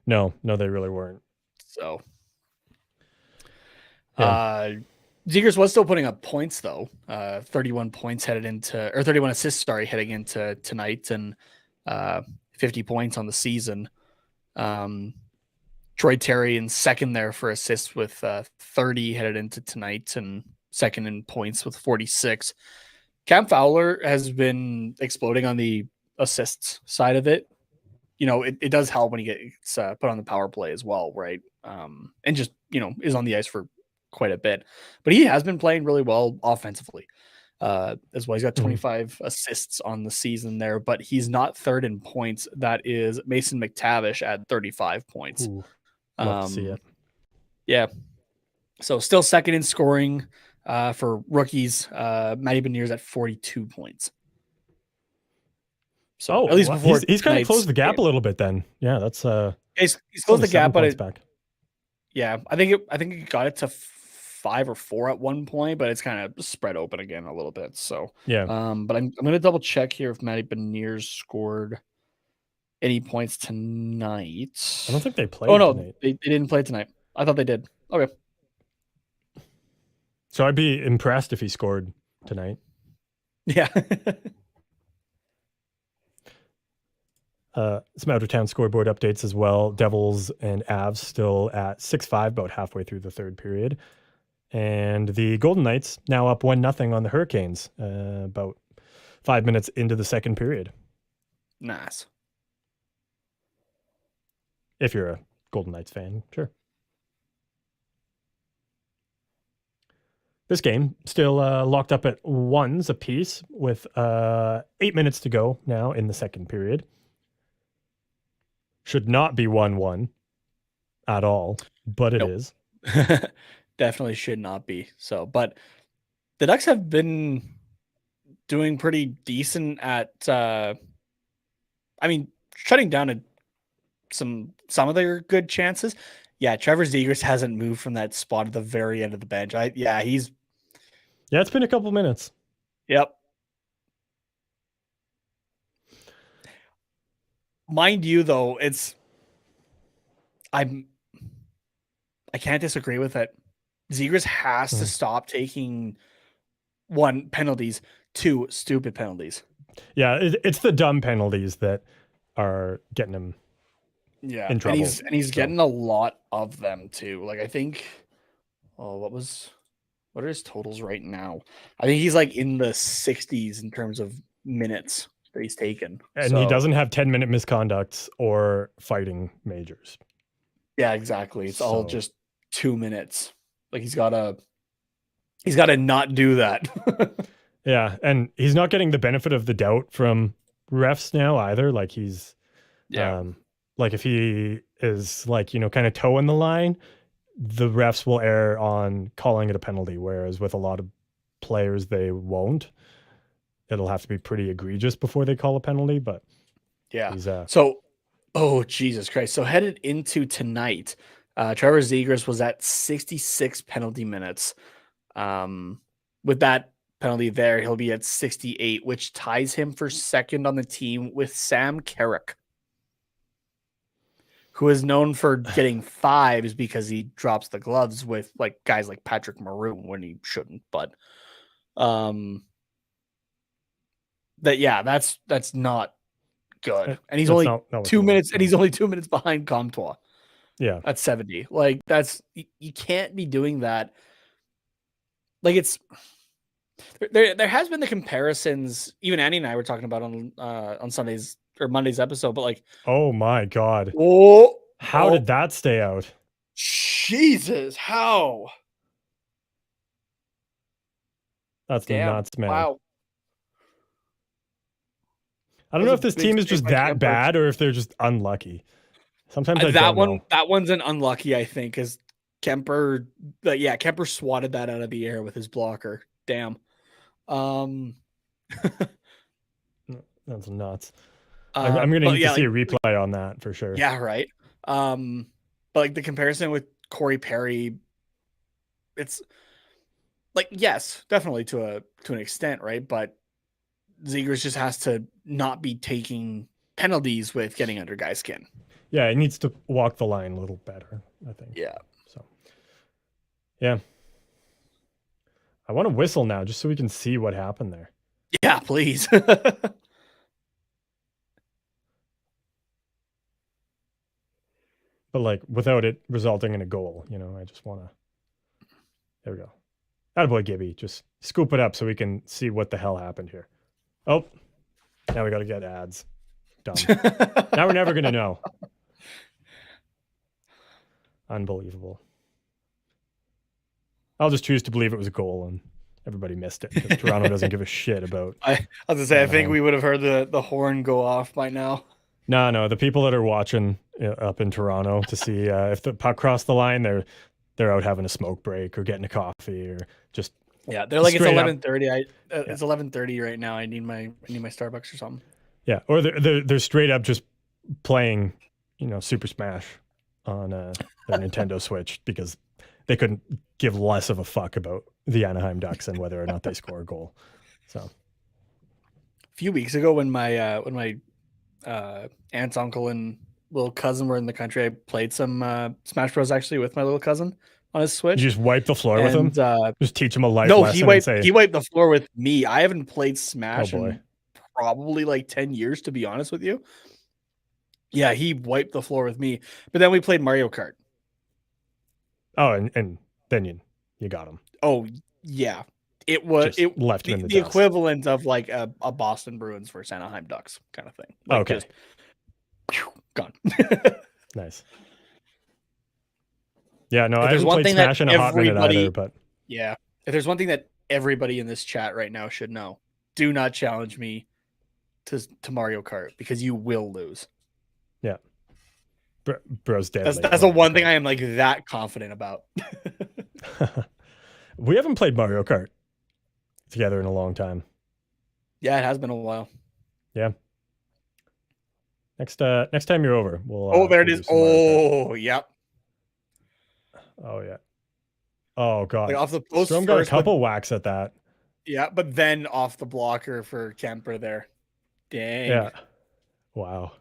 No, they really weren't. So Zegras was still putting up points though. 31 points heading into, or 31 assists, heading into tonight, and 50 points on the season. Troy Terry in second there for assists with 30 headed into tonight, and second in points with 46. Cam Fowler has been exploding on the assists side of it. You know, it does help when he gets put on the power play as well, right? And just, is on the ice for quite a bit. But he has been playing really well offensively as well. He's got 25 assists on the season there, but he's not third in points. That is Mason McTavish at 35 points. Ooh, love to see it. Yeah. So still second in scoring for rookies. Matty Beniers at 42 points. So at least before he's kind of closed the gap a little bit then. Yeah, that's he's closed the gap, but back. Yeah, I think it got it to 5 or 4 at one point, but it's kind of spread open again a little bit. So yeah. But I'm gonna double check here if Matty Beniers scored any points tonight. I don't think they played. Tonight. They didn't play tonight. I thought they did. Okay. So I'd be impressed if he scored tonight. Yeah. Some out of town scoreboard updates as well. Devils and Avs still at 6-5, about halfway through the third period. And the Golden Knights now up 1-0 on the Hurricanes, about 5 minutes into the second period. Nice. If you're a Golden Knights fan, sure. This game still locked up at 1s apiece with 8 minutes to go now in the second period. Should not be 1-1 at all, but it is. Definitely should not be. So, but the Ducks have been doing pretty decent at, shutting down some of their good chances. Yeah, Trevor Zegras hasn't moved from that spot at the very end of the bench. It's been a couple minutes. Yep. Mind you, though, I can't disagree with it. Zegras has to stop taking 1, penalties, 2, stupid penalties. Yeah, it's the dumb penalties that are getting him in trouble. And he's getting a lot of them too. Like, I think, what are his totals right now? I think he's like in the 60s in terms of minutes that he's taken. And he doesn't have 10-minute misconducts or fighting majors. Yeah, exactly. It's all just 2 minutes. Like, he's got to not do that. Yeah, and he's not getting the benefit of the doubt from refs now either. Like he's Yeah. like if he is like, kind of toeing the line, the refs will err on calling it a penalty, whereas with a lot of players they won't. It'll have to be pretty egregious before they call a penalty, but Yeah. he's So, oh, Jesus Christ. So headed into tonight, Trevor Zegras was at 66 penalty minutes. With that penalty there, he'll be at 68, which ties him for second on the team with Sam Carrick, who is known for getting fives because he drops the gloves with like guys like Patrick Maroon when he shouldn't. But that's not good. And he's that's only not what 2 you want. minutes, and he's only 2 minutes behind Comtois. Yeah. At 70. Like that's you can't be doing that. Like it's there has been the comparisons, even Annie and I were talking about on Sunday's or Monday's episode, but like, Oh my God. How did that stay out? Jesus, how? That's nuts, man. Wow. I don't know if this team is just that bad or if they're just unlucky. Sometimes I don't know. That one's an unlucky, I think, because Kemper swatted that out of the air with his blocker. Damn. That's nuts. I'm going to need to see a replay on that for sure. Yeah, right. But like the comparison with Corey Perry, it's like, yes, definitely to an extent, right? But Zegras just has to not be taking penalties with getting under guys' skin. Yeah, it needs to walk the line a little better, I think. Yeah. So, yeah. I want to whistle now just so we can see what happened there. Yeah, please. But like without it resulting in a goal, I just want to. There we go. Attaboy Gibby, just scoop it up so we can see what the hell happened here. Oh, now we got to get ads. Dumb. Now we're never going to know. Unbelievable. I'll just choose to believe it was a goal and everybody missed it because Toronto doesn't give a shit about. I was gonna say, I think we would have heard the horn go off by now. No, the people that are watching up in Toronto to see if the puck crossed the line, they're out having a smoke break or getting a coffee or just. Yeah, they're like, it's 11:30. It's 11:30 right now. I need my Starbucks or something. Yeah, or they're straight up just playing, Super Smash on their Nintendo Switch because they couldn't give less of a fuck about the Anaheim Ducks and whether or not they score a goal. So, a few weeks ago, when my aunt's uncle and little cousin were in the country, I played some Smash Bros. Actually with my little cousin on his Switch. You just wipe the floor with him? Just teach him a life lesson? No, he wiped the floor with me. I haven't played Smash in probably like 10 years, to be honest with you. Yeah, he wiped the floor with me. But then we played Mario Kart. Oh, and then you got him. Oh, yeah. It was left him in the equivalent of like a Boston Bruins versus Anaheim Ducks kind of thing. Like okay. Just, gone. Nice. Yeah, no, I haven't played Smash in a hot minute either, but yeah. If there's one thing that everybody in this chat right now should know, do not challenge me to Mario Kart because you will lose. Yeah. Bro's dead. That's the one thing I am like that confident about. We haven't played Mario Kart together in a long time. Yeah, it has been a while. Yeah. Next time you're over, we'll. There it is. Oh, yep. Oh yeah. Oh god. Like off the post, Strom got a couple whacks at that. Yeah, but then off the blocker for Kemper there. Dang. Yeah. Wow.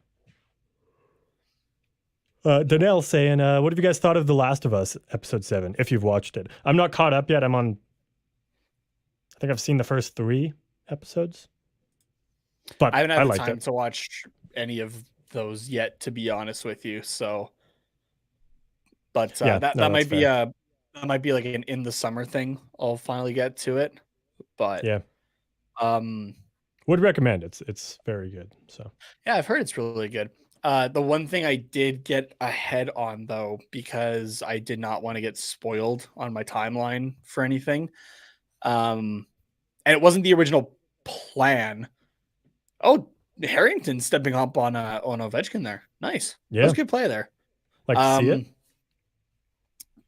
Donnell saying, what have you guys thought of The Last of Us episode 7? If you've watched it, I'm not caught up yet. I think I've seen the first 3 episodes, but I haven't had the time to watch any of those yet, to be honest with you. So, but that might be like an in the summer thing. I'll finally get to it, but yeah, would recommend. It's very good. So yeah, I've heard it's really good. The one thing I did get ahead on though, because I did not want to get spoiled on my timeline for anything, and it wasn't the original plan. Oh, Harrington stepping up on Ovechkin there. Nice. That was Yeah, a good play there. like to see it.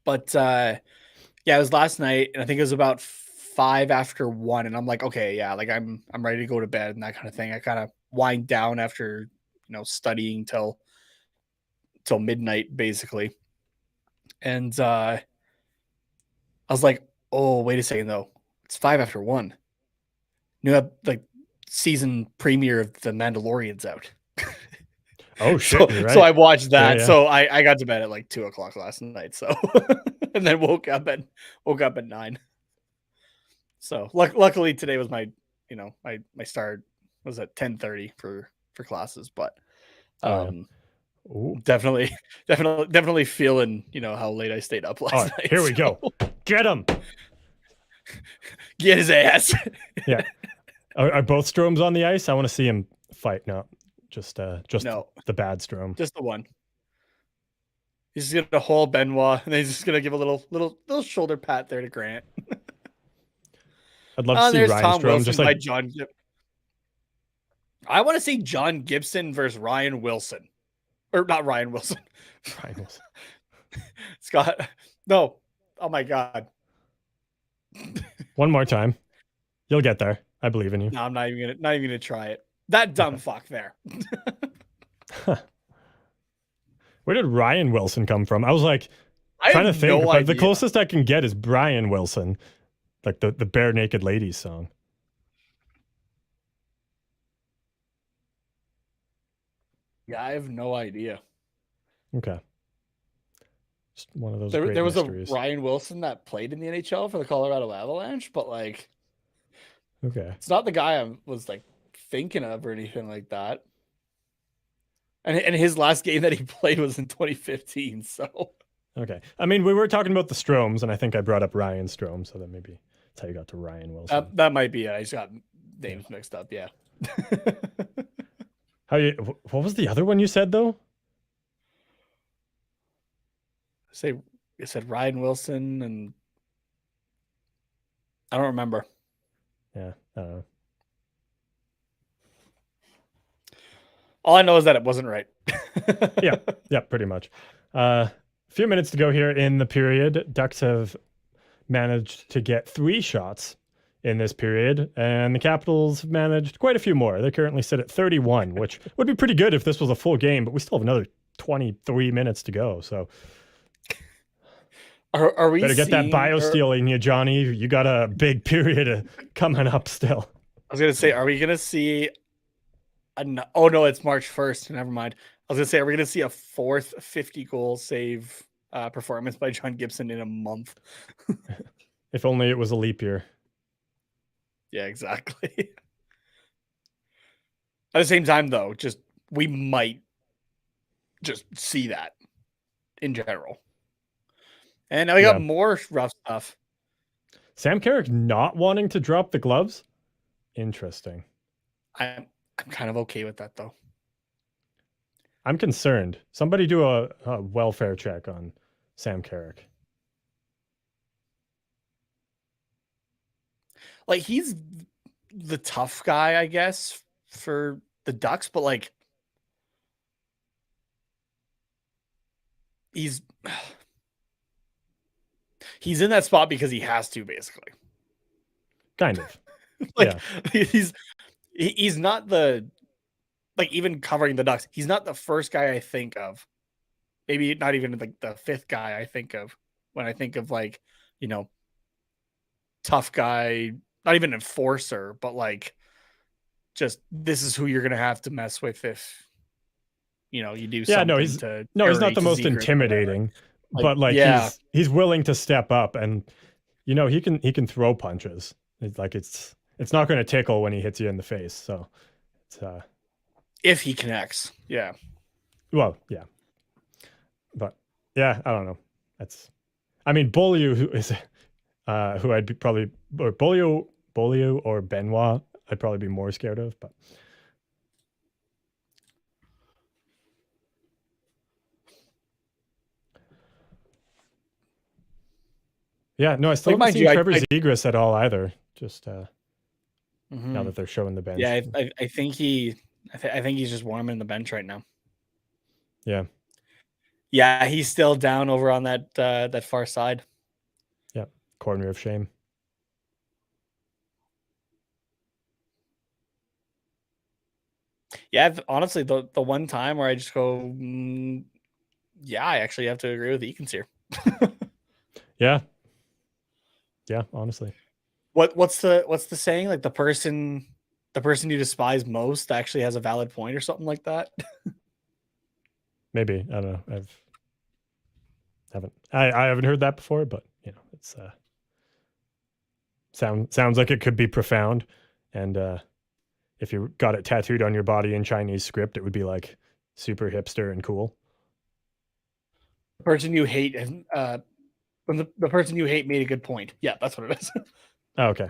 But yeah, it was last night, and I think it was about 5 after 1, and I'm like, okay, yeah, like I'm ready to go to bed and that kind of thing. I kind of wind down after studying till midnight basically, and I was like, oh, wait a second though, it's 5 after 1. New like season premiere of The Mandalorian's out. Oh shit, you're right. So I watched that. Yeah. So I got to bed at like 2:00 last night. So and then woke up at 9. So luckily today was my my start was at 10:30 for classes, but definitely feeling how late I stayed up last night. Here we go. Get him. Get his ass. Yeah. Are both Stromes on the ice? I want to see him fight. No, just no. The bad Strome. Just the one. He's just gonna hold Benoit, and then he's just gonna give a little shoulder pat there to Grant. I'd love to see Ryan Strome Wilson just like John. I want to see John Gibson versus Ryan Wilson, or not Ryan Wilson. Ryan Wilson. Scott. No. Oh my God. One more time. You'll get there. I believe in you. No, I'm not even gonna try it. That dumb fuck there. Where did Ryan Wilson come from? I was like trying to think, but the closest I can get is Brian Wilson, like the Bare Naked Ladies song. Yeah, I have no idea. Okay. Just one of those. There was mysteries. A Ryan Wilson that played in the NHL for the Colorado Avalanche, but like, okay, it's not the guy I was like thinking of or anything like that. And his last game that he played was in 2015. So okay, I mean, we were talking about the Stromes, and I think I brought up Ryan Strome, so that maybe that's how you got to Ryan Wilson. That might be it. I just got names mixed up. Yeah. What was the other one you said though? I said Ryan Wilson, and I don't remember. Yeah, I don't know. All I know is that it wasn't right. yeah, pretty much. A few minutes to go here in the period. Ducks have managed to get 3 shots in this period, and the Capitals managed quite a few more. They currently sit at 31, which would be pretty good if this was a full game, but we still have another 23 minutes to go. So are we better get that BioSteel in you, Johnny. You got a big period coming up still. I was going to say, are we going to see oh no, it's March 1st. Never mind. I was gonna say, are we gonna see a 4th 50-goal save performance by John Gibson in a month? If only it was a leap year. Yeah, exactly. At the same time, though, we might just see that in general. And now we got more rough stuff. Sam Carrick not wanting to drop the gloves? Interesting. I'm kind of okay with that, though. I'm concerned. Somebody do a welfare check on Sam Carrick. Like, he's the tough guy, I guess, for the Ducks, but like, he's in that spot because he has to, basically. Kind of. Like, he's not the, like, even covering the Ducks, he's not the first guy I think of. Maybe not even like the 5th guy I think of when I think of, like, tough guy, not even enforcer, but like, just this is who you're gonna have to mess with if you do something. He's not the most intimidating, but like he's willing to step up, and he can throw punches. It's like it's not going to tickle when he hits you in the face. So it's if he connects, yeah. Well, yeah, but yeah, I don't know. Beaulieu, who is who I'd be probably, or Beaulieu or Benoit, I'd probably be more scared of, but. Yeah, no, I still haven't seen Trevor Zegras at all either. Just now that they're showing the bench. Yeah, I think he I think he's just warming the bench right now. Yeah. Yeah, he's still down over on that far side. Yeah. Corner of shame. Yeah, honestly, the one time where I just go, yeah, I actually have to agree with Eakins here. Yeah. Yeah, honestly. What's the saying? Like the person you despise most actually has a valid point or something like that. Maybe. I don't know. I haven't heard that before, but it's sounds like it could be profound. And if you got it tattooed on your body in Chinese script, it would be like super hipster and cool. The person you hate, when the person you hate made a good point. Yeah, that's what it is. Oh, okay.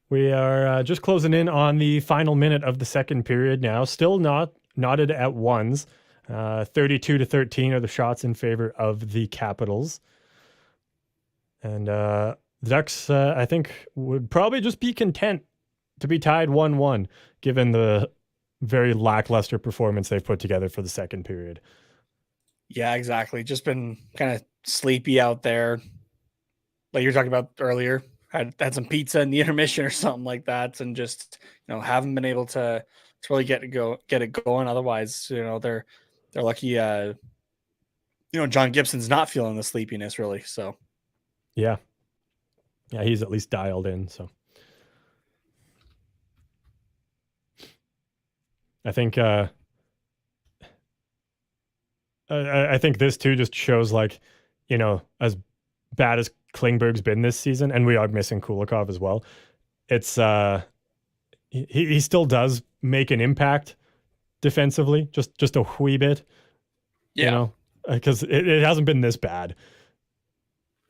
We are just closing in on the final minute of the second period now. Still knotted at ones. 32-13 are the shots in favor of the Capitals. And the Ducks, I think, would probably just be content to be tied 1-1, given the very lackluster performance they've put together for the second period. Yeah, exactly. Just been kind of sleepy out there. Like you were talking about earlier, had some pizza in the intermission or something like that, and just haven't been able to really get it going. Otherwise, they're lucky. John Gibson's not feeling the sleepiness really. So yeah, he's at least dialed in. So I think I think this too just shows as bad as Klingberg's been this season, and we are missing Kulikov as well. It's he still does make an impact defensively, just a wee bit. yeah, because it hasn't been this bad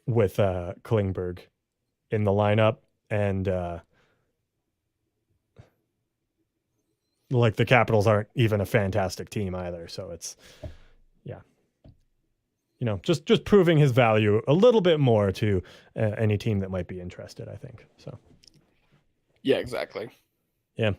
with Klingberg in the lineup, and the Capitals aren't even a fantastic team either. So it's just proving his value a little bit more to any team that might be interested, I think. So yeah, exactly. Yeah.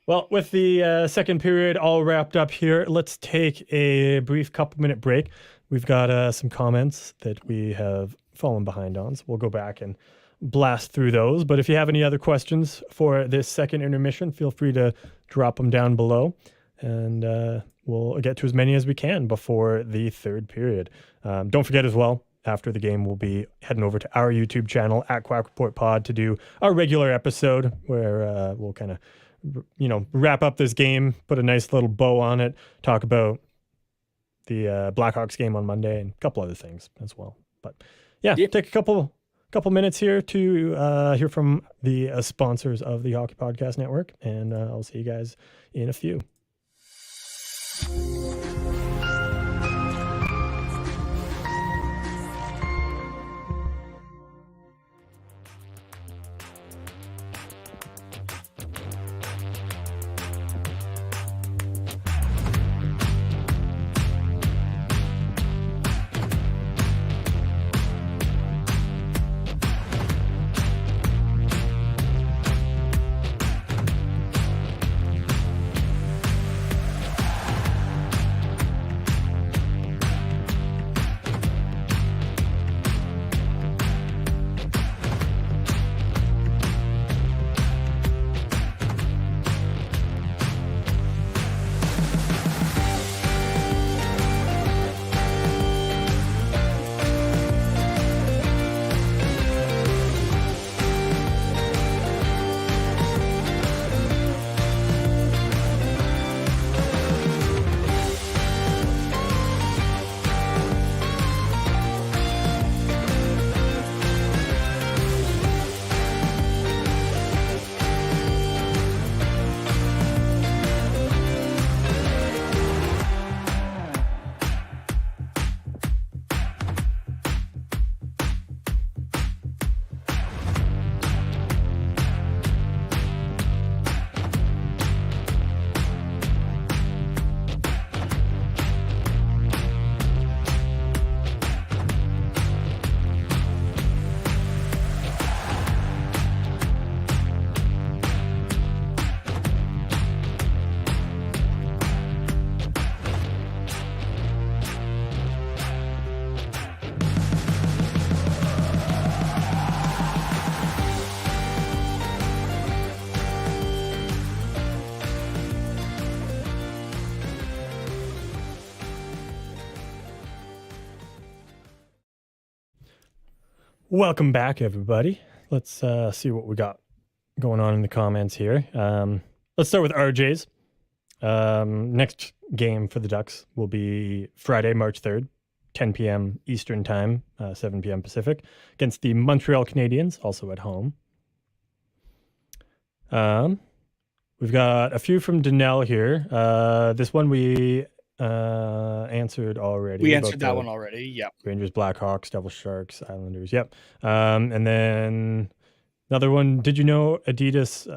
Well, with the second period all wrapped up here, let's take a brief couple-minute break. We've got some comments that we have fallen behind on, so we'll go back and blast through those. But if you have any other questions for this second intermission, feel free to drop them down below, and we'll get to as many as we can before the third period. Don't forget as well, after the game, we'll be heading over to our YouTube channel at Quack Report Pod to do our regular episode where we'll kind of wrap up this game, put a nice little bow on it, talk about the Blackhawks game on Monday and a couple other things as well. But take a couple minutes here to hear from the sponsors of the Hockey Podcast Network, and I'll see you guys in a few. Welcome back, everybody. Let's see what we got going on in the comments here. Let's start with RJ's. Next game for the Ducks will be Friday, March 3rd, 10 p.m. Eastern Time, 7 p.m. Pacific, against the Montreal Canadiens, also at home. We've got a few from Danelle here. This one we answered already. We answered that one already. Yep. Rangers, Blackhawks, Devil Sharks, Islanders. Yep. And then another one. Did you know Adidas?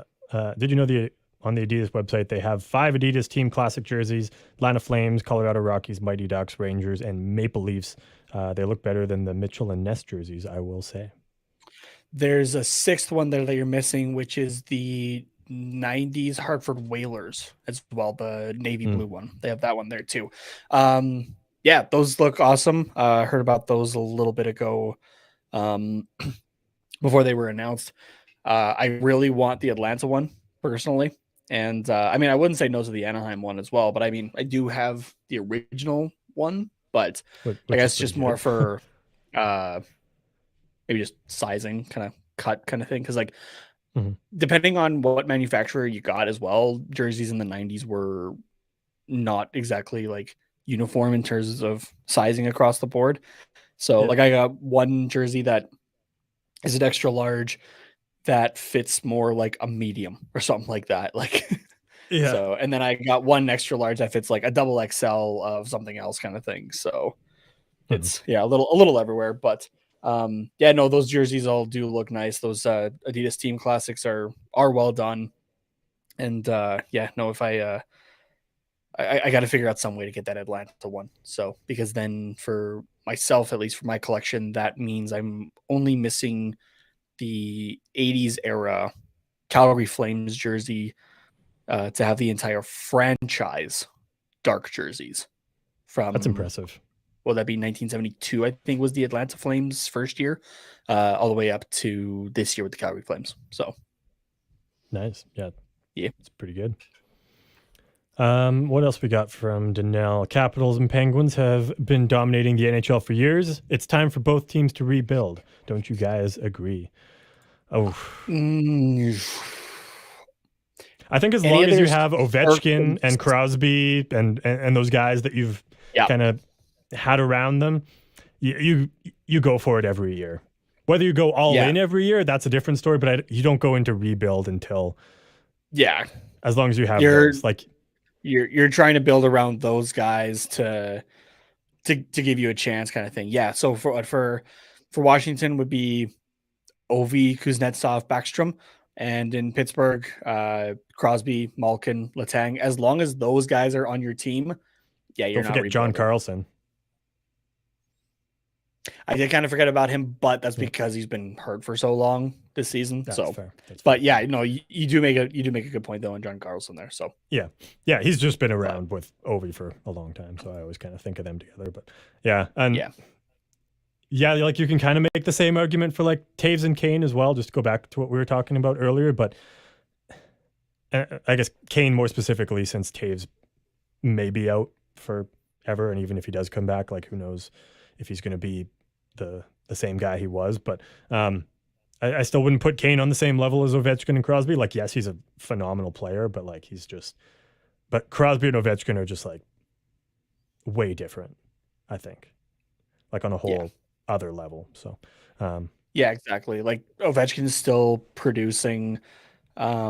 Did you know on the Adidas website they have 5 Adidas Team Classic jerseys: Atlanta Flames, Colorado Rockies, Mighty Ducks, Rangers, and Maple Leafs. They look better than the Mitchell and Ness jerseys, I will say. There's a 6th one there that you're missing, which is the 90s Hartford Whalers as well, the navy blue one. They have that one there too. Yeah, those look awesome. Heard about those a little bit ago before they were announced. I really want the Atlanta one personally. And I mean, I wouldn't say no to the Anaheim one as well, but I mean, I do have the original one, but I guess just more for maybe just sizing, kind of cut kind of thing. Because like, depending on what manufacturer you got as well, jerseys in the 90s were not exactly like uniform in terms of sizing across the board. So like I got one jersey that is an extra large that fits more like a medium or something like that. Like, so, and then I got one extra large that fits like a double XL of something else kind of thing. So it's a little everywhere, but yeah, no, those jerseys all do look nice. Those Adidas Team Classics are well done. And yeah, no, if I got to figure out some way to get that Atlanta one. So, because then for myself, at least for my collection, that means I'm only missing the 80s era Calgary Flames jersey to have the entire franchise dark jerseys from. That's impressive. Will that be 1972? I think was the Atlanta Flames first year, all the way up to this year with the Calgary Flames. So nice, yeah, it's pretty good. What else we got from Danelle? Capitals and Penguins have been dominating the NHL for years. It's time for both teams to rebuild. Don't you guys agree? Oh, I think as long as you have Ovechkin and Crosby and those guys that you've kind of had around them, you go for it every year. Whether you go all in every year, that's a different story. But you don't go into rebuild until as long as you have those. Like you're trying to build around those guys to give you a chance, kind of thing. Yeah. So for Washington would be Ovi, Kuznetsov, Backstrom, and in Pittsburgh, Crosby, Malkin, Letang. As long as those guys are on your team, you're don't forget John Carlson. I did kind of forget about him, but that's because he's been hurt for so long this season. That's fair. But yeah, no, you do make a good point though on John Carlson there. So yeah, he's just been around with Ovi for a long time, so I always kind of think of them together. But yeah, like you can kind of make the same argument for like Taves and Kane as well. Just to go back to what we were talking about earlier, but I guess Kane more specifically, since Taves may be out forever, and even if he does come back, like who knows if he's going to be the same guy he was. But I still wouldn't put Kane on the same level as Ovechkin and Crosby. Like, yes, he's a phenomenal player, but like but Crosby and Ovechkin are just like way different, I think, like on a whole other level. So yeah, exactly. Like Ovechkin's still producing at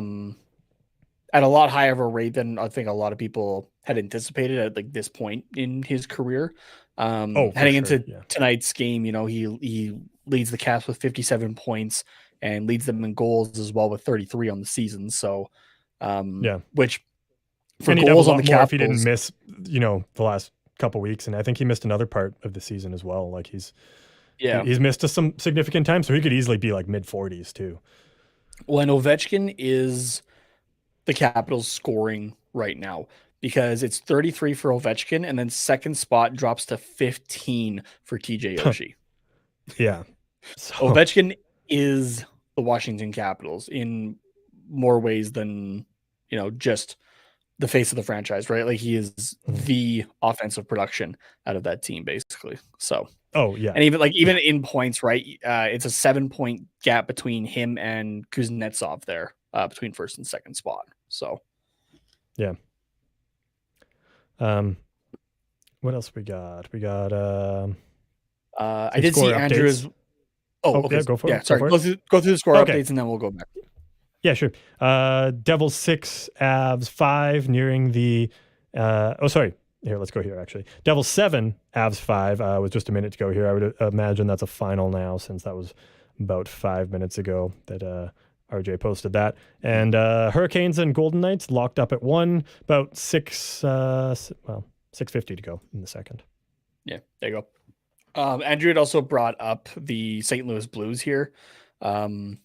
a lot higher of a rate than I think a lot of people had anticipated at like this point in his career. Heading into tonight's game, he leads the Caps with 57 points and leads them in goals as well with 33 on the season. So, which for goals on the Capitals, if he didn't miss, the last couple weeks, and I think he missed another part of the season as well. Like he's missed some significant time, so he could easily be like mid 40s too. Well, and Ovechkin is the Capitals scoring right now, because it's 33 for Ovechkin, and then second spot drops to 15 for TJ Oshie. So Ovechkin is the Washington Capitals in more ways than, just the face of the franchise, right? Like he is the offensive production out of that team, basically. So Oh yeah, And even in points, right? It's a 7-point gap between him and Kuznetsov there, between first and second spot. So yeah. What else we got? We got I some did score see Andrew's. updates. Oh, Oh okay. yeah, go for Yeah, it. Go sorry. for it. Go through the score Okay. updates and then we'll go back. Yeah, sure. Devils 6, Avs 5, nearing the. Sorry. Here, let's go here, actually. Devils 7, Avs 5 was just a minute to go here. I would imagine that's a final now, since that was about 5 minutes ago that RJ posted that. And Hurricanes and Golden Knights locked up at 1, about 6:50 to go in the second. Yeah, there you go. Andrew had also brought up the St. Louis Blues here. They're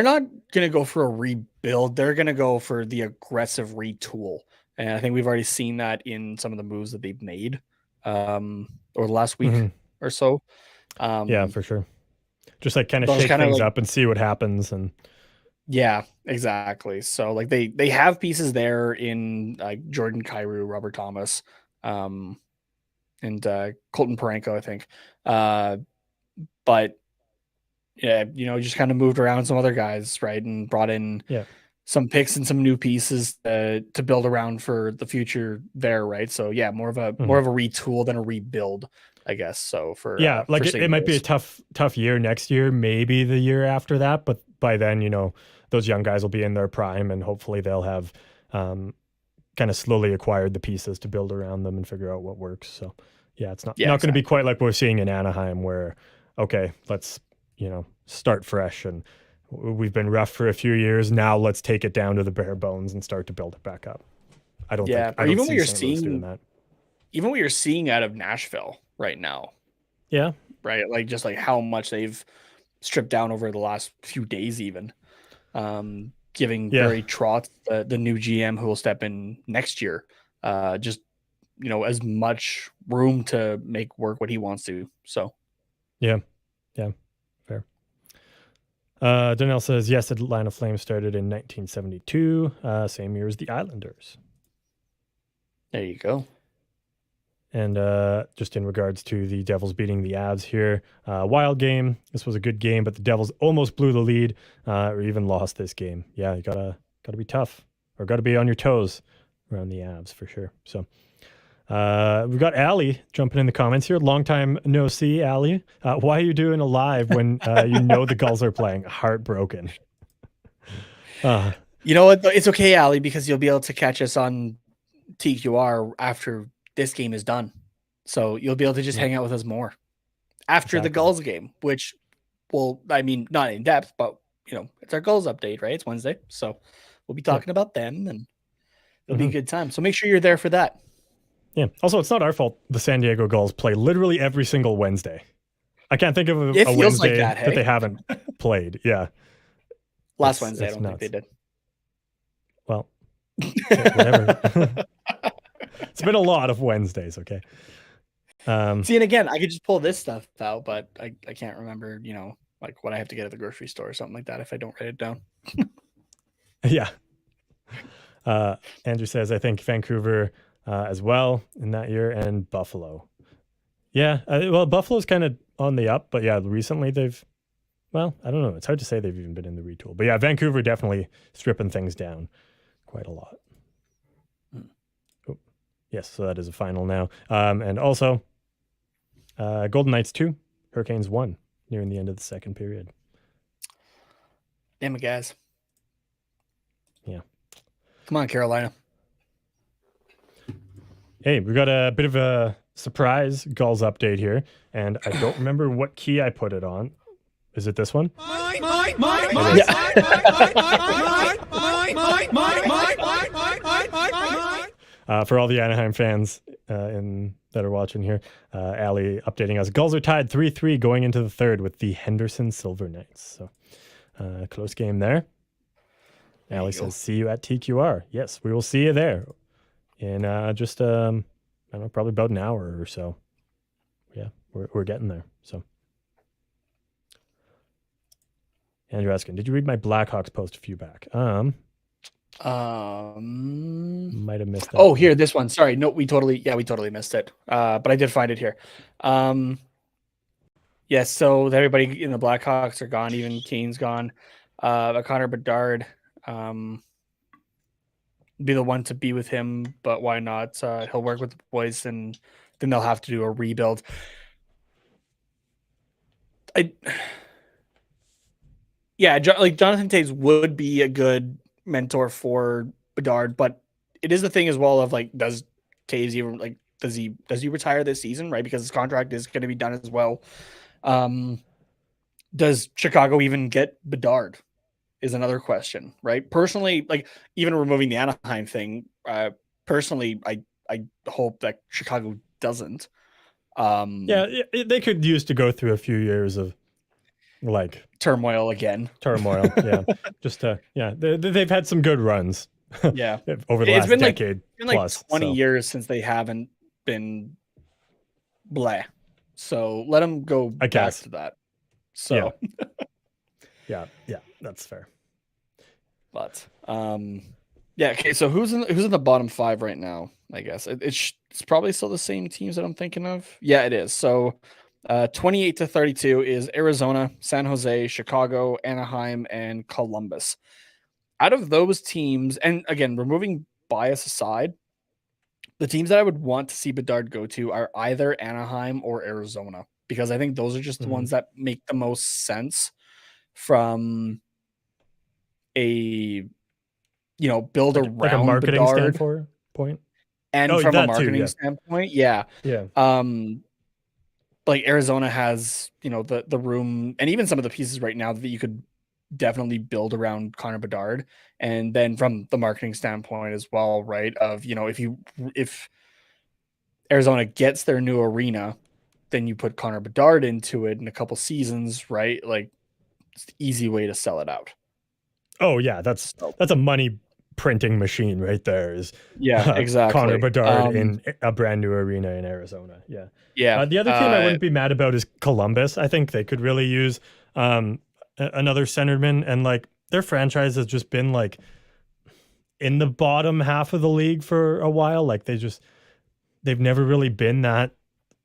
not going to go for a rebuild. They're going to go for the aggressive retool. And I think we've already seen that in some of the moves that they've made over the last week or so. Yeah, for sure. Just like kind of those shake kinda things like- up and see what happens. And Yeah, exactly. So like they have pieces there in like Jordan Kyrou, Robert Thomas, and Colton Parenko, I think. But yeah, just kind of moved around some other guys, right? And brought in some picks and some new pieces to build around for the future there, right? So yeah, more of a retool than a rebuild, I guess. So for like for it might be a tough year next year, maybe the year after that, but by then, those young guys will be in their prime, and hopefully they'll have kind of slowly acquired the pieces to build around them and figure out what works. So yeah, it's not going to be quite like we're seeing in Anaheim, where okay, let's start fresh, and we've been rough for a few years. Now let's take it down to the bare bones and start to build it back up. I don't even what you're seeing doing that. Even what you're seeing out of Nashville right now. Yeah. Right. Like just like how much they've stripped down over the last few days, even giving Barry Trotz, the new GM who will step in next year, just as much room to make work what he wants to. So yeah, fair. Donnell says yes, Atlanta Flames started in 1972, same year as the Islanders. There you go. And just in regards to the Devils beating the Avs here, wild game. This was a good game, but the Devils almost blew the lead, or even lost this game. Yeah, you gotta be tough, or gotta be on your toes around the Avs for sure. So we've got Allie jumping in the comments here. Long time no see, Allie. Why are you doing a live when the Gulls are playing? Heartbroken. You know what? It's okay, Allie, because you'll be able to catch us on TQR after this game is done. So you'll be able to just hang out with us more after the Gulls game, which not in depth, but it's our Gulls update, right? It's Wednesday. So we'll be talking about them, and it'll be a good time. So make sure you're there for that. Yeah. Also, it's not our fault the San Diego Gulls play literally every single Wednesday. I can't think of a Wednesday that they haven't played. Yeah. Last Wednesday, I don't think they did. Well, whatever. It's been a lot of Wednesdays, okay? See, and again, I could just pull this stuff out, but I can't remember, like what I have to get at the grocery store or something like that if I don't write it down. Yeah. Andrew says, I think Vancouver as well in that year, and Buffalo. Yeah, well, Buffalo's kind of on the up, but yeah, recently I don't know. It's hard to say they've even been in the retool. But yeah, Vancouver definitely stripping things down quite a lot. Oh, yes, so that is a final now. And also, Golden Knights 2, Hurricanes 1, nearing the end of the second period. Damn it, guys. Yeah. Come on, Carolina. Hey, we got a bit of a surprise Gulls update here, and I don't remember what key I put it on. Is it this one? For all the Anaheim fans that are watching here, Allie updating us. Gulls are tied 3-3 going into the third with the Henderson Silver Knights. So close game there. Allie says, see you at TQR. Yes, we will see you there in just, I don't know, probably about an hour or so. Yeah, we're getting there. So Andrew asking, did you read my Blackhawks post a few back? Might have missed that Oh, one. here, this one. Sorry. No, we totally missed it. But I did find it here. Yes, so everybody in the Blackhawks are gone, even Kane's gone. But Connor Bedard, be the one to be with him, but why not? He'll work with the boys, and then they'll have to do a rebuild. Like Jonathan Toews would be a good mentor for Bedard, but it is the thing as well of like, does Toews even like does he retire this season, right? Because his contract is going to be done as well. Does Chicago even get Bedard? Is another question, right? Personally, like even removing the Anaheim thing, personally, I hope that Chicago doesn't. Yeah, they could use to go through a few years of like Turmoil again. turmoil. Yeah, just they've had some good runs. Yeah, over the it's last been decade like plus. 20 years since they haven't been blah. So let them go I back guess. to that. So yeah, that's fair. But yeah, okay. So who's in the bottom five right now? I guess it's probably still the same teams that I'm thinking of. Yeah, it is. So 28 to 32 is Arizona, San Jose, Chicago, Anaheim, and Columbus. Out of those teams, and again, removing bias aside, the teams that I would want to see Bedard go to are either Anaheim or Arizona, because I think those are just the ones that make the most sense from a build around like a marketing Bedard standpoint. and from a marketing standpoint. Yeah. Yeah. Like Arizona has, the room and even some of the pieces right now that you could definitely build around Connor Bedard. And then from the marketing standpoint as well, right? Of, if Arizona gets their new arena, then you put Connor Bedard into it in a couple seasons, right? Like it's the easy way to sell it out. Oh yeah, that's a money printing machine right there. Is exactly Connor Bedard in a brand new arena in Arizona. Yeah. The other team I wouldn't be mad about is Columbus. I think they could really use another centerman, and like their franchise has just been like in the bottom half of the league for a while. Like they've never really been that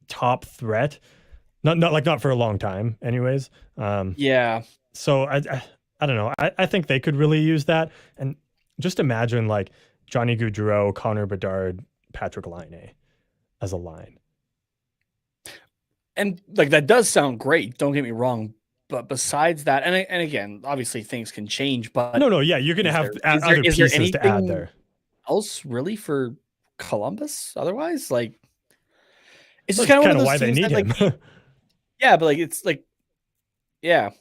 top threat. Not for a long time anyways. Yeah. So I don't know. I think they could really use that. And just imagine like Johnny Gaudreau, Connor Bedard, Patrick Laine as a line. And like that does sound great. Don't get me wrong. But besides that, and again, obviously things can change. But no, yeah, you're gonna have other pieces to add there. Else really for Columbus? Otherwise, like it's just kind of one of those why they need him. Yeah, but like it's like, yeah.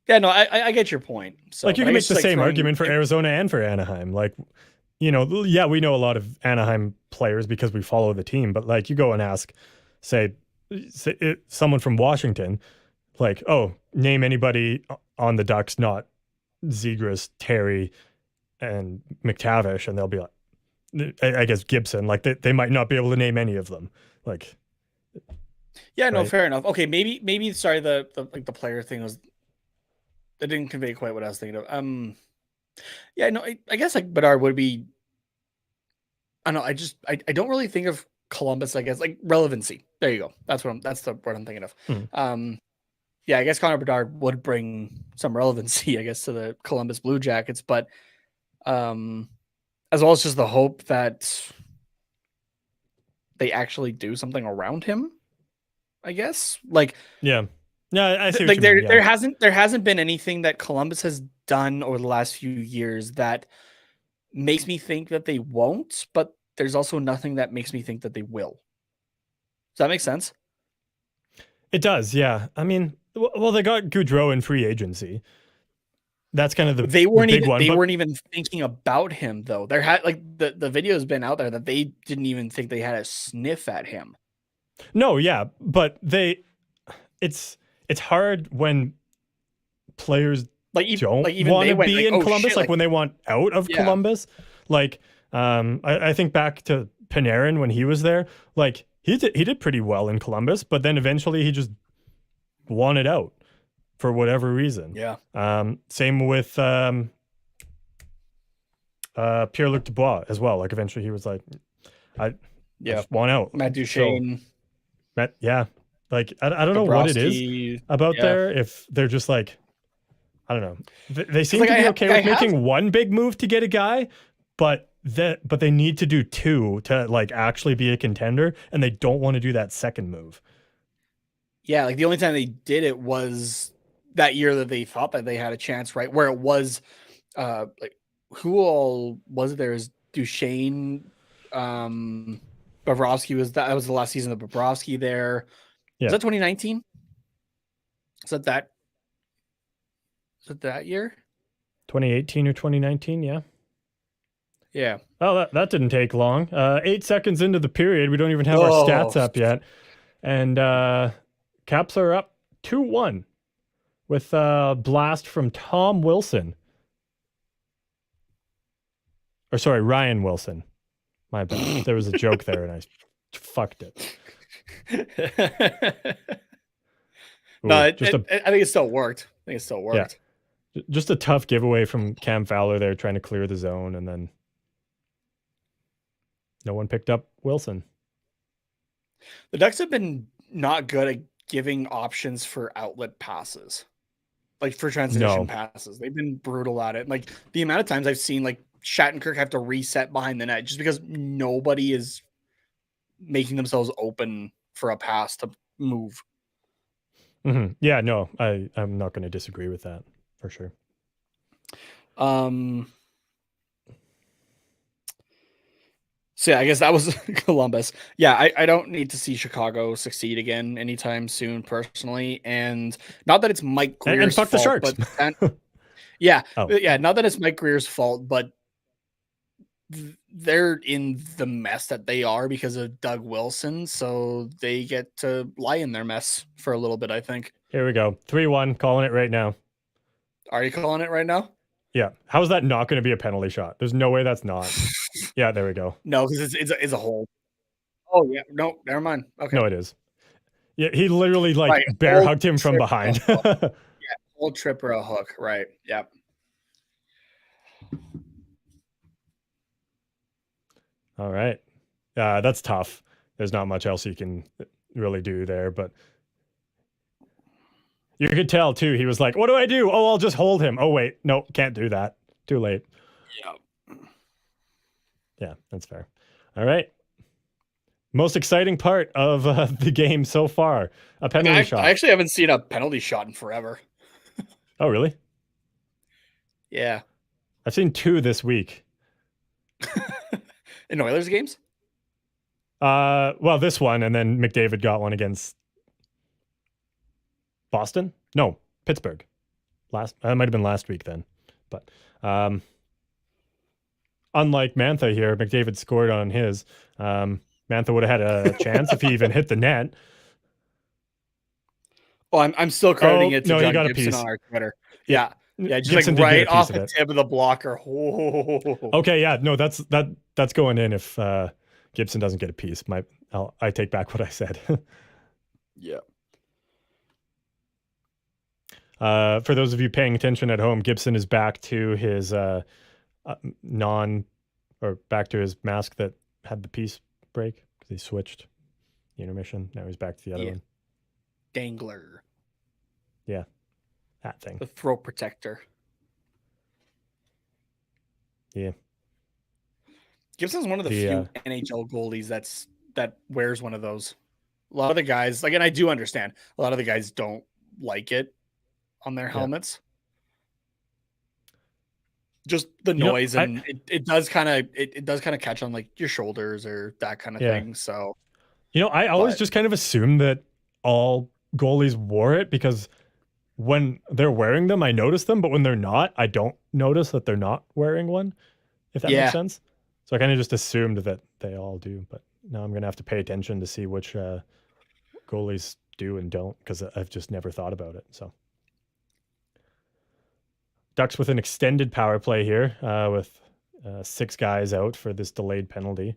No, I get your point. So like you can make the same argument for Arizona and for Anaheim. Like, we know a lot of Anaheim players because we follow the team. But like you go and ask, say someone from Washington, like, oh, name anybody on the Ducks not Zegras, Terry, and McTavish, and they'll be like, I guess Gibson. Like they might not be able to name any of them. Like, yeah, no, fair enough. Okay, maybe sorry, the player thing was that didn't convey quite what I was thinking of. Yeah, no, I guess like Bedard would be. I don't know. I don't really think of Columbus. I guess like relevancy. There you go. That's the word I'm thinking of. Yeah, I guess Connor Bedard would bring some relevancy, I guess, to the Columbus Blue Jackets, but as well as just the hope that they actually do something around him, I guess. Like, yeah, I see. Like there hasn't been anything that Columbus has done over the last few years that makes me think that they won't, but there's also nothing that makes me think that they will. Does that make sense? It does, yeah. I mean, well, they got Gaudreau in free agency. That's kind of the big one. They weren't even thinking about him though. There had like the video has been out there that they didn't even think they had a sniff at him. No, yeah, but it's hard when players don't want to be in Columbus, like when they want out of Columbus. Like, I think back to Panarin when he was there. Like he did pretty well in Columbus, but then eventually he just wanted out for whatever reason. Yeah. Same with Pierre-Luc Dubois as well. Like eventually he was like, I just want out. Matt Duchene. Yeah. Like I don't know what it is about there. If they're just like, I don't know. They seem to be okay with making one big move to get a guy, but they need to do two to like actually be a contender, and they don't want to do that second move. Yeah, like the only time they did it was that year that they thought that they had a chance, right? Where it was like who all was there? Is Duchene, Bobrovsky that was the last season of Bobrovsky there. Yeah. Was that 2019? Is that year? 2018 or 2019, yeah. Yeah. Oh, that didn't take long. 8 seconds into the period, we don't even have our stats up yet. And Caps are up 2-1 with a blast from Tom Wilson. Or sorry, Ryan Wilson. My bad. There was a joke there and I fucked it. No, I think it still worked. Yeah. Just a tough giveaway from Cam Fowler there trying to clear the zone, and then no one picked up Wilson. The Ducks have been not good at giving options for outlet passes, like for transition passes. They've been brutal at it. Like the amount of times I've seen like Shattenkirk have to reset behind the net just because nobody is making themselves open for a pass to move. Mm-hmm. Yeah, no, I'm not going to disagree with that for sure. So yeah, I guess that was Columbus. Yeah, I don't need to see Chicago succeed again anytime soon, personally. And not that it's Mike Greer's fault, the Sharks. But not that it's Mike Greer's fault, but they're in the mess that they are because of Doug Wilson, so they get to lie in their mess for a little bit, I think. Here we go. 3-1, calling it right now. Are you calling it right now? Yeah. How is that not going to be a penalty shot? There's no way that's not. Yeah, there we go. No, because it's a hold. Oh, yeah. No, never mind. Okay. No, it is. Yeah, he literally bear hugged him from behind. Yeah, hold trip or a hook. Right. Yep. All right. That's tough. There's not much else you can really do there, but you could tell too. He was like, "What do I do? Oh, I'll just hold him. Oh, wait. No, can't do that. Too late." Yeah. Yeah, that's fair. All right. Most exciting part of the game so far, a penalty shot. I actually haven't seen a penalty shot in forever. Oh, really? Yeah. I've seen 2 this week. In Oilers games? Well, this one, and then McDavid got one against Boston? No, Pittsburgh. That might have been last week then. But unlike Mantha here, McDavid scored on his. Mantha would have had a chance if he even hit the net. Oh, I'm still crediting it to John he got Gibson a piece on our Twitter. Yeah. Yeah, just Gibson like right off the tip of the blocker. Okay, yeah, no, that's going in if Gibson doesn't get a piece. I take back what I said. Yeah. For those of you paying attention at home, Gibson is back to his back to his mask that had the piece break because he switched the intermission. Now he's back to the other one. Dangler. Yeah. That thing. The throat protector. Yeah. Gibson's one of the few NHL goalies that wears one of those. A lot of the guys, and I do understand, a lot of the guys don't like it on their helmets. Just the noise, and it does kind of catch on like your shoulders or that kind of thing. So, I always just kind of assumed that all goalies wore it because when they're wearing them, I notice them, but when they're not, I don't notice that they're not wearing one, if that makes sense. So I kind of just assumed that they all do, but now I'm going to have to pay attention to see which goalies do and don't because I've just never thought about it. So Ducks with an extended power play here with 6 guys out for this delayed penalty.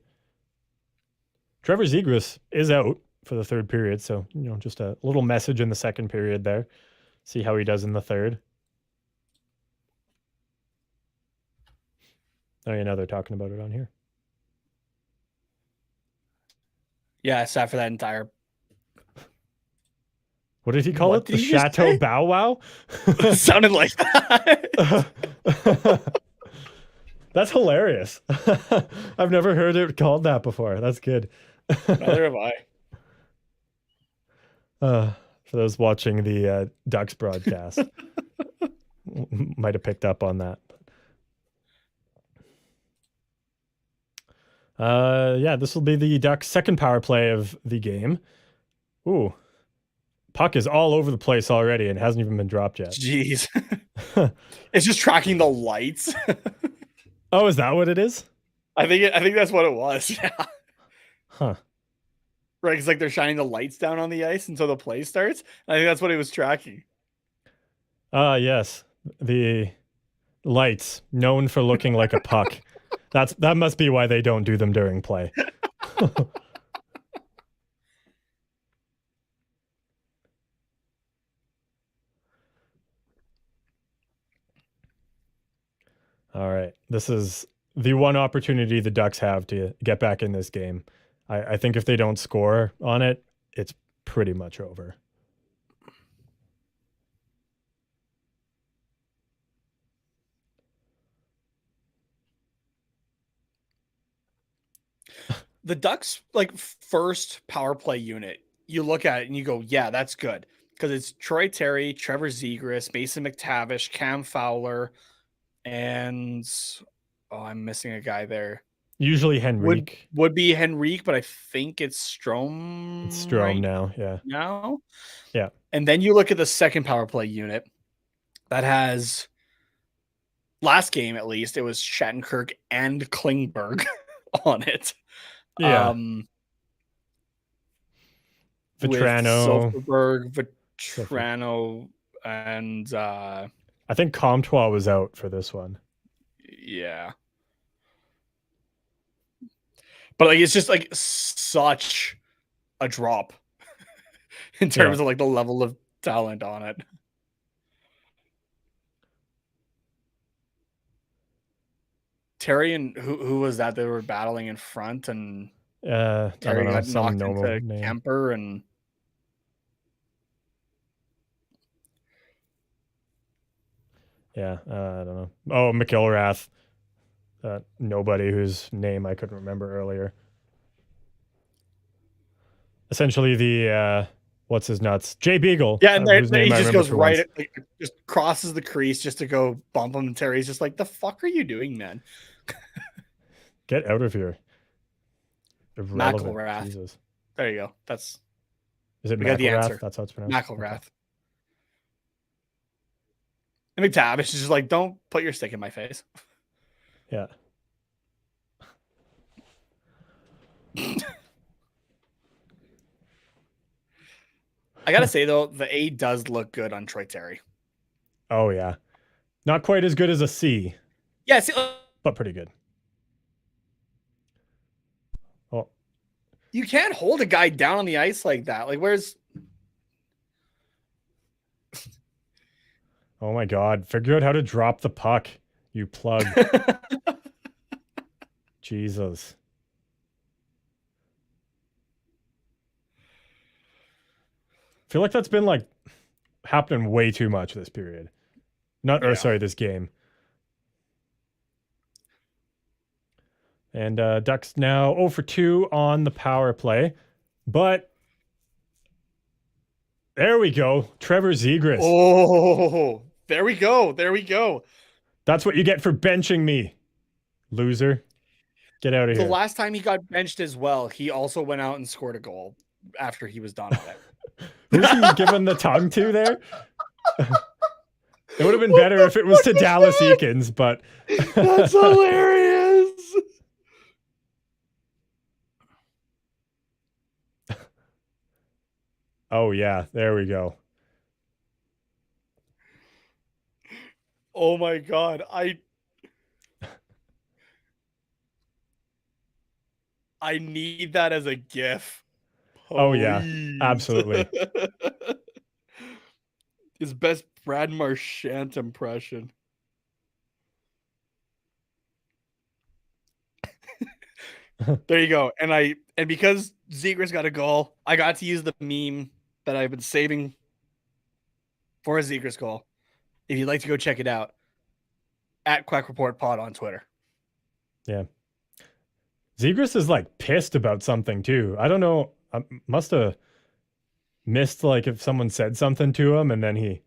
Trevor Zegras is out for the third period, so just a little message in the second period there. See how he does in the third. Oh, yeah, now they're talking about it on here. Yeah, I sat for that entire. What did he call What it? did The he just Chateau say? Bow Wow? It sounded like that. That's hilarious. I've never heard it called that before. That's good. Neither have I. For those watching the Ducks broadcast, might have picked up on that. Yeah, this will be the Ducks' second power play of the game. Ooh, puck is all over the place already and hasn't even been dropped yet. Jeez. It's just tracking the lights. Oh, is that what it is? I think that's what it was. Yeah. Huh. Right, it's like they're shining the lights down on the ice until the play starts. I think that's what it was tracking. Yes. The lights, known for looking like a puck. That must be why they don't do them during play. All right. This is the one opportunity the Ducks have to get back in this game. I think if they don't score on it, it's pretty much over. The Ducks like first power play unit, you look at it and you go, yeah, that's good. Because it's Troy Terry, Trevor Zegras, Mason McTavish, Cam Fowler, and I'm missing a guy there. Usually Henrique. Would be Henrique, but I think it's Strome. It's Strome right now, yeah. now. Yeah. And then you look at the second power play unit that has last game at least, it was Shattenkirk and Klingberg on it. Yeah. Vetrano, Vetrano. Vetrano, and I think Comtois was out for this one. Yeah. But like it's just like such a drop in terms of like the level of talent on it. Terry and who was that they were battling in front, and Terry got knocked into Kemper, and I don't know. Oh, McIlrath. Nobody whose name I couldn't remember earlier. Essentially the what's his nuts? Jay Beagle. Yeah, and he just goes right, just crosses the crease just to go bump him, and Terry's just like, the fuck are you doing, man? Get out of here. McIlrath. Jesus. There you go. Is it we got the answer. That's how it's pronounced. McIlrath. Okay. And McTavish is just like, don't put your stick in my face. Yeah. I gotta say though, the A does look good on Troy Terry. Oh yeah, not quite as good as a C. Yes, but pretty good. Oh, you can't hold a guy down on the ice like that. Like, where's? Oh my God! Figure out how to drop the puck, you plug. Jesus. I feel like that's been like happening way too much this period. This game. And Ducks now 0 for 2 on the power play. But there we go. Trevor Zegras. Oh, there we go. There we go. That's what you get for benching me, loser. Get out of here. The last time he got benched as well, he also went out and scored a goal after he was done with it. Who's he giving the tongue to there? It would have been better if it was to Dallas Eakins, but that's hilarious. Oh yeah, there we go. Oh my God, I need that as a GIF. Please. Oh yeah, absolutely. His best Brad Marchand impression. There you go. And because Zegras got a goal, I got to use the meme that I've been saving for a Zegras goal. If you'd like to go check it out, at Quack Report Pod on Twitter. Yeah. Zegras is like pissed about something too. I don't know. I must have missed like if someone said something to him and then he,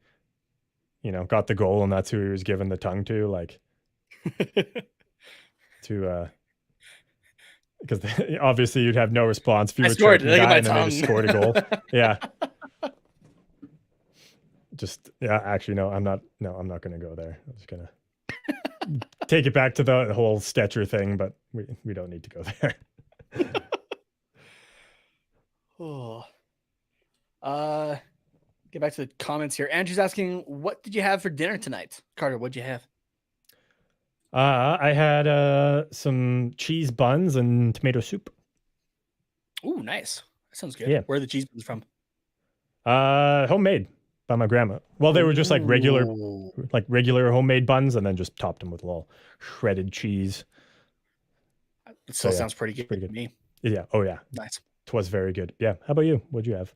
got the goal and that's who he was giving the tongue to, like to because obviously you'd have no response if you were choking a guy and then they just scored a goal. Yeah. Actually, no, I'm not going to go there. I'm just going to take it back to the whole Stetcher thing, but we don't need to go there. Get back to the comments here. Andrew's asking, what did you have for dinner tonight? Carter, what'd you have? I had some cheese buns and tomato soup. Ooh, nice. That sounds good. Yeah. Where are the cheese buns from? Homemade by my grandma. Well, they were just like regular homemade buns, and then just topped them with a little shredded cheese. It still sounds pretty good to me. Yeah. Oh yeah. Nice. It was very good. Yeah. How about you? What'd you have?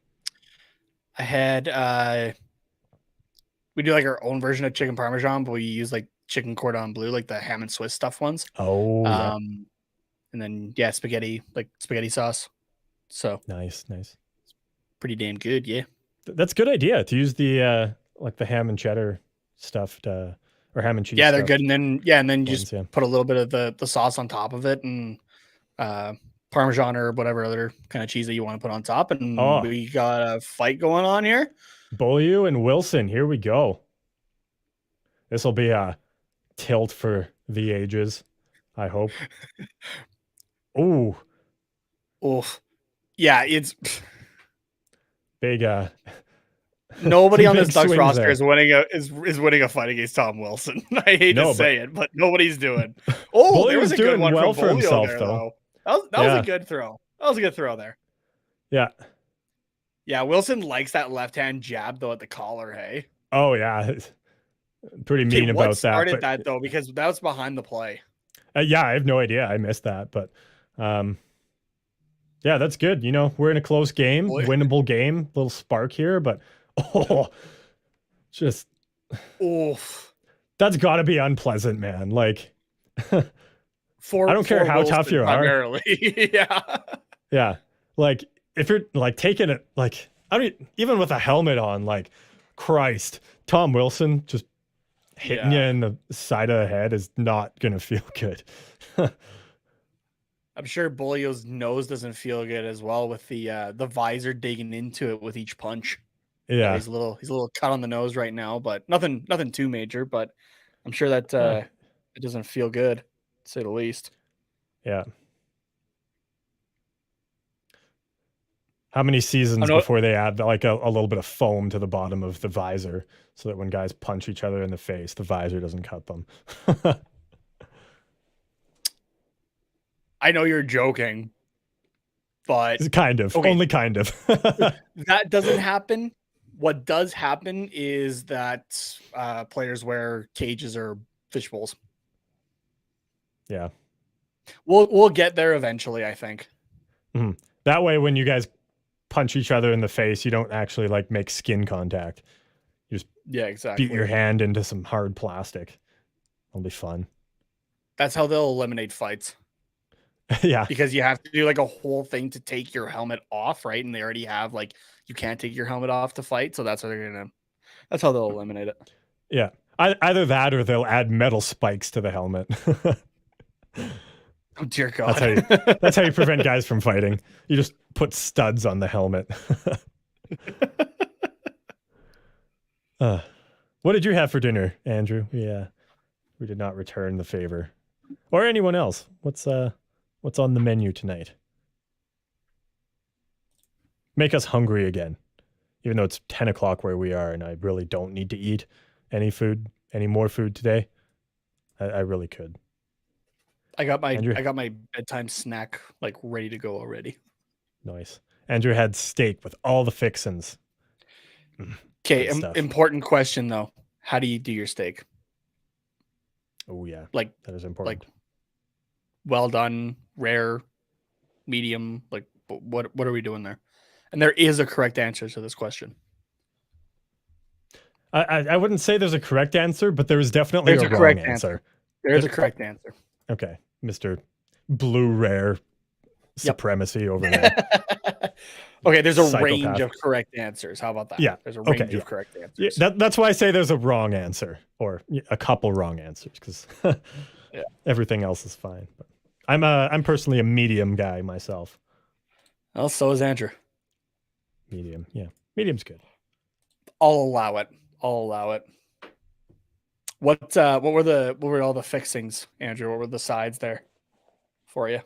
I had we do like our own version of chicken parmesan, but we use like chicken cordon bleu, like the ham and Swiss stuff ones. Oh, yeah. And then spaghetti, like spaghetti sauce. So nice. Pretty damn good, yeah. That's a good idea to use the like the ham and cheddar stuff or ham and cheese. Yeah, they're good. And then you just put a little bit of the sauce on top of it and Parmesan or whatever other kind of cheese that you want to put on top. And we got a fight going on here. Beaulieu and Wilson, here we go. This will be a tilt for the ages, I hope. Ooh. Yeah, it's big nobody on this Ducks roster is winning a fight against Tom Wilson. I hate to say it, but nobody's doing. Oh, there was a good one well for himself there, though. That was a good throw. That was a good throw there. Yeah. Yeah, Wilson likes that left-hand jab though at the collar, hey. Oh yeah. Pretty mean about that. What started that though? Because that was behind the play. Yeah, I have no idea. I missed that, but yeah, that's good. We're in a close game, winnable game, little spark here, but that's got to be unpleasant, man. Like, I don't care how tough you are. Yeah. Like, if you're like taking it, like, I mean, even with a helmet on, like, Christ, Tom Wilson just hitting you in the side of the head is not going to feel good. I'm sure Beaulieu's nose doesn't feel good as well with the visor digging into it with each punch. Yeah, he's a little cut on the nose right now, but nothing too major. But I'm sure that it doesn't feel good, to say the least. Yeah. How many seasons before they add like a little bit of foam to the bottom of the visor so that when guys punch each other in the face, the visor doesn't cut them? I know you're joking, but kind of, only kind of. That doesn't happen. What does happen is that players wear cages or fish bowls. Yeah, we'll get there eventually, I think. Mm-hmm. That way, when you guys punch each other in the face, you don't actually like make skin contact. You just exactly beat your hand into some hard plastic. It'll be fun. That's how they'll eliminate fights. Yeah, because you have to do like a whole thing to take your helmet off, right? And they already have like you can't take your helmet off to fight, so that's how they'll eliminate it. Yeah, either that or they'll add metal spikes to the helmet. Oh dear God! That's how you prevent guys from fighting. You just put studs on the helmet. What did you have for dinner, Andrew? Yeah, we did not return the favor, or anyone else. What's on the menu tonight? Make us hungry again, even though it's 10 o'clock where we are, and I really don't need to eat any more food today. I really could. I got my bedtime snack like ready to go already. Nice. Andrew had steak with all the fixins. Okay, important question though. How do you do your steak? Oh yeah, like that is important. Like well done, rare, medium? Like, what are we doing there? And there is a correct answer to this question. I wouldn't say there's a correct answer, but there is definitely a wrong answer. There's a correct answer. Okay, Mr. Blue Rare supremacy over there. Okay, there's a range of correct answers. How about that? Yeah. There's a range of correct answers. Yeah, that's why I say there's a wrong answer or a couple wrong answers because everything else is fine. But I'm personally a medium guy myself. Well, so is Andrew. Medium, yeah. Medium's good. I'll allow it. What were all the fixings, Andrew? What were the sides there for you?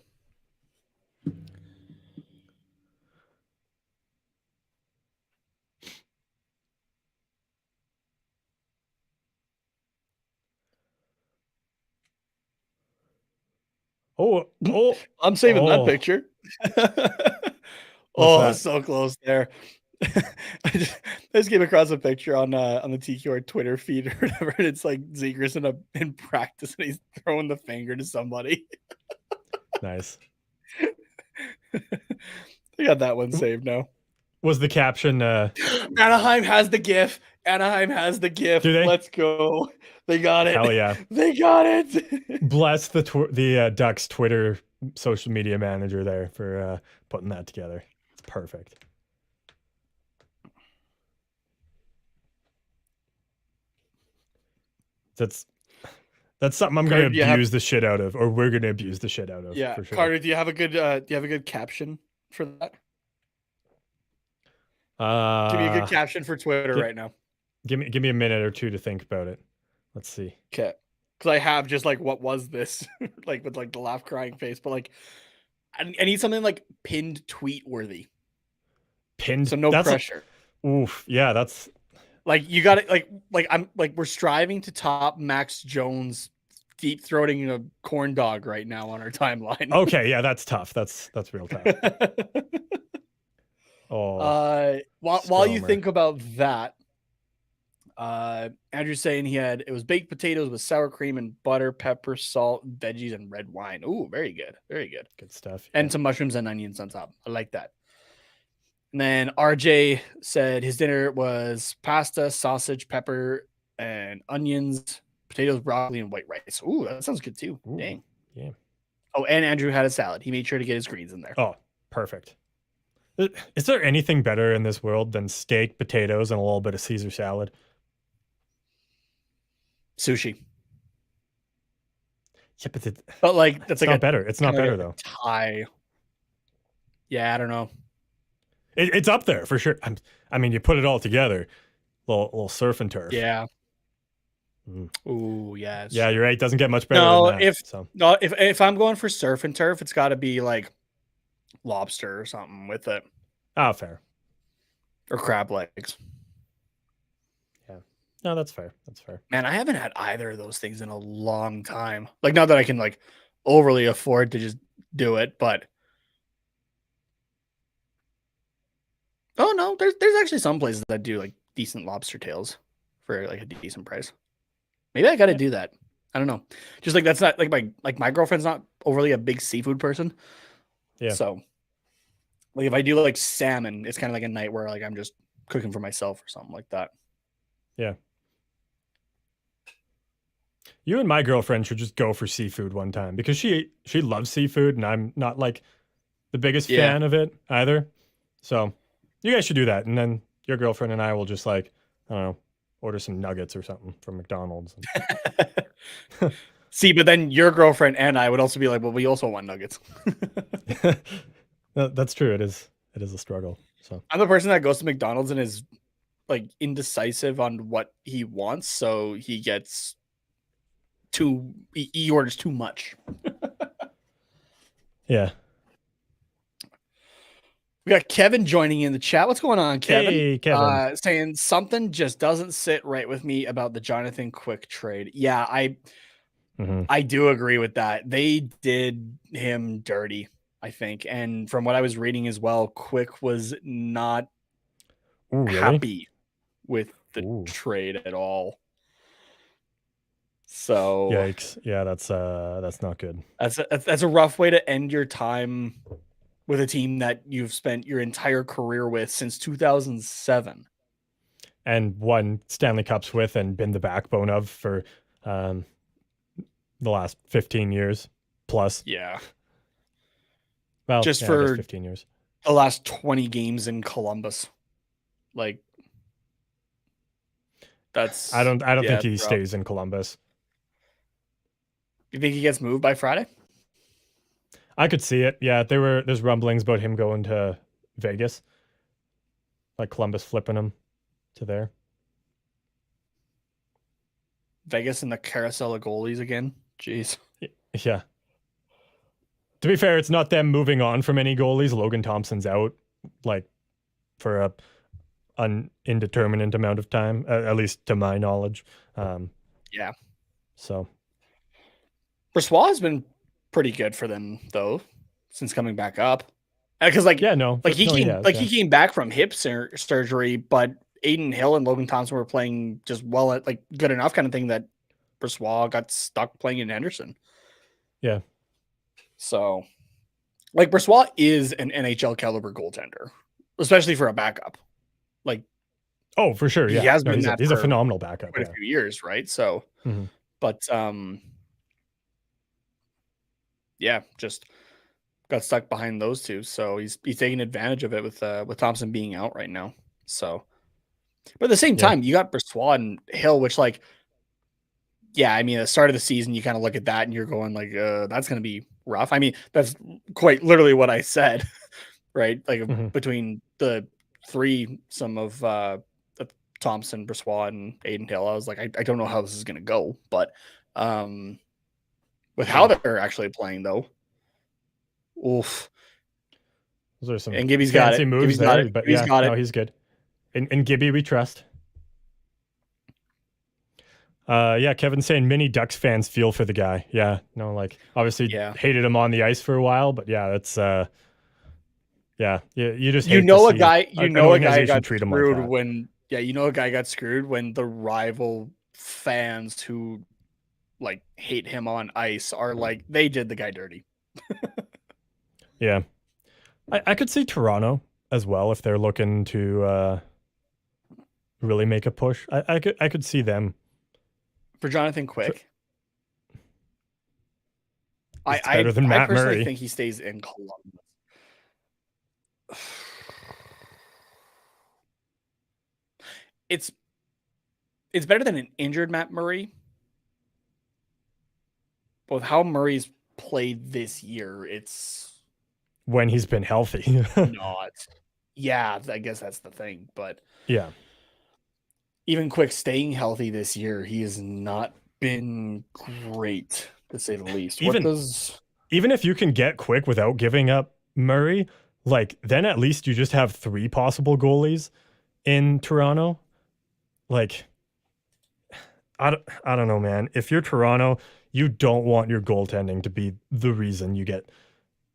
Oh, I'm saving that picture. That? So close there. I just came across a picture on the TQR Twitter feed or whatever, and it's like Zegras in practice and he's throwing the finger to somebody. Nice. I got that one saved now. Was the caption Anaheim has the GIF. Do they? Let's go. They got it. Hell yeah. They got it. Bless the Ducks Twitter social media manager there for putting that together. It's perfect. That's something I'm going to abuse the shit out of, or we're going to abuse the shit out of. Yeah, for sure. Carter, do you have a good caption for that? Give me a good caption for Twitter right now. Give me a minute or two to think about it. Let's see. Okay, because I have just like, what was this? Like with like the laugh crying face, but like I need something like pinned tweet worthy. Pinned, so no pressure. Oof, yeah, that's. Like you got it. Like I'm like we're striving to top Max Jones deep throating a corn dog right now on our timeline. Okay, yeah, that's tough. That's real tough. While you think about that, Andrew's saying it was baked potatoes with sour cream and butter, pepper, salt, veggies, and red wine. Ooh, very good, good stuff. And some mushrooms and onions on top. I like that. And then RJ said his dinner was pasta, sausage, pepper, and onions, potatoes, broccoli, and white rice. Ooh, that sounds good too. Ooh, dang. Yeah. Oh, and Andrew had a salad. He made sure to get his greens in there. Oh, perfect. Is there anything better in this world than steak, potatoes, and a little bit of Caesar salad? Sushi. Yeah, but like that's like not better. It's not better though. Thai. Yeah, I don't know. It's up there for sure. I mean, you put it all together, little surf and turf. Yeah. Ooh, yeah. Yeah, you're right. It doesn't get much better than that. If I'm going for surf and turf, it's got to be like lobster or something with it. Oh, fair. Or crab legs. Yeah. No, that's fair. Man, I haven't had either of those things in a long time. Like, not that I can like overly afford to just do it, but oh no, there's actually some places that do like decent lobster tails for like a decent price. Maybe I got to do that. I don't know. Just like that's not like my girlfriend's not overly a big seafood person. Yeah. So like if I do like salmon, it's kind of like a night where like I'm just cooking for myself or something like that. Yeah. You and my girlfriend should just go for seafood one time because she loves seafood and I'm not like the biggest fan of it either. So you guys should do that. And then your girlfriend and I will just like, I don't know, order some nuggets or something from McDonald's. See, but then your girlfriend and I would also be like, well, we also want nuggets. No, that's true. It is a struggle. So I'm the person that goes to McDonald's and is like indecisive on what he wants. So he gets he orders too much. Yeah. We got Kevin joining in the chat. What's going on, Kevin? Hey, Kevin. Saying something just doesn't sit right with me about the Jonathan Quick trade. Yeah, I do agree with that. They did him dirty, I think. And from what I was reading as well, Quick was not happy with the trade at all. So yikes. Yeah, that's not good. That's a rough way to end your time with a team that you've spent your entire career with since 2007. And won Stanley Cups with and been the backbone of for the last 15 years plus. Yeah. Well, Just yeah, I guess for 15 years. the last 20 games in Columbus. Like, that's... I don't think he it's rough. stays in Columbus. You think he gets moved by Friday? I could see it. Yeah, there's rumblings about him going to Vegas. Like Columbus flipping him to there. Vegas and the carousel of goalies again. Jeez. Yeah. To be fair, it's not them moving on from any goalies. Logan Thompson's out, like, for an indeterminate amount of time, at least to my knowledge. Yeah. So. Brossoit has been pretty good for them though, since coming back up. Because he came back from hip surgery, but Aiden Hill and Logan Thompson were playing just well at like good enough kind of thing that Brossoit got stuck playing in Henderson. Yeah. So, like, Brossoit is an NHL caliber goaltender, especially for a backup. Like, oh, for sure, yeah, he has been he's a phenomenal backup. Quite a few years, right? So, but yeah, just got stuck behind those two. So he's taking advantage of it with Thompson being out right now. So, but at the same time, you got Brossoit and Hill, which, like, yeah, I mean, at the start of the season, you kind of look at that and you're going like, that's going to be rough. I mean, that's quite literally what I said, right? Like between the threesome of Thompson, Brossoit, and Aiden Hill, I was like, I don't know how this is going to go, but with how they're actually playing though, oof. Those are some and Gibby's got it. Moves Gibby's there, got it. But Gibby's yeah, got it. No, he's good. And Gibby, we trust. Yeah, Kevin's saying many Ducks fans feel for the guy. Yeah, no, like obviously hated him on the ice for a while, but yeah, that's yeah, you just hate a guy got screwed like when a guy got screwed when the rival fans who like hate him on ice are like they did the guy dirty. Yeah, I could see Toronto as well if they're looking to really make a push. I could see them. For Jonathan Quick, it's better than Matt Murray. I personally Murray. think he stays in Columbus. It's better than an injured Matt Murray. But with how Murray's played this year, it's when he's been healthy. not. Yeah, I guess that's the thing. But yeah. Even Quick staying healthy this year, he has not been great, to say the least. Even if you can get Quick without giving up Murray, like then at least you just have 3 possible goalies in Toronto. Like, I don't know, man. If you're Toronto, you don't want your goaltending to be the reason you get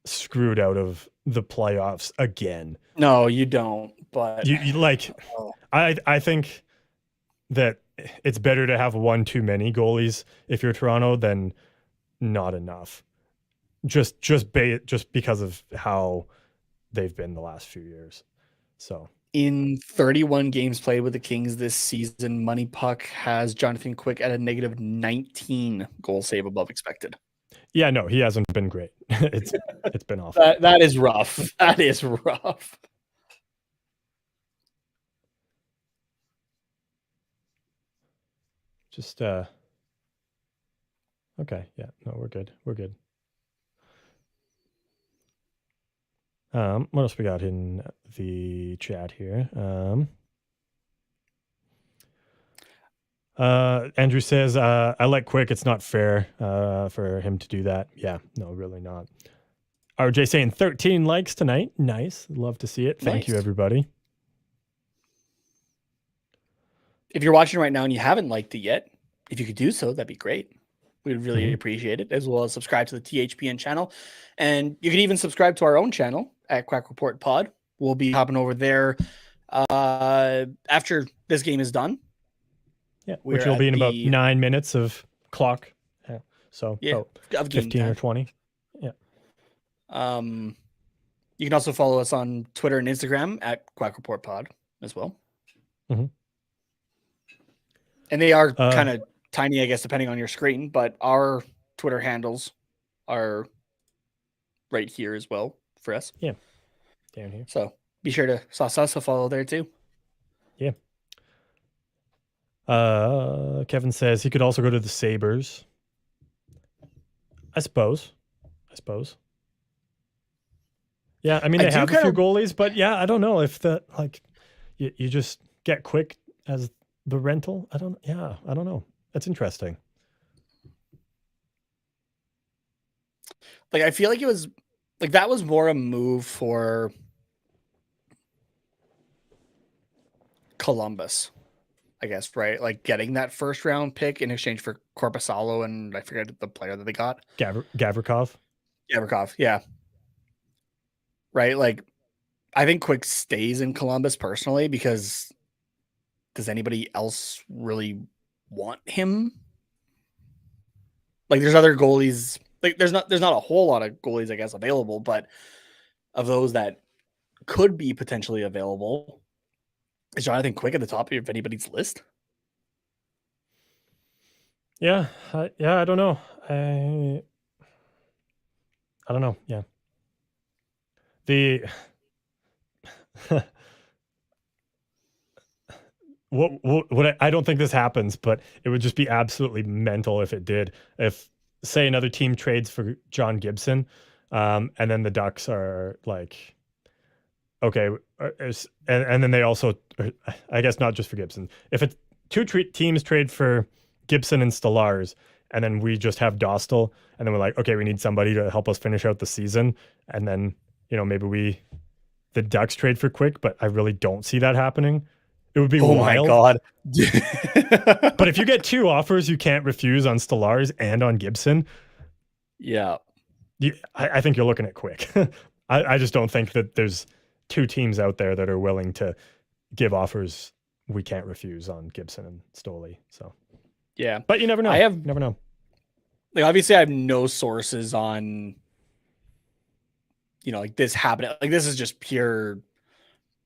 screwed out of the playoffs again. No, you don't. But you like, I think that it's better to have one too many goalies if you're Toronto than not enough. Just because of how they've been the last few years. So in 31 games played with the Kings this season, Money Puck has Jonathan Quick at a negative 19 goal save above expected. Yeah, no, he hasn't been great. It's been awful. That is rough. That is rough. Just okay, yeah, no, we're good. What else we got in the chat here? Andrew says, I like Quick. It's not fair for him to do that. Yeah, no, really not. RJ saying 13 likes tonight. Nice. Love to see it. Thank you, everybody. If you're watching right now and you haven't liked it yet, if you could do so, that'd be great. We'd really appreciate it, as well as subscribe to the THPN channel. And you can even subscribe to our own channel at Quack Report Pod. We'll be hopping over there after this game is done. Yeah, which will be in about 9 minutes of clock. Yeah. So 15 or 20. Yeah. You can also follow us on Twitter and Instagram at Quack Report Pod as well. Mm-hmm. And they are kind of tiny, I guess, depending on your screen, but our Twitter handles are right here as well for us. Yeah. Down here. So be sure to sauce us a follow there too. Yeah. Kevin says he could also go to the Sabres. I suppose. Yeah, I mean, they have a few goalies, but yeah, I don't know if that, like, you just get Quick as the rental. I don't know. That's interesting. Like, I feel like it was, like, that was more a move for Columbus, I guess, right? Like, getting that first round pick in exchange for Korpisalo and I forget the player that they got. Gavrikov, yeah. Right? Like, I think Quick stays in Columbus personally because does anybody else really want him? Like, there's other goalies. Like, there's not a whole lot of goalies, I guess, available, but of those that could be potentially available, is Jonathan Quick at the top of anybody's list? Yeah, I don't know. I don't know. Yeah. The what I don't think this happens, but it would just be absolutely mental if it did. If, say, another team trades for John Gibson, and then the Ducks are like, okay, and then they also, I guess not just for Gibson. If it's two teams trade for Gibson and Stellars, and then we just have Dostal, and then we're like, okay, we need somebody to help us finish out the season, and then maybe the Ducks trade for Quick, but I really don't see that happening. It would be wild. My God. But if you get two offers you can't refuse on Stellars and on Gibson, yeah, I think you're looking at Quick. I just don't think that there's two teams out there that are willing to give offers we can't refuse on Gibson and Stoley. So yeah, but you never know. Never know. Like, obviously, I have no sources on, like, this happening. Like, this is just pure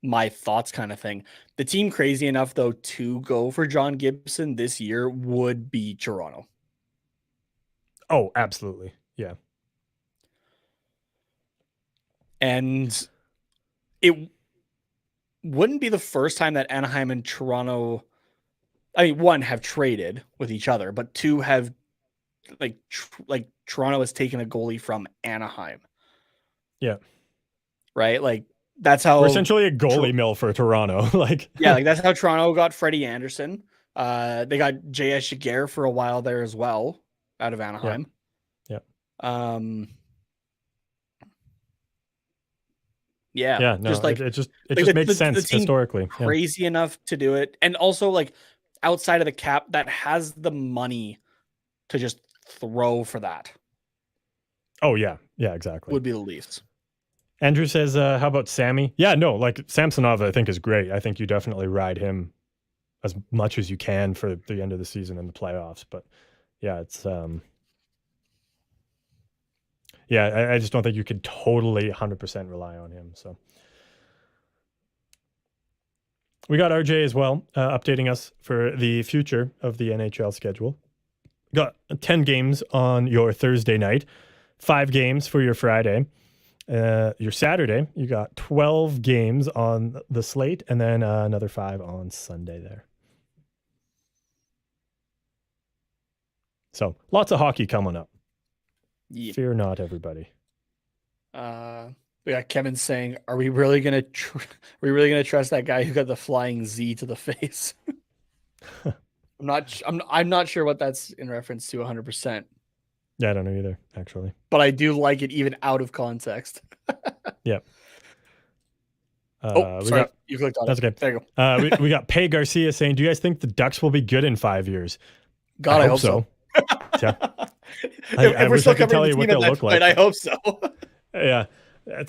my thoughts kind of thing. The team crazy enough, though, to go for John Gibson this year would be Toronto. Oh, absolutely. Yeah. And it wouldn't be the first time that Anaheim and Toronto, I mean, one, have traded with each other, but two, have like Toronto has taken a goalie from Anaheim. Yeah. Right? Like, that's how we're essentially a goalie mill for Toronto. Like, yeah, like that's how Toronto got Freddie Anderson. They got J.S. Giguère for a while there as well, out of Anaheim. Yeah. Yeah. No, just like it just makes sense historically. Crazy enough to do it, and also like outside of the cap that has the money to just throw for that. Oh yeah, exactly. Would be the Leafs. Andrew says, how about Sammy? Yeah, no, like Samsonov, I think is great. I think you definitely ride him as much as you can for the end of the season and the playoffs. But yeah, it's I just don't think you could totally 100% rely on him. So we got RJ as well, updating us for the future of the NHL schedule. Got 10 games on your Thursday night, 5 games for your Friday. Your Saturday, you got 12 games on the slate, and then another 5 on Sunday there. So lots of hockey coming up. Yep. Fear not, everybody. We got Kevin saying, "Are we really gonna trust that guy who got the flying Z to the face?" I'm not sure what that's in reference to 100%. Yeah, I don't know either, actually. But I do like it even out of context. Yeah. Sorry. You clicked on it. That's okay. There you go. we got Pay Garcia saying, do you guys think the Ducks will be good in 5 years? God, I hope so. Yeah. I wish I could tell you what they'll look like. I hope so. Yeah.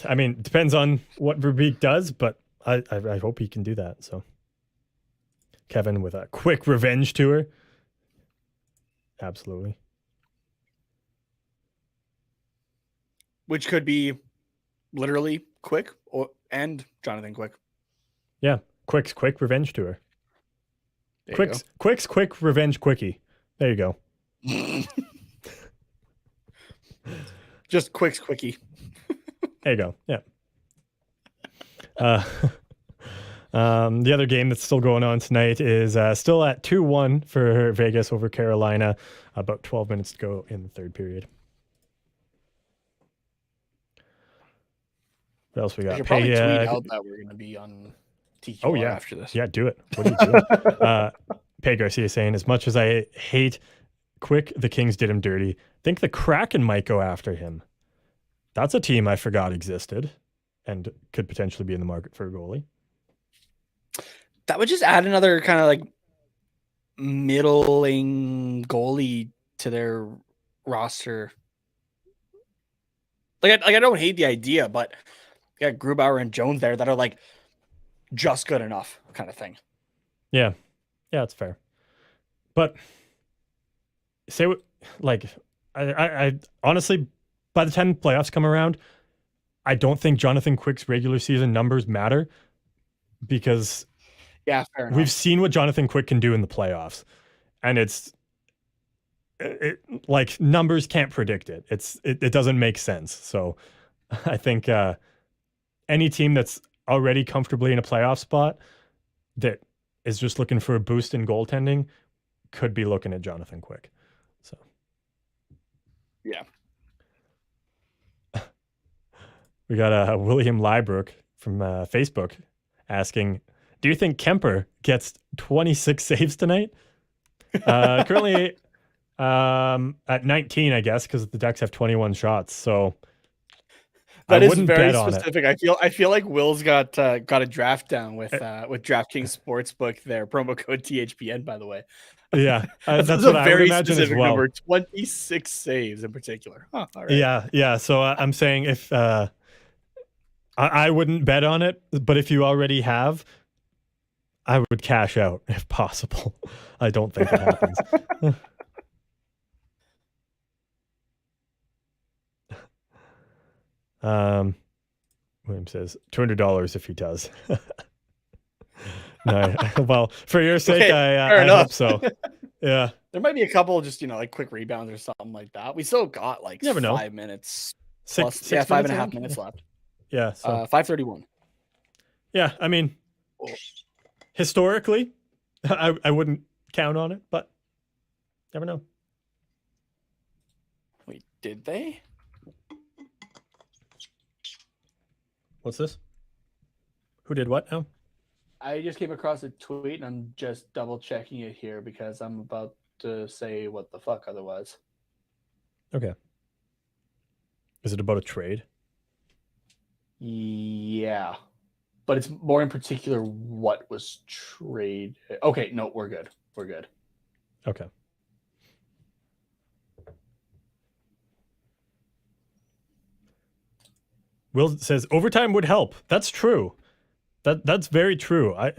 I mean, it depends on what Verbeek does, but I hope he can do that. So Kevin with a quick revenge tour. Absolutely. Which could be literally Quick and Jonathan Quick. Yeah, Quick's quick revenge tour. There Quick's quick revenge quickie. There you go. Just Quick's quickie. There you go. Yeah. The other game that's still going on tonight is still at 2-1 for Vegas over Carolina. About 12 minutes to go in the third period. What else we got? I should probably tweet out that we're going to be on TQR after this. Yeah, do it. What are you doing? Pay Garcia saying, as much as I hate Quick, the Kings did him dirty. Think the Kraken might go after him. That's a team I forgot existed and could potentially be in the market for a goalie. That would just add another kind of like middling goalie to their roster. I don't hate the idea, but you got Grubauer and Jones there that are like just good enough kind of thing. Yeah, that's fair. But I honestly, by the time playoffs come around, I don't think Jonathan Quick's regular season numbers matter because fair enough. We've seen what Jonathan Quick can do in the playoffs, and like numbers can't predict it. It doesn't make sense. So I think any team that's already comfortably in a playoff spot that is just looking for a boost in goaltending could be looking at Jonathan Quick. So yeah. We got William Liebrook from Facebook asking, do you think Kemper gets 26 saves tonight? Currently at 19, I guess, because the Ducks have 21 shots. So that is very specific. I feel like Will's got a draft down with DraftKings Sportsbook there. Promo code THPN, by the way. Yeah, that's what I would imagine as well. Number, 26 saves in particular. Huh, all right. Yeah. So I'm saying if I wouldn't bet on it, but if you already have, I would cash out if possible. I don't think it happens. William says $200 if he does. No, well, for your sake, I hope so. Yeah, there might be a couple just like quick rebounds or something like that. We still got like 5 minutes, plus, 5.5 minutes left. Yeah, so 5:31. Yeah, I mean, historically, I wouldn't count on it, but never know. Wait, did they? What's this? Who did what now? I just came across a tweet and I'm just double checking it here because I'm about to say what the fuck otherwise. Okay. Is it about a trade? Yeah. But it's more in particular what was traded. Okay, no, we're good. We're good. Okay. Will says overtime would help. That's true. That's very true. I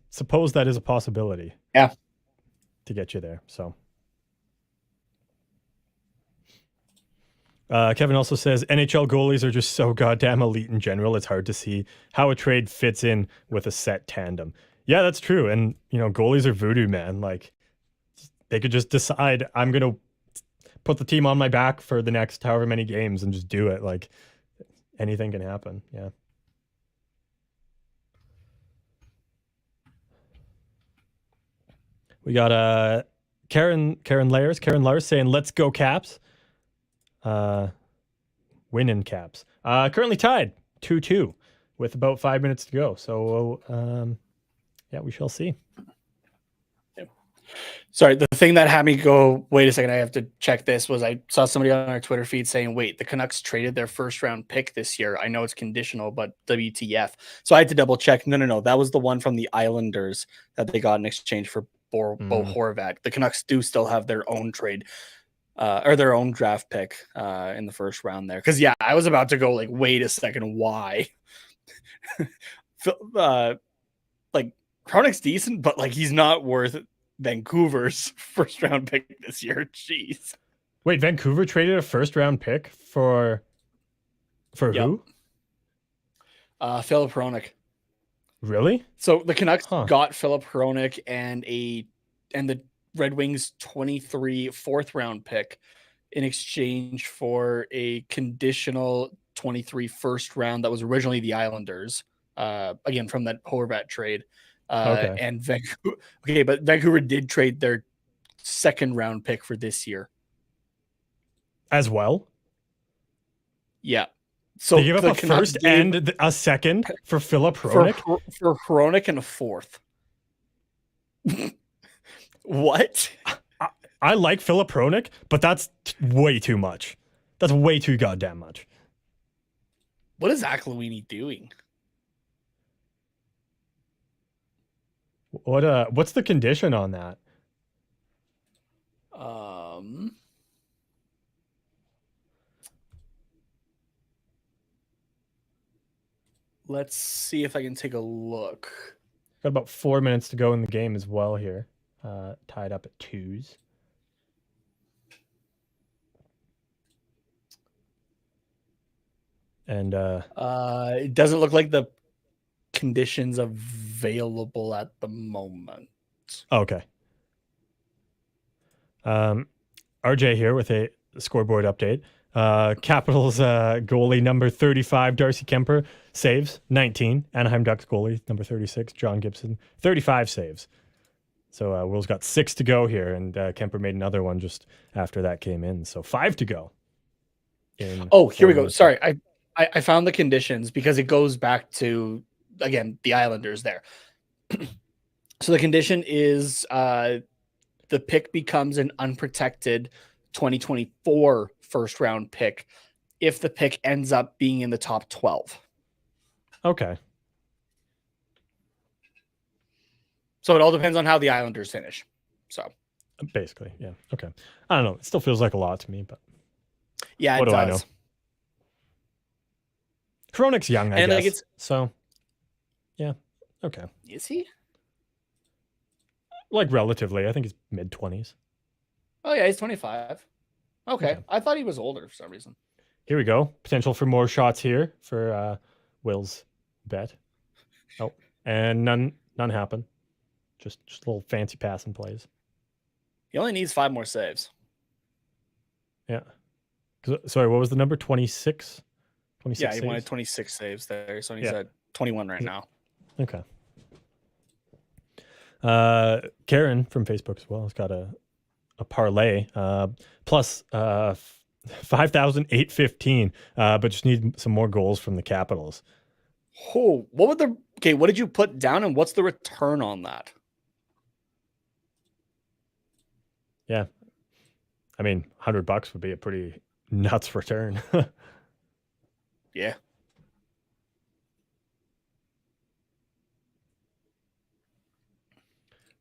suppose that is a possibility. Yeah. To get you there. So Kevin also says NHL goalies are just so goddamn elite in general. It's hard to see how a trade fits in with a set tandem. Yeah, that's true. And goalies are voodoo, man. Like they could just decide I'm gonna put the team on my back for the next however many games and just do it. Like anything can happen. Yeah. We got Karen Lars saying, let's go Caps. Winning Caps. Currently tied 2-2 with about 5 minutes to go. So, yeah, we shall see. Sorry, the thing that had me go, wait a second, I have to check this, was I saw somebody on our Twitter feed saying, wait, the Canucks traded their first round pick this year. I know it's conditional, but WTF. So I had to double check. No. That was the one from the Islanders that they got in exchange for Bo Horvat. The Canucks do still have their own trade or their own draft pick in the first round there. Because, yeah, I was about to go like, wait a second, why? Like, Hronek's decent, but like he's not worth Vancouver's first round pick this year. Jeez. Wait, Vancouver traded a first round pick for who? Philip Hronik. Really? So the Canucks Huh. got Philip Hronik and the Red Wings 23 fourth round pick in exchange for a conditional 23 first round that was originally the Islanders. Again from that Horvat trade. Okay. And Vancouver. Okay, but Vancouver did trade their second round pick for this year. As well? Yeah. They So gave up the a Canucks first gave and a second for Philip for Hronik? for Hronik and a fourth. What? I like Philip Hronik, but that's way too much. That's way too goddamn much. What is Zach Luini doing? What's the condition on that? Let's see if I can take a look. Got about 4 minutes to go in the game as well here. Tied up at 2s. And it doesn't look like the conditions available at the moment. Okay. RJ here with a scoreboard update. Capitals goalie number 35, Darcy Kemper, saves 19. Anaheim Ducks goalie number 36, John Gibson, 35 saves. So Will's got 6 to go here, and Kemper made another one just after that came in. So 5 to go. Oh, here we go. Sorry, I found the conditions because it goes back to, again, the Islanders there. So the condition is the pick becomes an unprotected 2024 first round pick if the pick ends up being in the top 12. Okay. So it all depends on how the Islanders finish. So basically, yeah. Okay. I don't know. It still feels like a lot to me, but yeah, what it do does. I know? Hronik's young, I guess. Like so, yeah. Okay. Is he? Like relatively. I think he's mid-20s. Oh, yeah, he's 25. Okay. I thought he was older for some reason. Here we go. Potential for more shots here for Will's bet. Oh, and none happen. Just little fancy passing plays. He only needs 5 more saves. Yeah. Sorry, what was the number? 26? 26 yeah, he saves? wanted 26 saves there, so he's at 21 right now. Okay. Karen from Facebook as well has got a parlay plus 5,815, but just need some more goals from the Capitals. Oh, what did you put down and what's the return on that? Yeah. I mean, $100 would be a pretty nuts return. Yeah.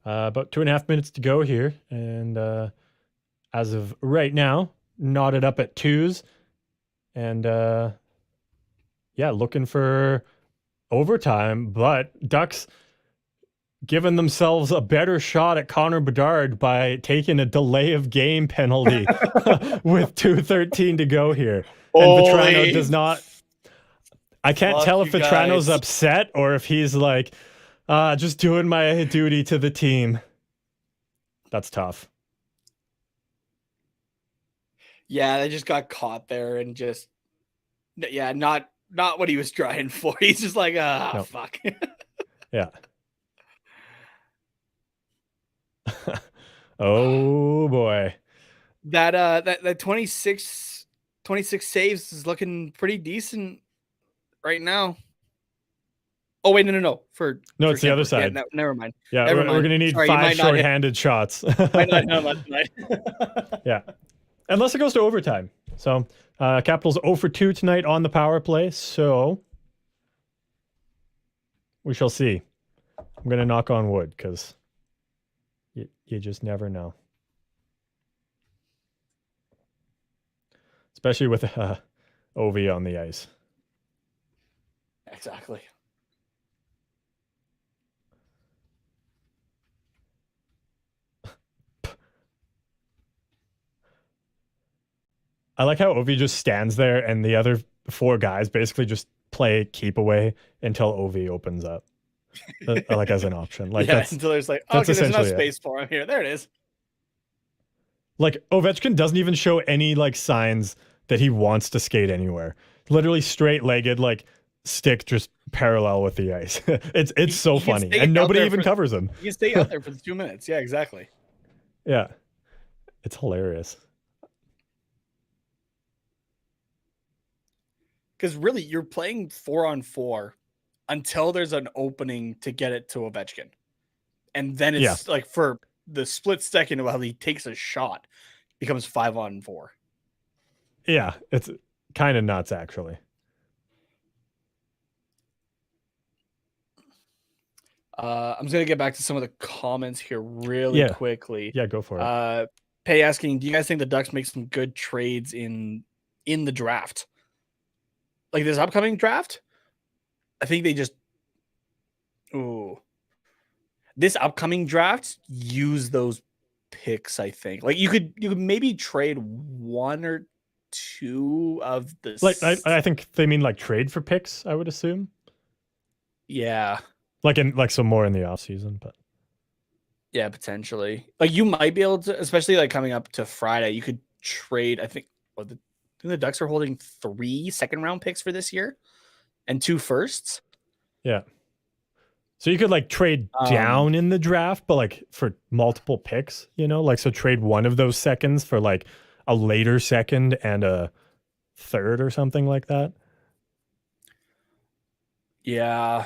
About 2.5 minutes to go here. And as of right now, knotted up at 2s. And yeah, looking for overtime. But Ducks giving themselves a better shot at Connor Bedard by taking a delay of game penalty with 2:13 to go here. And Vetrano does not. I can't tell if Vetrano's upset or if he's like, just doing my duty to the team. That's tough. Yeah, they just got caught there and just, yeah, not what he was trying for. He's just like, fuck. Yeah. Oh boy. That 26 saves is looking pretty decent right now. Oh wait, no. It's the other side. Yeah, never mind. Yeah, we're gonna need 5 shorthanded shots. Might not hit last night. Yeah, unless it goes to overtime. So Capitals 0 for 2 tonight on the power play. So we shall see. I'm gonna knock on wood because you just never know. Especially with Ovi on the ice. Exactly. I like how Ovi just stands there and the other 4 guys basically just play keep away until OV opens up, like as an option. Like yeah, until there's like, that's okay, there's enough essentially it. space for him here. There it is. Like Ovechkin doesn't even show any like signs that he wants to skate anywhere. Literally straight legged, like stick just parallel with the ice. It's so funny, and nobody even covers him. You can stay out there for the 2 minutes. Yeah, exactly. Yeah, it's hilarious. Because really, you're playing 4-on-4 until there's an opening to get it to Ovechkin, and then it's like for the split second while he takes a shot, becomes 5-on-4. Yeah, it's kind of nuts actually. I'm just gonna get back to some of the comments here really quickly. Yeah, go for it. Pay asking, do you guys think the Ducks make some good trades in the draft? Like this upcoming draft? I think they just this upcoming draft use those picks, I think. Like you could maybe trade one or two of the like I think they mean like trade for picks, I would assume. Yeah. Like some more in the off season, but yeah, potentially. Like you might be able to, especially like coming up to Friday, you could trade. I think the Ducks are holding 3 second-round picks for this year and 2 firsts. Yeah. So you could like trade down in the draft, but like for multiple picks, like so trade one of those seconds for like a later second and a third or something like that. Yeah.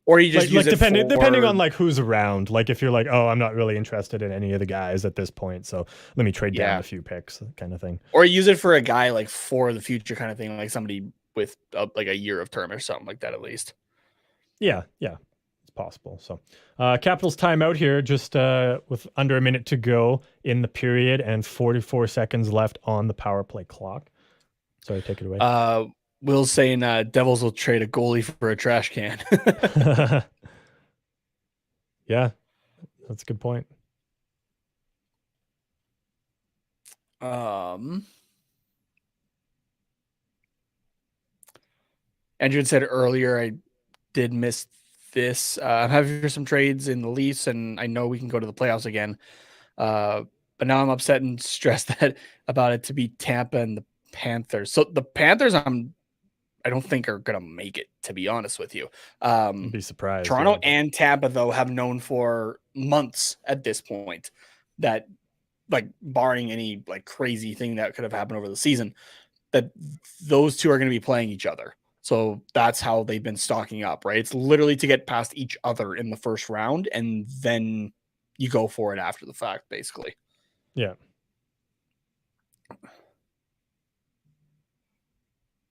Or you just use it depending on like who's around. Like if you're like, oh, I'm not really interested in any of the guys at this point, so let me trade down a few picks, kind of thing. Or use it for a guy like for the future kind of thing, like somebody with like a year of term or something like that at least. Yeah, it's possible. So Capitals timeout here, just with under a minute to go in the period and 44 seconds left on the power play clock. Sorry, take it away. Will's saying Devils will trade a goalie for a trash can. Yeah, that's a good point. Andrew had said earlier, I did miss this. I'm having some trades in the Leafs, and I know we can go to the playoffs again. But now I'm upset and stressed about it to be Tampa and the Panthers. So the Panthers, I don't think are going to make it, to be honest with you. I'd be surprised. Toronto and Tampa, though, have known for months at this point that, like, barring any like crazy thing that could have happened over the season, that those two are going to be playing each other. So that's how they've been stocking up, right? It's literally to get past each other in the first round, and then you go for it after the fact, basically. Yeah.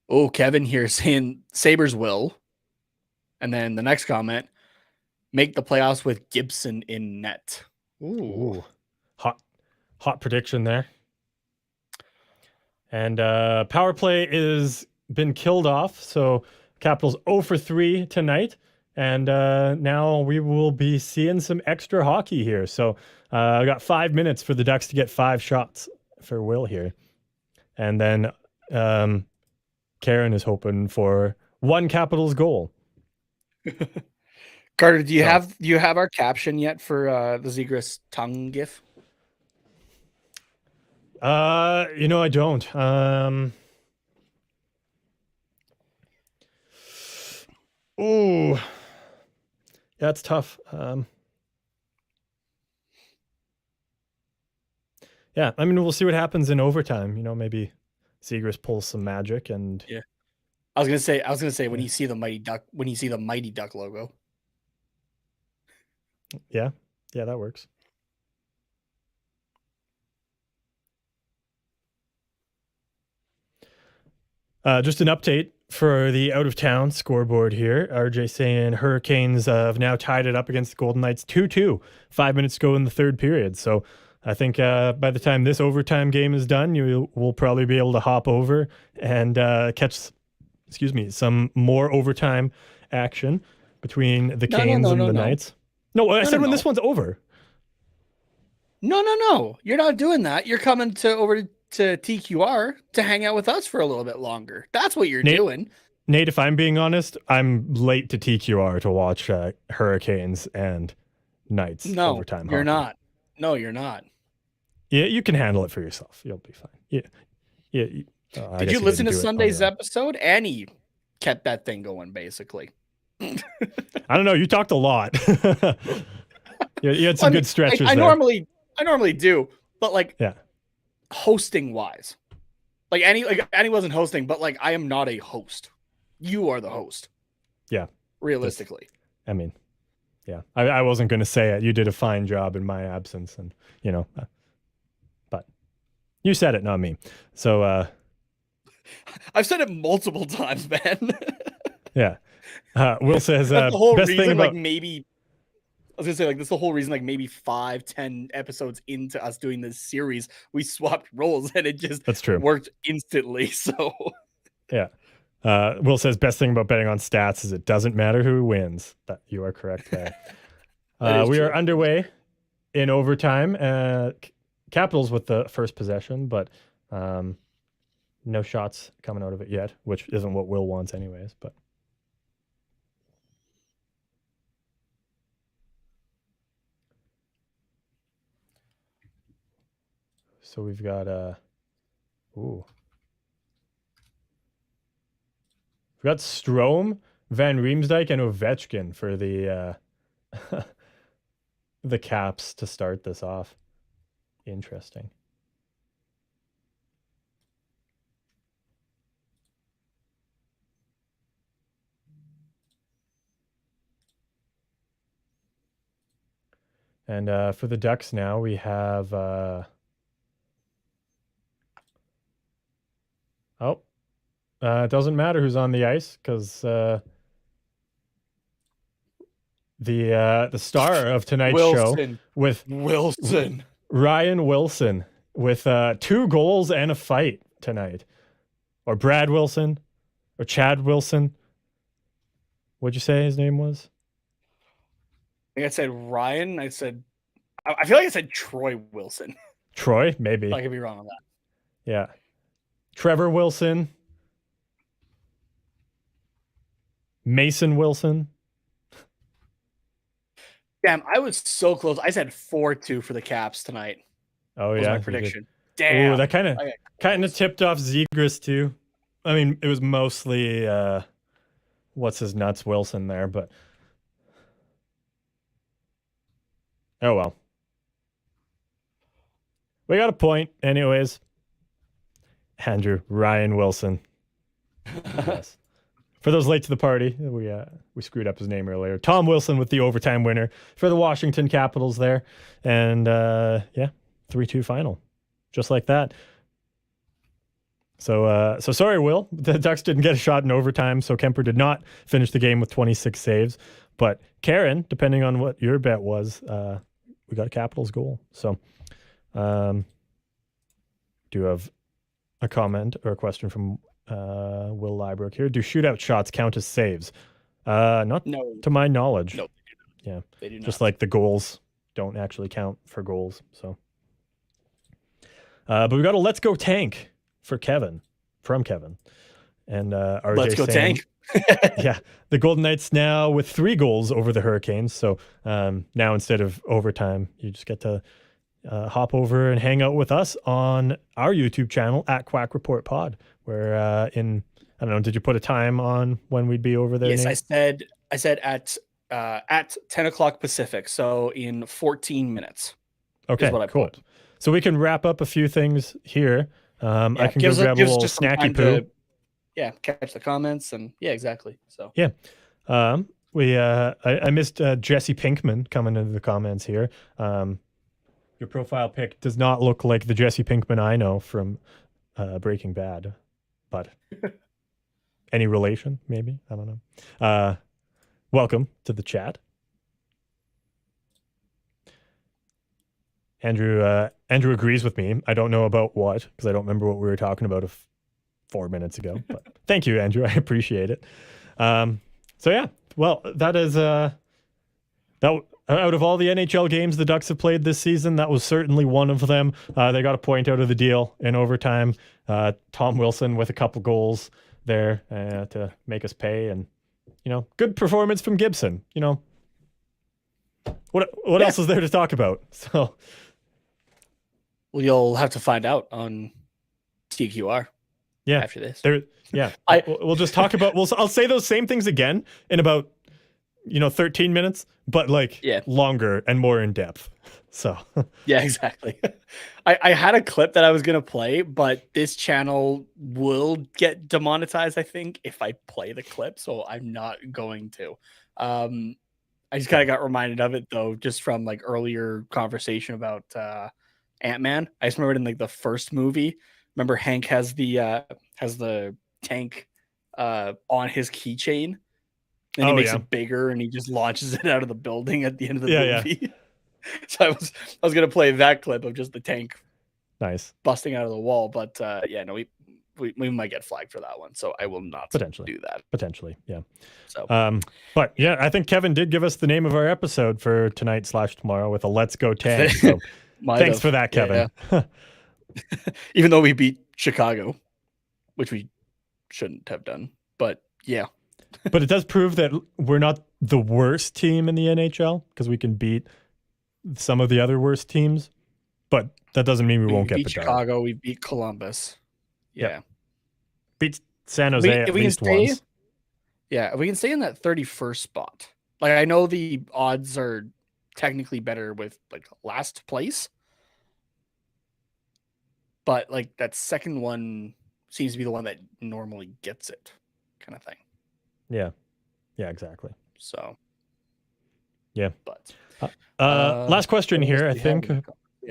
Oh, Kevin here saying Sabres will. And then the next comment, make the playoffs with Gibson in net. Ooh. Hot prediction there. And power play is been killed off. So Capitals 0 for 3 tonight. And now we will be seeing some extra hockey here. So I got 5 minutes for the Ducks to get 5 shots for Will here. And then Karen is hoping for 1 Capitals goal. Carter, do you have our caption yet for the Zegras tongue gif? I don't. Ooh. Yeah, it's tough. Yeah, I mean, we'll see what happens in overtime. Maybe Zegras pulls some magic and yeah. I was gonna say when you see the Mighty Duck logo. Yeah, that works. Just an update for the out of town scoreboard here. RJ saying Hurricanes have now tied it up against the Golden Knights 2-2. 5 minutes to go in the third period. So I think by the time this overtime game is done, you will probably be able to hop over and catch, some more overtime action between the Canes and the Knights. No, I said when this one's over. No. You're not doing that. You're coming over to TQR to hang out with us for a little bit longer. That's what you're doing. Nate, if I'm being honest, I'm late to TQR to watch Hurricanes and Knights overtime you're hockey. not. No, you're not. Yeah, you can handle it for yourself. You'll be fine. Yeah. Did you listen to Sunday's episode? Annie kept that thing going, basically. I don't know. You talked a lot. You had some good stretches. I normally do, but like, hosting wise, like Annie wasn't hosting, but like I am not a host. You are the host. Yeah, realistically. I mean, yeah, I wasn't going to say it. You did a fine job in my absence, and but you said it, not me. So I've said it multiple times, man. Yeah. Will says the whole best reason, thing about like maybe I was gonna say, like, that's the whole reason, like maybe 5-10 episodes into us doing this series, we swapped roles and it just worked instantly. So yeah. Will says best thing about betting on stats is it doesn't matter who wins. That you are correct there. We are underway in overtime. Capitals with the first possession, but no shots coming out of it yet, which isn't what Will wants anyways, but so we've got we've got Strome, Van Riemsdyk, and Ovechkin for the the Caps to start this off. Interesting. And for the Ducks now, we have it doesn't matter who's on the ice because the star of tonight's show with Ryan Wilson with 2 goals and a fight tonight, or Brad Wilson, or Chad Wilson. What'd you say his name was? I think I said Ryan. I feel like I said Troy Wilson. Troy, maybe. I could be wrong on that. Yeah. Trevor Wilson. Mason Wilson. Damn, I was so close. I said 4-2 for the Caps tonight. Oh yeah, my prediction. Damn. Ooh, that kind of tipped off Zegras too. I mean, it was mostly what's his nuts Wilson there, but oh well. We got a point, anyways. Andrew Ryan Wilson. Yes. For those late to the party, we screwed up his name earlier. Tom Wilson with the overtime winner for the Washington Capitals there. And 3-2 final. Just like that. So sorry, Will. The Ducks didn't get a shot in overtime, so Kemper did not finish the game with 26 saves. But Karen, depending on what your bet was, we got a Capitals goal. So do have a comment or a question from Will Liebrook here. Do shootout shots count as saves? No. To my knowledge. No, they do not. Yeah. They do not. Just like the goals don't actually count for goals. So but we got a let's go tank for Kevin, from Kevin. And RJ let's go saying, tank. Yeah. The Golden Knights now with 3 goals over the Hurricanes. So now instead of overtime, you just get to hop over and hang out with us on our YouTube channel at Quack Report Pod, where I don't know, did you put a time on when we'd be over there? Yes, Nate? I said at 10 o'clock Pacific, so in 14 minutes. Okay, cool. Put. So we can wrap up a few things here. I can go grab a little snacky poo. Catch the comments and exactly. So yeah, I missed Jesse Pinkman coming into the comments here. Your profile pic does not look like the Jesse Pinkman I know from Breaking Bad, but any relation? Maybe, I don't know. Welcome to the chat. Andrew agrees with me. I don't know about what, because I don't remember what we were talking about 4 minutes ago. But thank you, Andrew. I appreciate it. So yeah, well, that is that. Out of all the NHL games the Ducks have played this season, that was certainly one of them. They got a point out of the deal in overtime. Tom Wilson with a couple goals. there to make us pay, and good performance from Gibson. What else is there to talk about? So, well, you'll have to find out on TQR. Yeah, after this, we'll just talk about. I'll say those same things again in about 13 minutes, but longer and more in depth. So yeah, exactly. I had a clip that I was gonna play, but this channel will get demonetized, I think, if I play the clip. So I'm not going to. I just kind of got reminded of it though, just from earlier conversation about Ant-Man. I just remembered in the first movie. Remember Hank has the tank on his keychain, and he makes it bigger, and he just launches it out of the building at the end of the movie. Yeah. So I was gonna play that clip of just the tank, busting out of the wall, but we might get flagged for that one, so I will not do that. Potentially, yeah. So, but yeah, I think Kevin did give us the name of our episode for tonight/tomorrow with a "Let's Go Tank." So thanks for that, Kevin. Yeah. Even though we beat Chicago, which we shouldn't have done, but yeah. But it does prove that we're not the worst team in the NHL, because we can beat some of the other worst teams, but that doesn't mean we won't get Chicago. We beat Columbus. Yeah. Beat San Jose at least once. Yeah, if we can stay in that 31st spot. I know the odds are technically better with last place, but that second one seems to be the one that normally gets it, kind of thing. Yeah, exactly. So, yeah. But last question here, I think,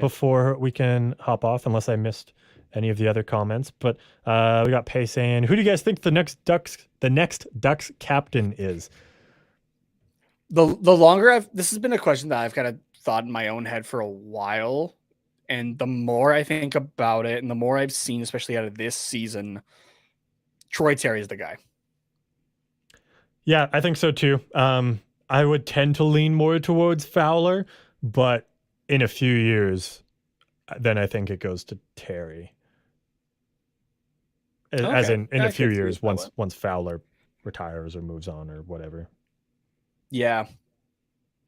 before we can hop off, unless I missed any of the other comments. But we got Pay saying, "Who do you guys think the next Ducks captain is?" The longer this has been a question that I've kind of thought in my own head for a while. And the more I think about it, and the more I've seen, especially out of this season, Troy Terry is the guy. Yeah, I think so too. I would tend to lean more towards Fowler, but in a few years, then I think it goes to Terry. As in a few years, once Fowler retires or moves on or whatever. Yeah.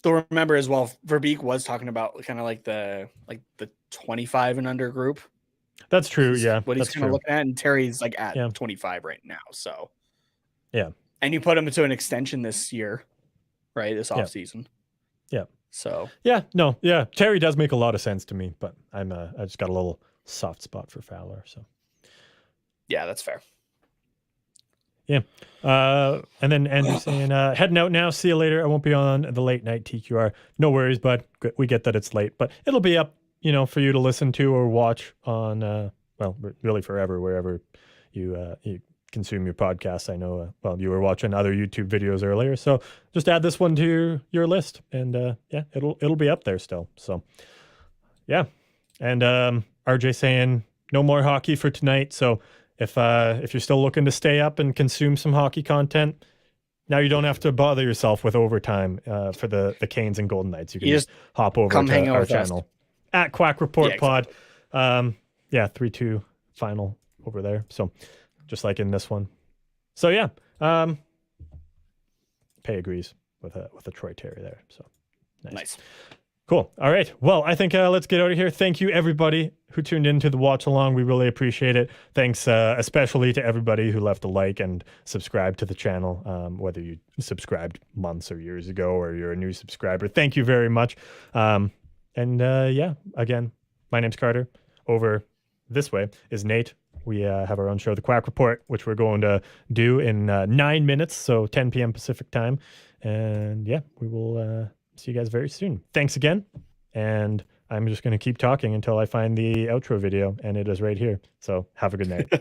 Though remember as well, Verbeek was talking about kind of the 25 and under group. That's true. What he's kind of looking at, and Terry's at 25 right now. So yeah, and you put him into an extension this year, right? This off season. Yeah. So Terry does make a lot of sense to me, but I just got a little soft spot for Fowler. So yeah, that's fair. Yeah. And then Andrew saying, heading out now. See you later. I won't be on the late night TQR. No worries, bud. We get that it's late, but it'll be up, for you to listen to or watch on, really forever, wherever you consume your podcasts. I know, you were watching other YouTube videos earlier, so just add this one to your list, and it'll be up there still. So yeah. And RJ saying no more hockey for tonight. So if you're still looking to stay up and consume some hockey content, now you don't have to bother yourself with overtime for the Canes and Golden Knights. You can just hop over to our channel at Quack Report Pod. 3-2 final over there. So just like in this one. So yeah, Pay agrees with a Troy Terry there. So nice. Cool. All right. Well, I think let's get out of here. Thank you, everybody who tuned into the watch along. We really appreciate it. Thanks especially to everybody who left a like and subscribed to the channel, whether you subscribed months or years ago or you're a new subscriber. Thank you very much. Again, my name's Carter. Over this way is Nate. We have our own show, The Quack Report, which we're going to do in 9 minutes, so 10 p.m. Pacific time. And we will... see you guys very soon. Thanks again. And I'm just going to keep talking until I find the outro video, and it is right here. So have a good night.